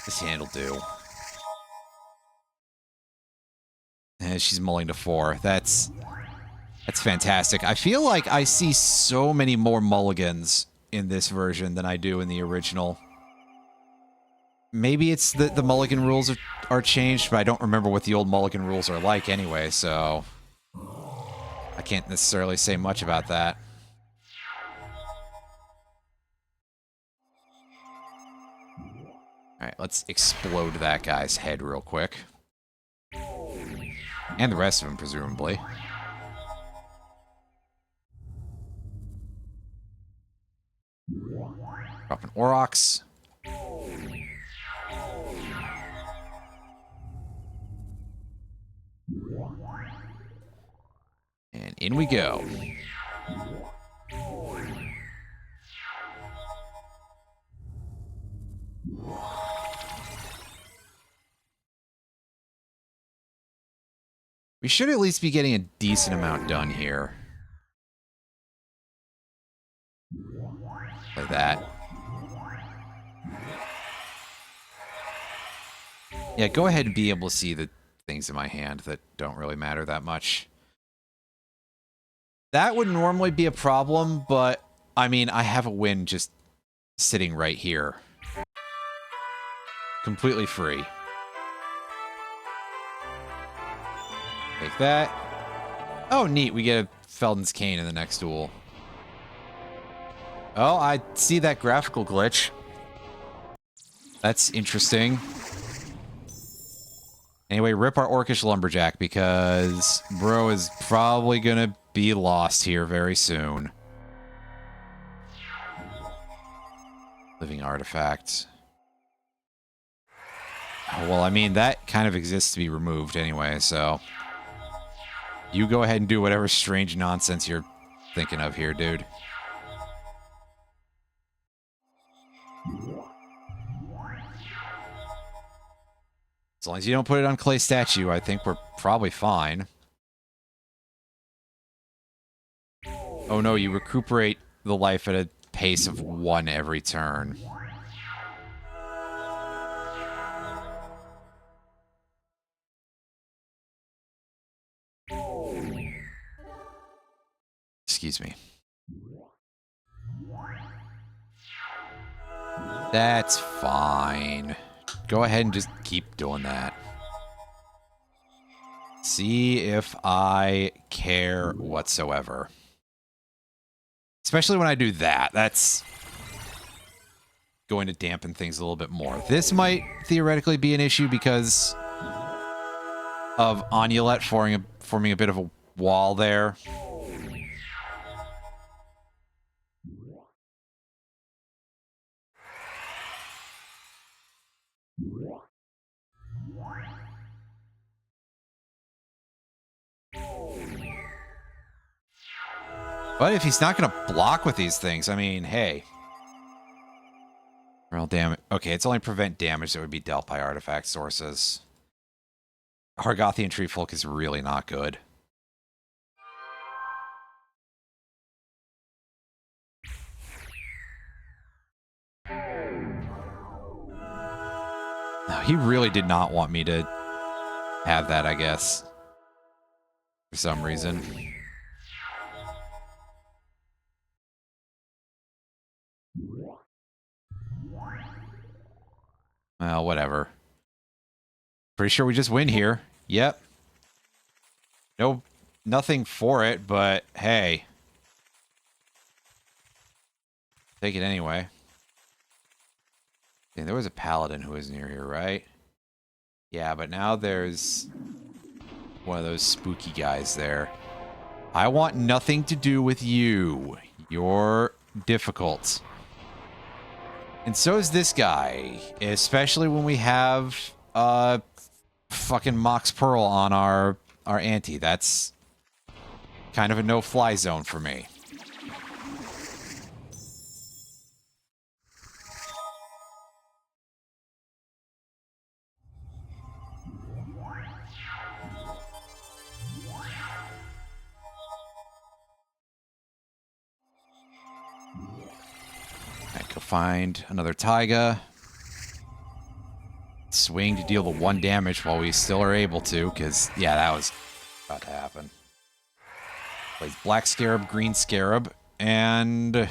This hand'll do. And she's mulling to 4. That's fantastic. I feel like I see so many more mulligans in this version than I do in the original. Maybe it's that the mulligan rules are changed, but I don't remember what the old mulligan rules are like anyway, so I can't necessarily say much about that. Alright, let's explode that guy's head real quick. And the rest of them, presumably. Drop an Aurochs. And in we go. We should at least be getting a decent amount done here. Like that. Yeah, go ahead and be able to see the things in my hand that don't really matter that much. That would normally be a problem, but, I mean, I have a win just sitting right here. Completely free. Take that. Oh, neat, we get a Felden's Cane in the next duel. Oh, I see that graphical glitch. That's interesting. Anyway, rip our Orcish Lumberjack, because bro is probably gonna be lost here very soon. Living artifact. Oh, well, I mean, that kind of exists to be removed anyway, so... You go ahead and do whatever strange nonsense you're thinking of here, dude. As long as you don't put it on clay statue, I think we're probably fine. Oh no, you recuperate the life at a pace of 1 every turn. Excuse me. That's fine. Go ahead and just keep doing that. See if I care whatsoever. Especially when I do that. That's going to dampen things a little bit more. This might theoretically be an issue because of Onulet forming a bit of a wall there. But if he's not going to block with these things, I mean, hey. Real damage. Okay, it's only prevent damage that would be dealt by artifact sources. Hargothian Treefolk is really not good. No, he really did not want me to have that, I guess. For some reason. Well, whatever. Pretty sure we just win here. Yep. No, nothing for it, but hey. Take it anyway. Yeah, there was a paladin who was near here, right? Yeah, but now there's one of those spooky guys there. I want nothing to do with you. You're difficult. And so is this guy, especially when we have fucking Mox Pearl on our ante. That's kind of a no-fly zone for me. Go find another Taiga. Swing to deal the 1 damage while we still are able to, because, yeah, that was about to happen. Plays Black Scarab, Green Scarab, and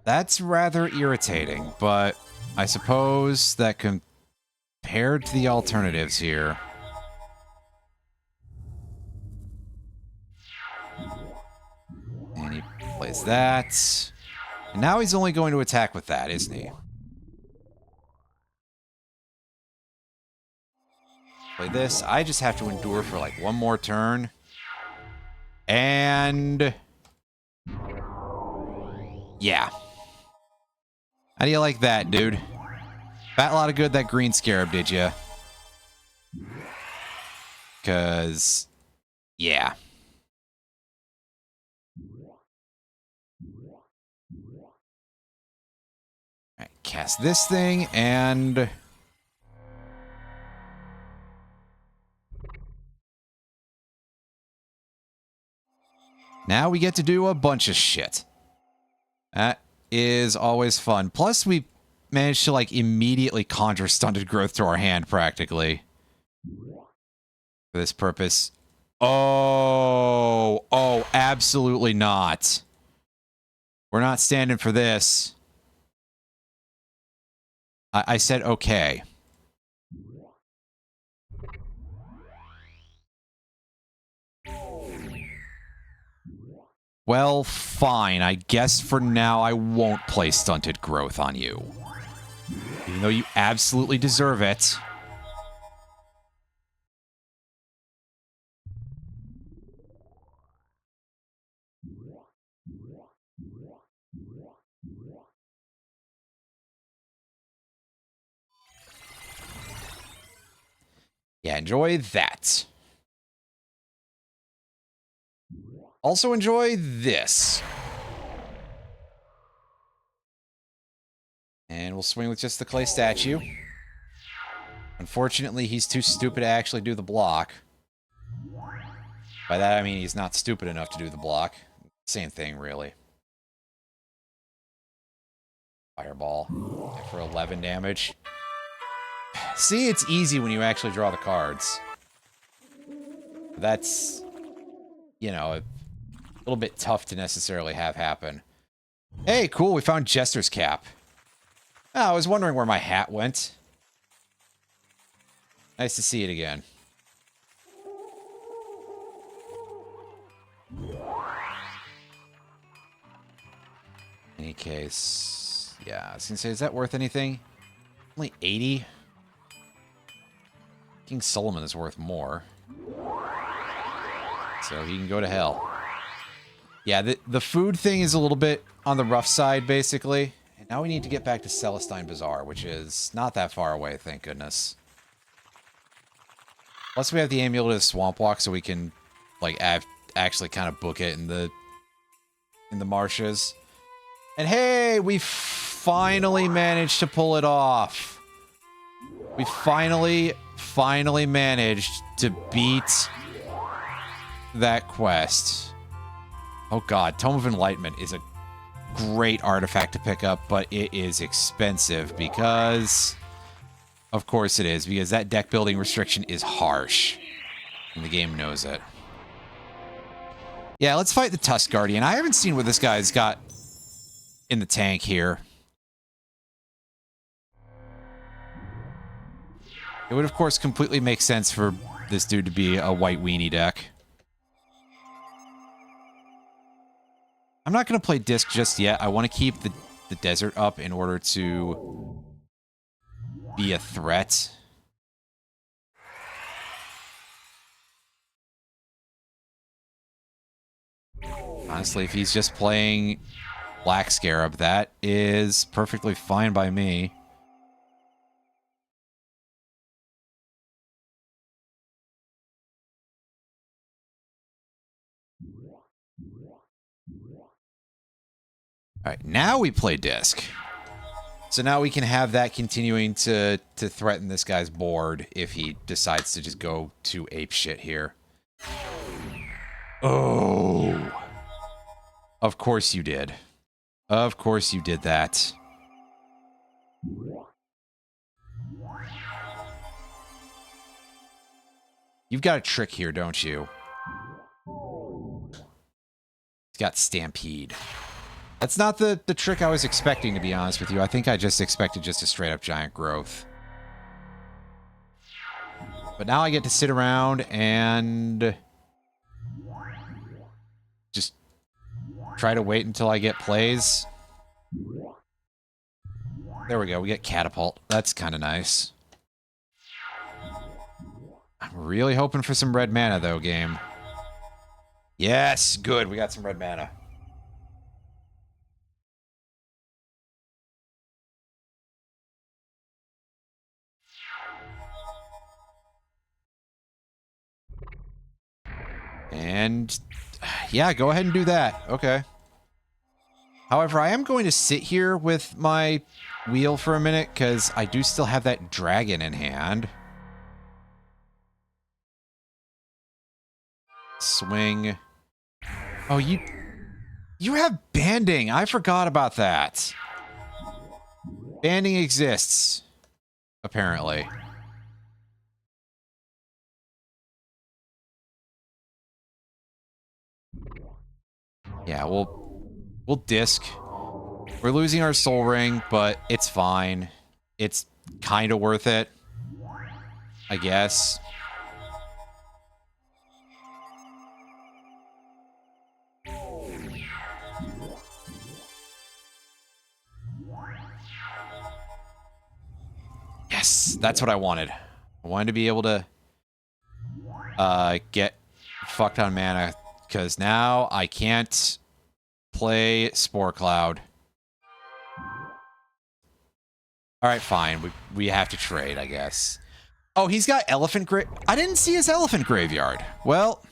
that's rather irritating, but I suppose that compared to the alternatives here... And he plays that. And now he's only going to attack with that, isn't he? Play this. I just have to endure for like 1 more turn. And... yeah. How do you like that, dude? Bat a lot of good that Green Scarab, did you? Because... yeah. Alright, cast this thing, and... now we get to do a bunch of shit. That is always fun. Plus, we managed to, like, immediately conjure Stunted Growth to our hand, practically. For this purpose. Oh, absolutely not. We're not standing for this. I said okay. Well, fine. I guess for now I won't play Stunted Growth on you. Even though you absolutely deserve it. Yeah, enjoy that. Also enjoy this. And we'll swing with just the clay statue. Unfortunately, he's too stupid to actually do the block. By that, I mean he's not stupid enough to do the block. Same thing, really. Fireball for 11 damage. See, it's easy when you actually draw the cards. That's, you know, a little bit tough to necessarily have happen. Hey, cool, we found Jester's Cap. Oh, I was wondering where my hat went. Nice to see it again. In any case, yeah, I was gonna say, is that worth anything? Only 80? King Solomon is worth more. So he can go to hell. Yeah, the food thing is a little bit on the rough side, basically. And now we need to get back to Celestine Bazaar, which is not that far away, thank goodness. Plus we have the Amulet of Swamp Walk, so we can, like, actually kind of book it in the marshes. And hey, we finally managed to pull it off. We finally managed to beat that quest. Oh god, Tome of Enlightenment is a great artifact to pick up, but it is expensive because... Of course it is, because that deck building restriction is harsh. And the game knows it. Yeah, let's fight the Tusk Guardian. I haven't seen what this guy's got in the tank here. It would, of course, completely make sense for this dude to be a white weenie deck. I'm not going to play Disc just yet. I want to keep the desert up in order to be a threat. Honestly, if he's just playing Black Scarab, that is perfectly fine by me. Alright, now we play Disc. So now we can have that continuing to threaten this guy's board if he decides to just go to apeshit here. Oh. Of course you did. Of course you did that. You've got a trick here, don't you? He's got Stampede. That's not the trick I was expecting, to be honest with you. I think I just expected just a straight-up giant growth. But now I get to sit around and just try to wait until I get plays. There we go. We get Catapult. That's kind of nice. I'm really hoping for some red mana, though, game. Yes, good. We got some red mana. And yeah, go ahead and do that. Okay. However, I am going to sit here with my wheel for a minute because I do still have that dragon in hand. Swing. Oh, you have banding. I forgot about that. Banding exists, apparently. Yeah, we'll disc. We're losing our soul ring, but it's fine. It's kind of worth it, I guess. Yes, that's what I wanted. I wanted to be able to get fucked on mana, because now I can't play Spore Cloud. Alright, fine. We have to trade, I guess. Oh, he's got Elephant Grave... I didn't see his Elephant Graveyard. Well,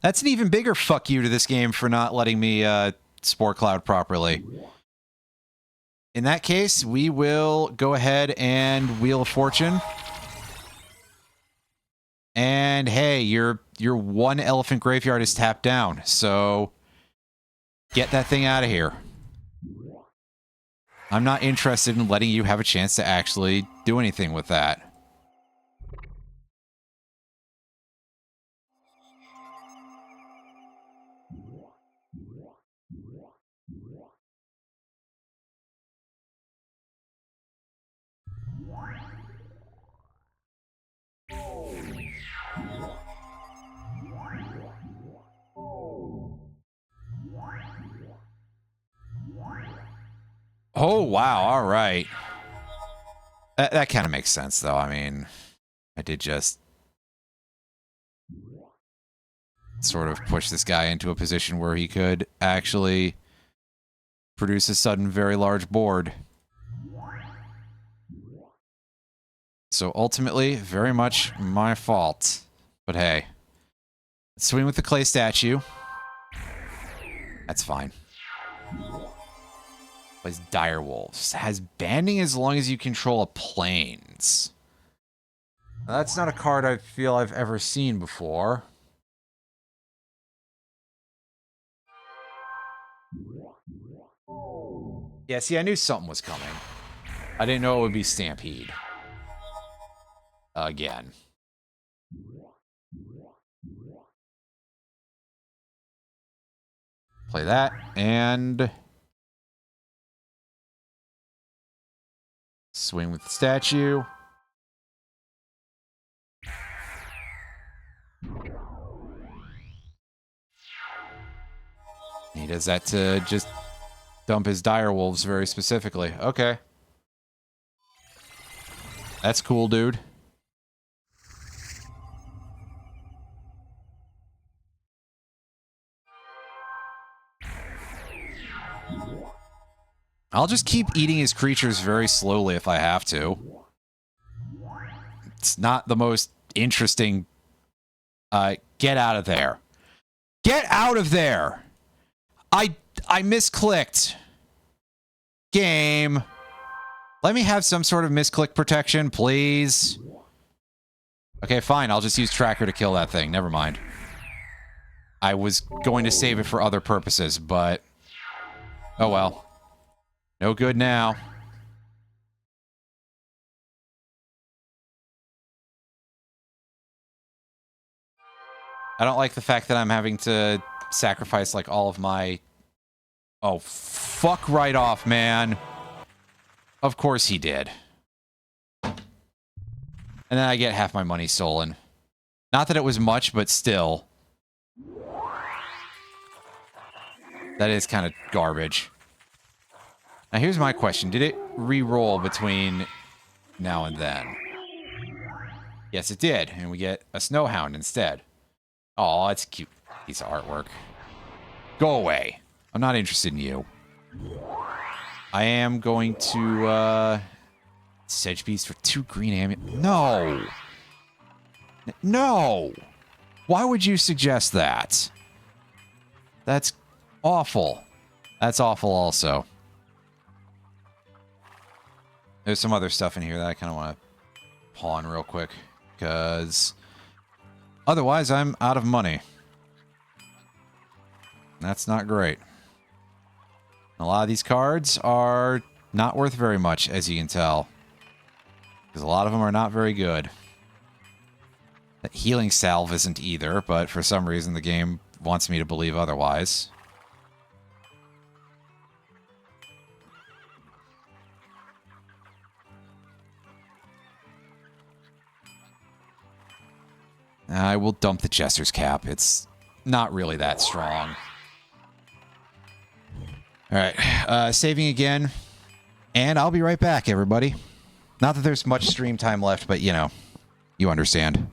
that's an even bigger fuck you to this game for not letting me Spore Cloud properly. In that case, we will go ahead and Wheel of Fortune. And hey, your one Elephant Graveyard is tapped down, so get that thing out of here. I'm not interested in letting you have a chance to actually do anything with that. Oh, wow. All right. That kind of makes sense, though. I mean, I did just sort of push this guy into a position where he could actually produce a sudden very large board. So ultimately, very much my fault. But hey, let's swing with the clay statue. That's fine. Plays Direwolves. Has banding as long as you control a planes. Now, that's not a card I feel I've ever seen before. Yeah, see, I knew something was coming. I didn't know it would be Stampede. Again. Play that, and swing with the statue. He does that to just dump his Direwolves very specifically. Okay. That's cool, dude. I'll just keep eating his creatures very slowly if I have to. It's not the most interesting... get out of there. Get out of there! I misclicked. Game. Let me have some sort of misclick protection, please. Okay, fine. I'll just use Tracker to kill that thing. Never mind. I was going to save it for other purposes, but... oh well. No good now. I don't like the fact that I'm having to sacrifice, like, all of my... oh, fuck right off, man. Of course he did. And then I get half my money stolen. Not that it was much, but still. That is kind of garbage. Now here's my question. Did it re-roll between now and then? Yes, it did. And we get a Snowhound instead. Oh, it's a cute piece of artwork. Go away. I'm not interested in you. I am going to, Sedge Beast for 2 green amulet. No! No! Why would you suggest that? That's awful. That's awful also. There's some other stuff in here that I kind of want to pawn real quick, because otherwise I'm out of money. That's not great. A lot of these cards are not worth very much, as you can tell, because a lot of them are not very good. That Healing Salve isn't either, but for some reason the game wants me to believe otherwise. I will dump the Jester's Cap. It's not really that strong. Alright, saving again. And I'll be right back, everybody. Not that there's much stream time left, but, you know, you understand.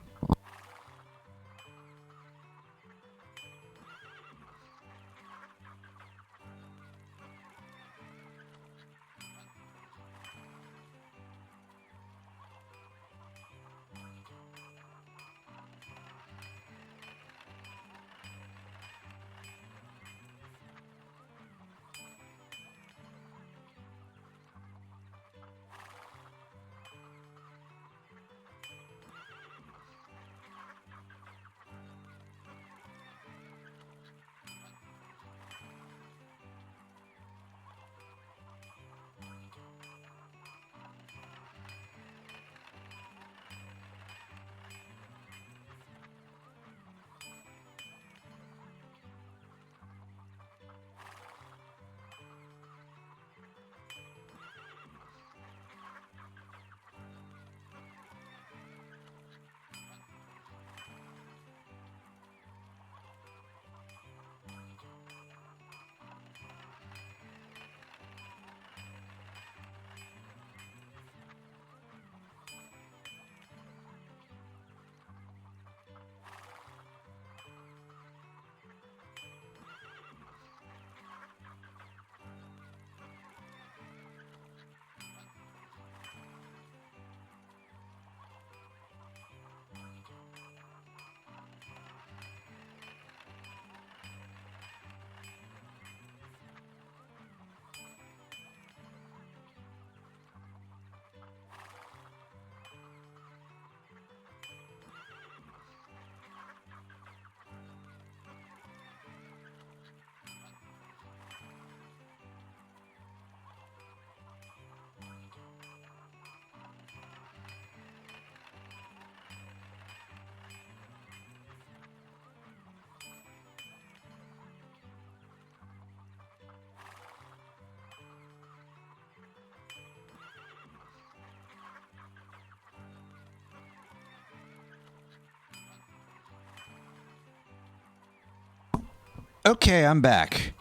Okay, I'm back.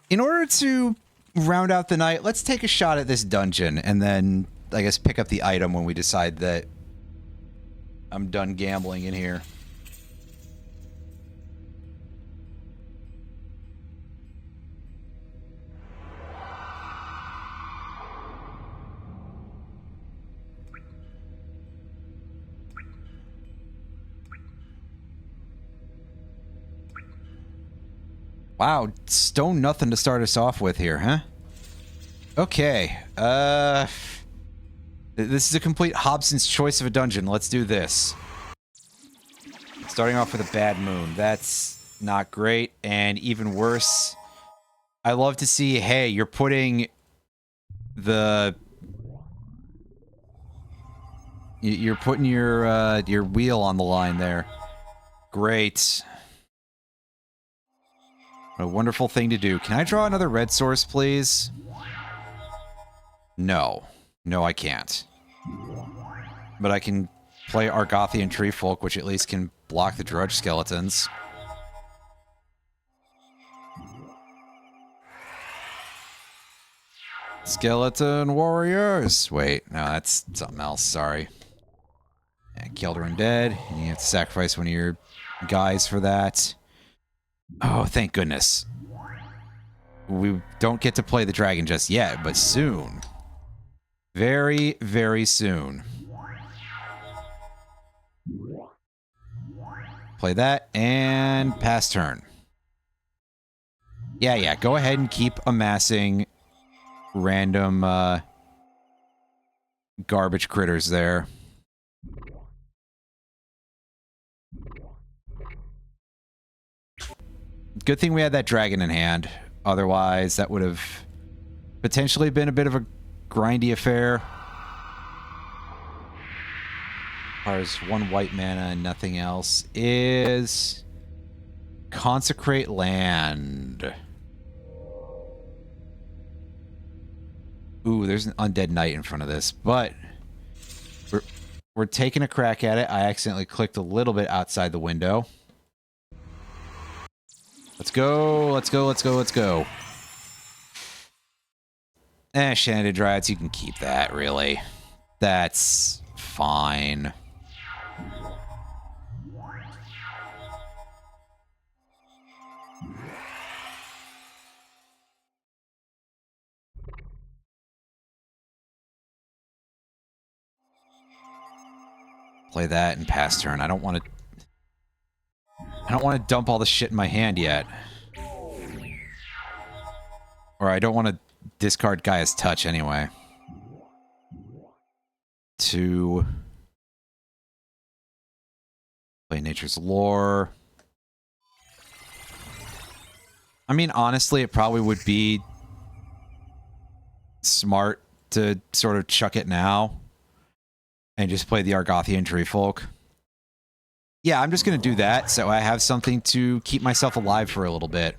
In order to round out the night, let's take a shot at this dungeon and then, I guess, pick up the item when we decide that I'm done gambling in here. Wow, stone nothing to start us off with here, huh? Okay, this is a complete Hobson's choice of a dungeon. Let's do this. Starting off with a bad moon. That's not great, and even worse, I love to see, hey, you're putting the... You're putting your wheel on the line there. Great. What a wonderful thing to do. Can I draw another red source, please? No. No, I can't. But I can play Argothian Treefolk, which at least can block the Drudge Skeletons. Skeleton Warriors! Wait, no, that's something else, sorry. Yeah, Keldrin dead, and you have to sacrifice one of your guys for that. Oh, thank goodness. We don't get to play the dragon just yet, but soon. Very, very soon. Play that, and pass turn. Yeah, go ahead and keep amassing random, garbage critters there. Good thing we had that dragon in hand. Otherwise, that would have potentially been a bit of a grindy affair. As far as one white mana and nothing else is... Consecrate land. Ooh, there's an undead knight in front of this, but we're taking a crack at it. I accidentally clicked a little bit outside the window. Let's go, let's go, let's go, let's go. Shannon Dryads, you can keep that, really. That's fine. Play that and pass turn. I don't want to dump all the shit in my hand yet. Or I don't want to discard Gaia's Touch anyway. To play Nature's Lore. I mean, honestly, it probably would be smart to sort of chuck it now and just play the Argothian Treefolk. Yeah, I'm just going to do that so I have something to keep myself alive for a little bit.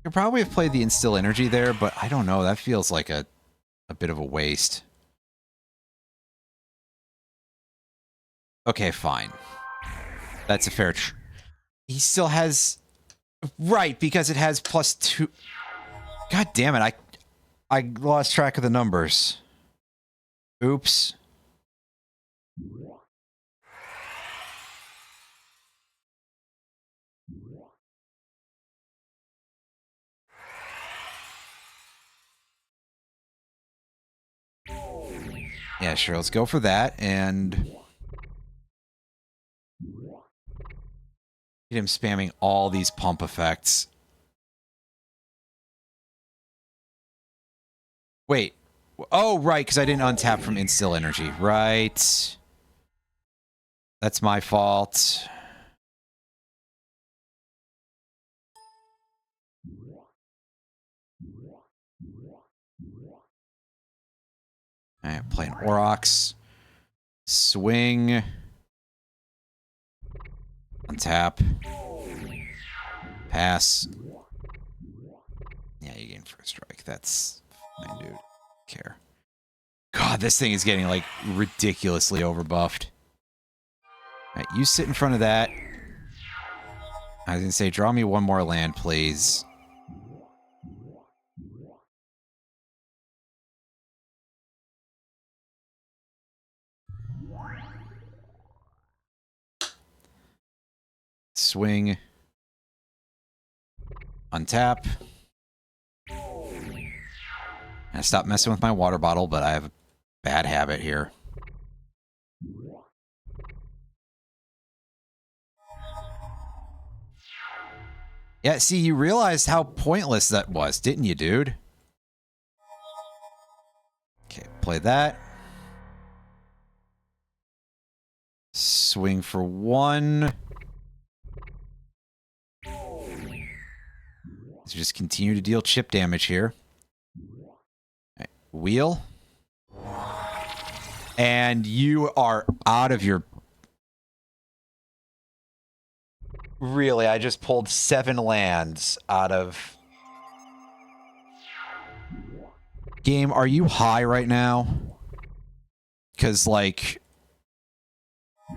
Could probably have played the Instill Energy there, but I don't know. That feels like a bit of a waste. Okay, fine. That's a fair... He still has... Right, because it has +2... God damn it, I lost track of the numbers. Oops. Yeah, sure, let's go for that, and... Get him spamming all these pump effects. Wait. Oh, right, because I didn't untap from Instill Energy. Right. That's my fault. Alright, playing Aurochs. Swing. Untap. Pass. Yeah, you gain first strike. That's fine, dude. Care. God, this thing is getting, like, ridiculously overbuffed. Alright, you sit in front of that. I was gonna say, draw me one more land, please. Swing. Untap. I stopped messing with my water bottle, but I have a bad habit here. Yeah, see, you realized how pointless that was, didn't you, dude? Okay, play that. Swing for 1. So just continue to deal chip damage here. Right, wheel. And you are out of your... Really, I just pulled 7 lands out of... Game, are you high right now? Because, like... I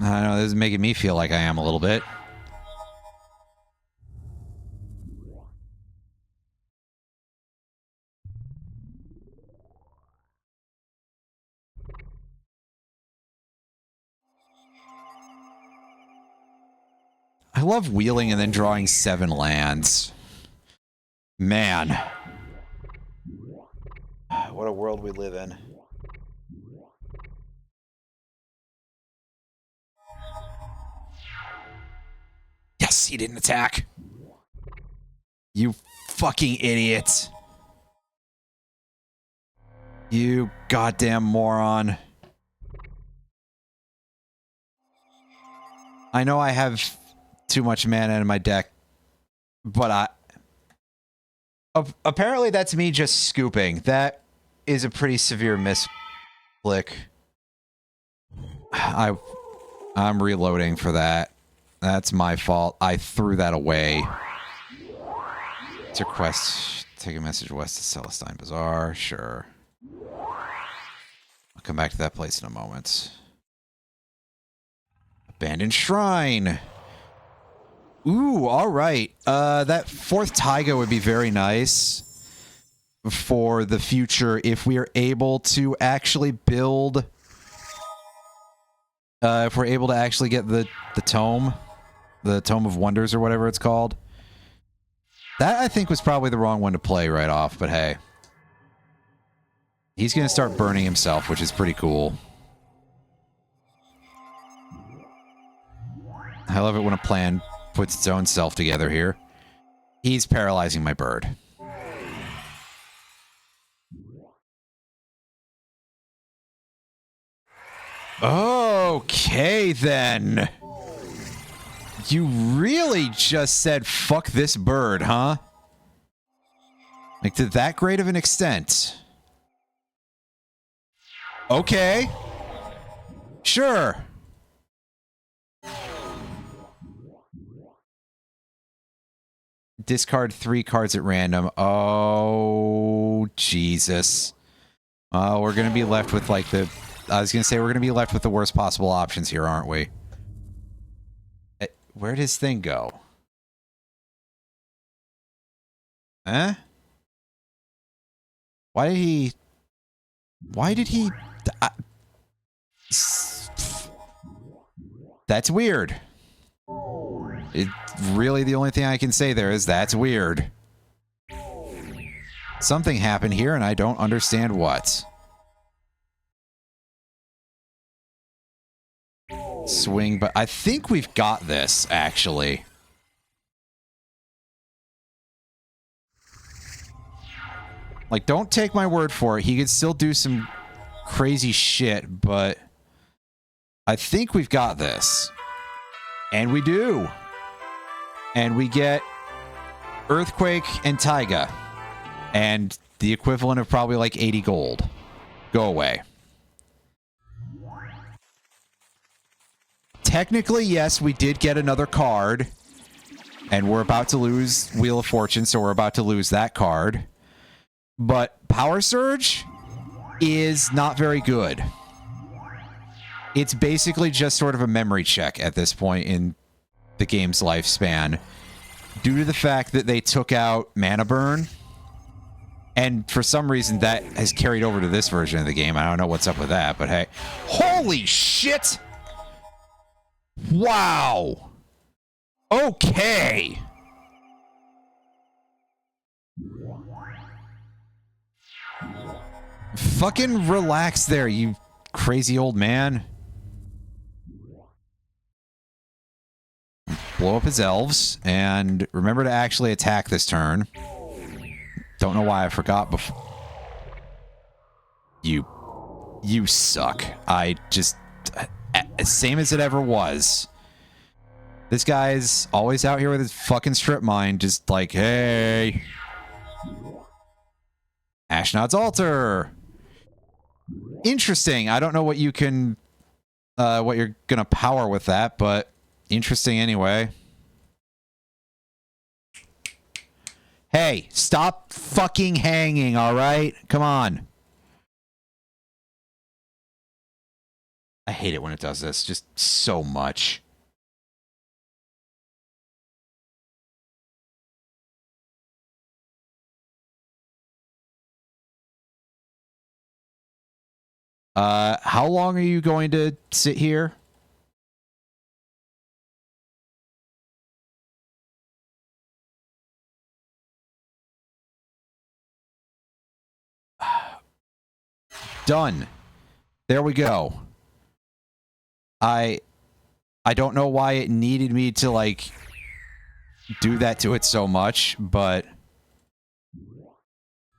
don't know, this is making me feel like I am a little bit. I love wheeling and then drawing 7 lands. Man. What a world we live in. Yes, he didn't attack. You fucking idiot. You goddamn moron. I know I have too much mana in my deck, but apparently that's me just scooping. That is a pretty severe misclick. I'm reloading for that. That's my fault. I threw that away. It's a quest. Take a message west to Celestine Bazaar. Sure. I'll come back to that place in a moment. Abandoned Shrine. Ooh, all right. That 4th Taiga would be very nice for the future if we are able to actually build... if we're able to actually get the tome. The Tome of Wonders or whatever it's called. That, I think, was probably the wrong one to play right off, but hey. He's going to start burning himself, which is pretty cool. I love it when a plan puts its own self together here. He's paralyzing my bird. Okay, then. You really just said, fuck this bird, huh? Like, to that great of an extent. Okay. Sure. Discard 3 cards at random. Oh, Jesus. We're going to be left with, like, the... I was going to say, we're going to be left with the worst possible options here, aren't we? Where'd his thing go? Huh? Why did he... Why did he... That's weird. Really, the only thing I can say there is that's weird. Something happened here, and I don't understand what. Swing, but I think we've got this, actually. Like, don't take my word for it. He could still do some crazy shit, but I think we've got this. And we do. And we get Earthquake and Taiga. And the equivalent of probably like 80 gold. Go away. Technically, yes, we did get another card. And we're about to lose Wheel of Fortune, so we're about to lose that card. But Power Surge is not very good. It's basically just sort of a memory check at this point in the game's lifespan, due to the fact that they took out Mana Burn. And for some reason, that has carried over to this version of the game. I don't know what's up with that, but hey. Holy shit! Wow! Okay! Fucking relax there, you crazy old man. Blow up his elves, and remember to actually attack this turn. Don't know why I forgot before. You suck. I just... Same as it ever was. This guy's always out here with his fucking strip mine, just like, hey. Ashnod's Altar. Interesting. I don't know what you can... what you're gonna power with that, but interesting anyway. Hey, stop fucking hanging, all right? Come on. I hate it when it does this, just so much. How long are you going to sit here? Done. There we go. I don't know why it needed me to, like, do that to it so much, but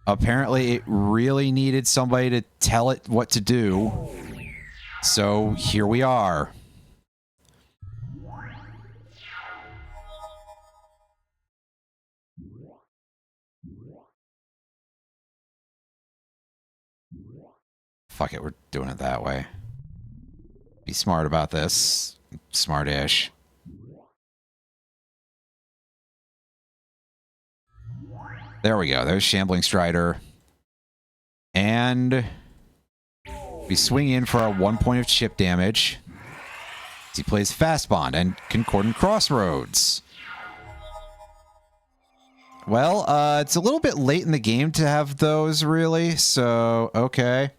apparently it really needed somebody to tell it what to do. So here we are. Fuck it, we're doing it that way. Be smart about this. Smart-ish. There we go. There's Shambling Strider. And we swing in for our 1 point of chip damage. He plays Fast Bond and Concordant Crossroads. Well, it's a little bit late in the game to have those, really, so, okay.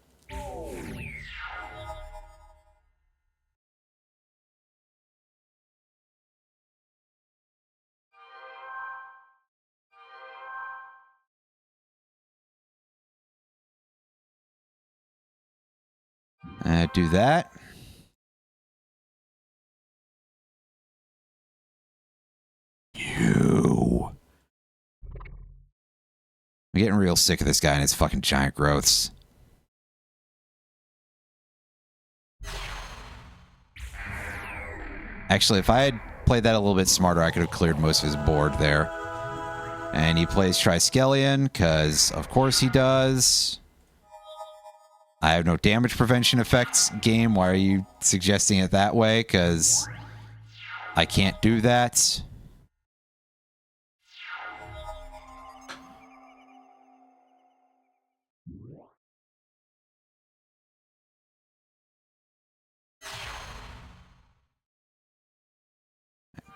Do that. You. I'm getting real sick of this guy and his fucking giant growths. Actually, if I had played that a little bit smarter, I could have cleared most of his board there. And he plays Triskelion, because of course he does. I have no damage prevention effects, game. Why are you suggesting it that way? Because I can't do that.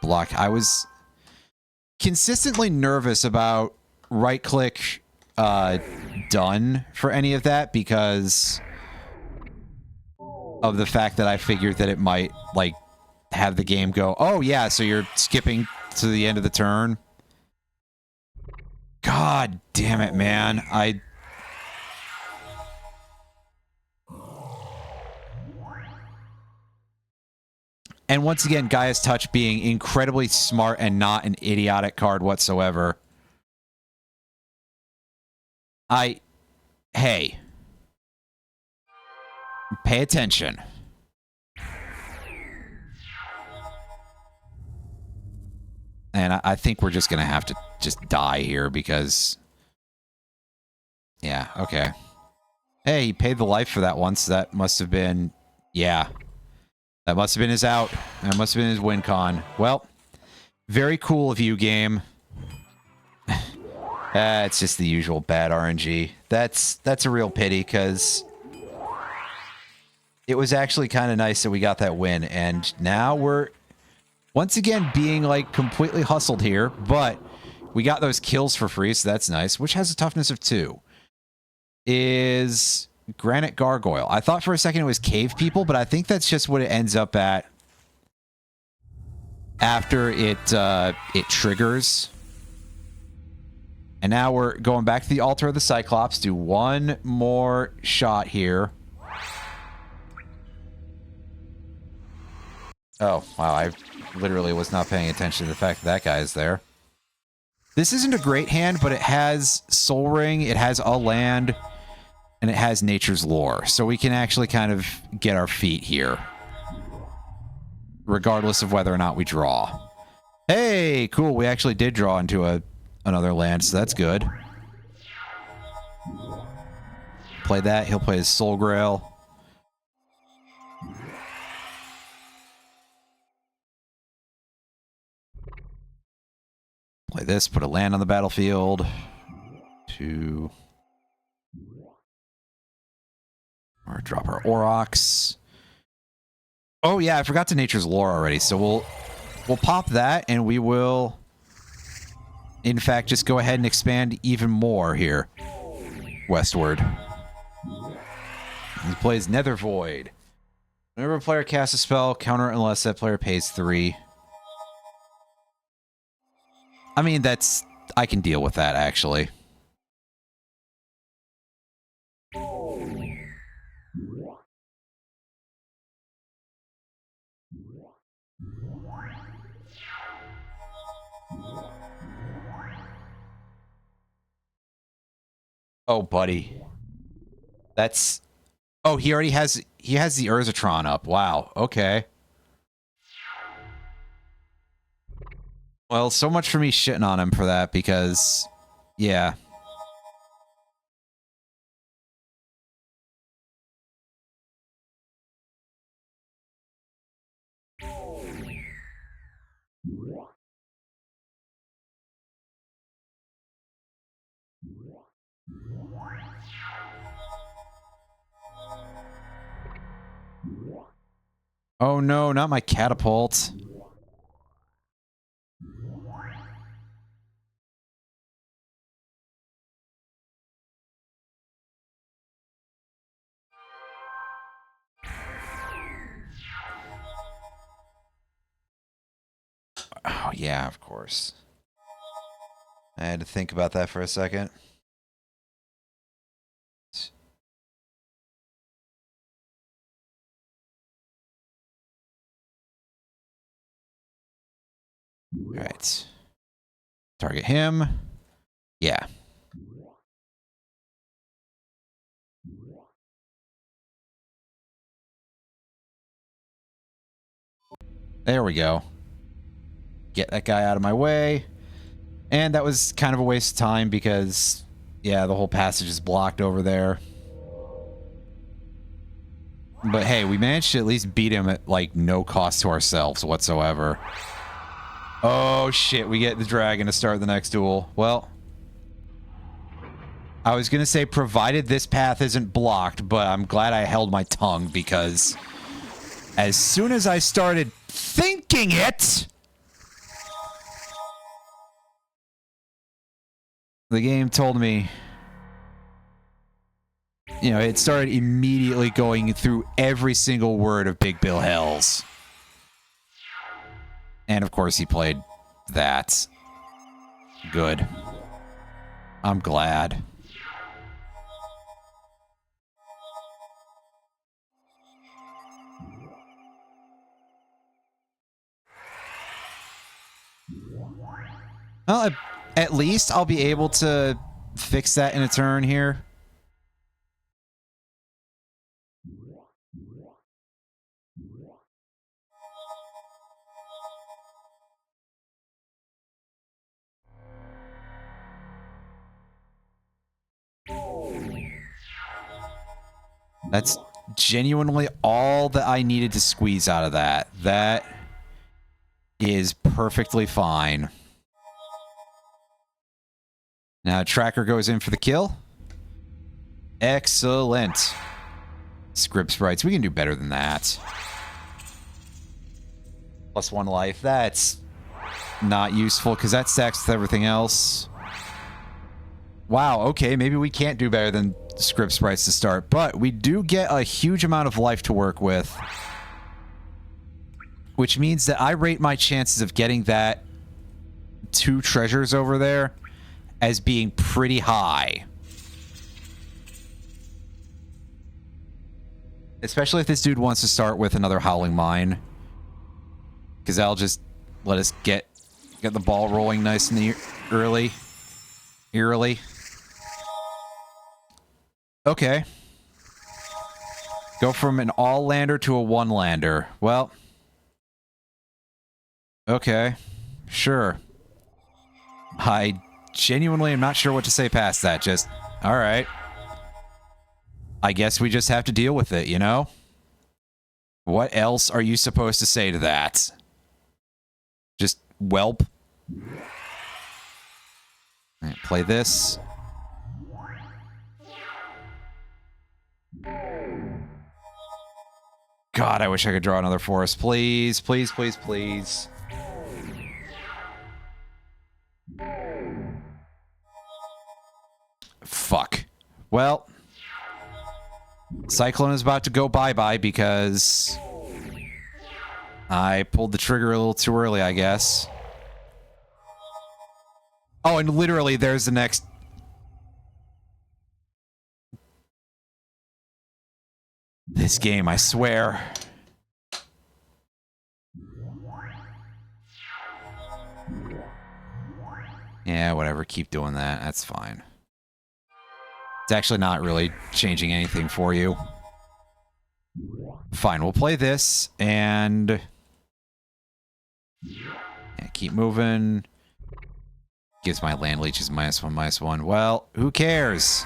Block. I was consistently nervous about right-click done for any of that because of the fact that I figured that it might, like, have the game go, oh yeah, so you're skipping to the end of the turn. God damn it, man. And once again, Gaia's Touch being incredibly smart and not an idiotic card whatsoever. Hey. Pay attention. And I think we're just going to have to just die here because... Yeah, okay. Hey, he paid the life for that once. That must have been... Yeah. That must have been his out. That must have been his win con. Well, Very cool of you, game. It's just the usual bad RNG. That's a real pity, because it was actually kind of nice that we got that win, and now we're once again being like completely hustled here, but we got those kills for free, so that's nice. Which has a toughness of 2. Is Granite Gargoyle. I thought for a second it was Cave People, but I think that's just what it ends up at after it triggers. And now we're going back to the Altar of the Cyclops. Do one more shot here. Oh, wow. I literally was not paying attention to the fact that that guy is there. This isn't a great hand, but it has Soul Ring, it has a land, and it has Nature's Lore. So we can actually kind of get our feet here, regardless of whether or not we draw. Hey, cool. We actually did draw into another land, so that's good. Play that. He'll play his Soul Grail. Play this, put a land on the battlefield. 2. Or drop our Aurochs. Oh yeah, I forgot to Nature's Lore already. So we'll pop that, and we will, in fact, just go ahead and expand even more here westward. He plays Nether Void. Whenever a player casts a spell, counter it unless that player pays 3. I mean, I can deal with that, actually. Oh, buddy. That's... Oh, he already has... He has the Urzatron up. Wow. Okay. Well, so much for me shitting on him for that, because... Yeah. Oh no, not my catapult. Oh yeah, of course. I had to think about that for a second. All right. Target him. Yeah. There we go. Get that guy out of my way. And that was kind of a waste of time because, yeah, the whole passage is blocked over there. But hey, we managed to at least beat him at, like, no cost to ourselves whatsoever. Oh, shit, we get the dragon to start the next duel. Well, I was going to say, provided this path isn't blocked, but I'm glad I held my tongue because as soon as I started thinking it, the game told me, you know, it started immediately going through every single word of Big Bill Hells. And of course he played that. Good. I'm glad. Well, at least I'll be able to fix that in a turn here. That's genuinely all that I needed to squeeze out of that. That is perfectly fine. Now Tracker goes in for the kill. Excellent. Script sprites. We can do better than that. +1 life. That's not useful because that stacks with everything else. Wow, okay, maybe we can't do better than script sprites to start, but we do get a huge amount of life to work with. Which means that I rate my chances of getting that 2 treasures over there as being pretty high. Especially if this dude wants to start with another Howling Mine. Because that'll just let us get the ball rolling nice and early. Eerily. Okay. Go from an all-lander to a one-lander. Well. Okay. Sure. I genuinely am not sure what to say past that. Just, alright. I guess we just have to deal with it, you know? What else are you supposed to say to that? Just whelp. Alright, play this. God, I wish I could draw another forest. Please, please, please, please. Fuck. Well, Cyclone is about to go bye-bye because I pulled the trigger a little too early, I guess. Oh, and literally, there's the next... This game, I swear. Yeah, whatever. Keep doing that. That's fine. It's actually not really changing anything for you. Fine, we'll play this, and... Yeah, keep moving. Gives my land leeches -1/-1. Well, who cares?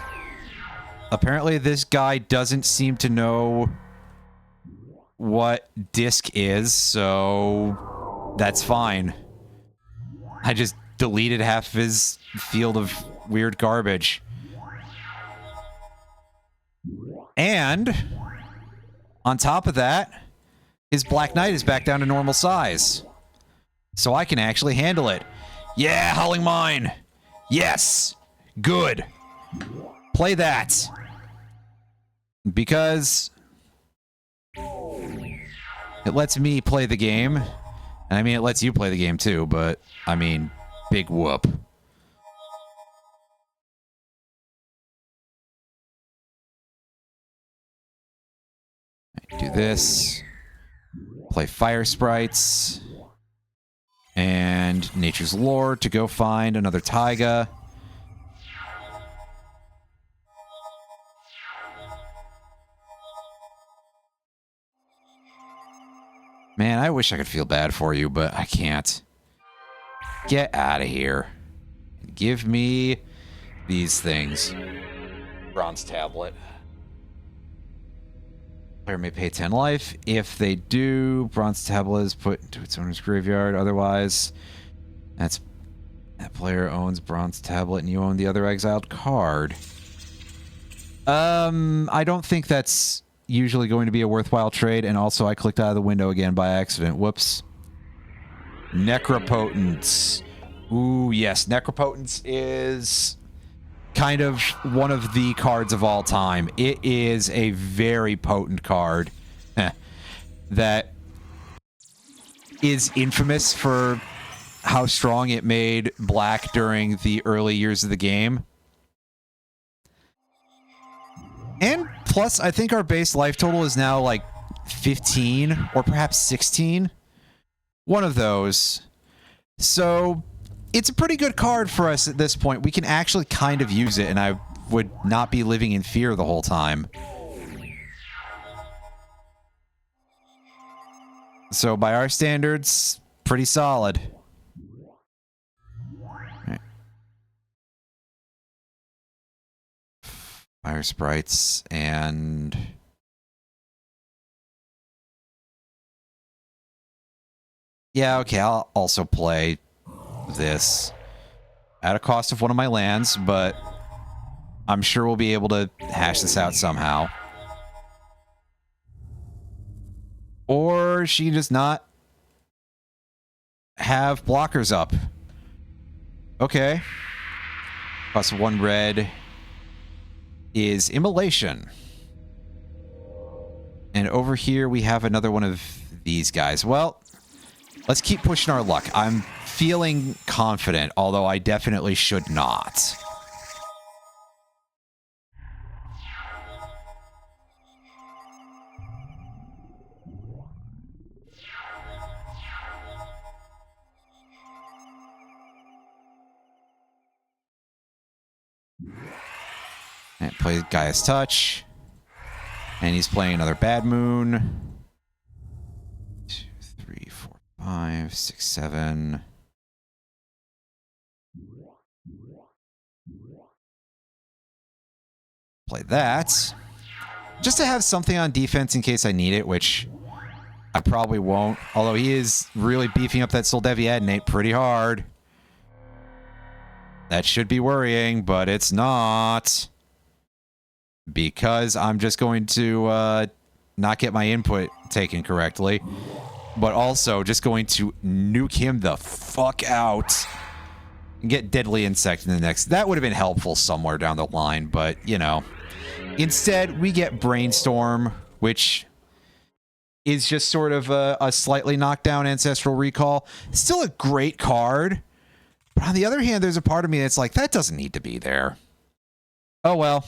Apparently this guy doesn't seem to know what disc is, so that's fine. I just deleted half of his field of weird garbage. And on top of that, his Black Knight is back down to normal size. So I can actually handle it. Yeah, Howling Mine! Yes! Good. Play that. Because it lets me play the game. And I mean, it lets you play the game too, but I mean, big whoop. Do this. Play Fire Sprites. And Nature's Lore to go find another Taiga. Man, I wish I could feel bad for you, but I can't. Get out of here. Give me these things. Bronze Tablet. Player may pay 10 life. If they do, Bronze Tablet is put into its owner's graveyard. Otherwise, that player owns Bronze Tablet and you own the other exiled card. I don't think that's usually going to be a worthwhile trade, and also I clicked out of the window again by accident. Whoops. Necropotence. Ooh, yes. Necropotence is kind of one of the cards of all time. It is a very potent card that is infamous for how strong it made black during the early years of the game. And plus, I think our base life total is now like 15 or perhaps 16. One of those. So it's a pretty good card for us at this point. We can actually kind of use it, and I would not be living in fear the whole time. So by our standards, pretty solid. Right. Fire Sprites and... Yeah, okay, I'll also play this at a cost of one of my lands, but I'm sure we'll be able to hash this out somehow. Or she does not have blockers up. Okay. Cost of 1 red is Immolation. And over here we have another one of these guys. Well, let's keep pushing our luck. I'm feeling confident, although I definitely should not. And play Gaia's Touch. And he's playing another Bad Moon. 2, 3, 4, 5, 6, 7. Play that. Just to have something on defense in case I need it, which I probably won't. Although he is really beefing up that Soul Deviatinate pretty hard. That should be worrying, but it's not. Because I'm just going to not get my input taken correctly. But also just going to nuke him the fuck out. And get Deadly Insect in the next. That would have been helpful somewhere down the line, but, you know. Instead, we get Brainstorm, which is just sort of a slightly knocked down Ancestral Recall. Still a great card. But on the other hand, there's a part of me that's like, that doesn't need to be there. Oh, well.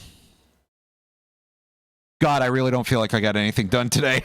God, I really don't feel like I got anything done today.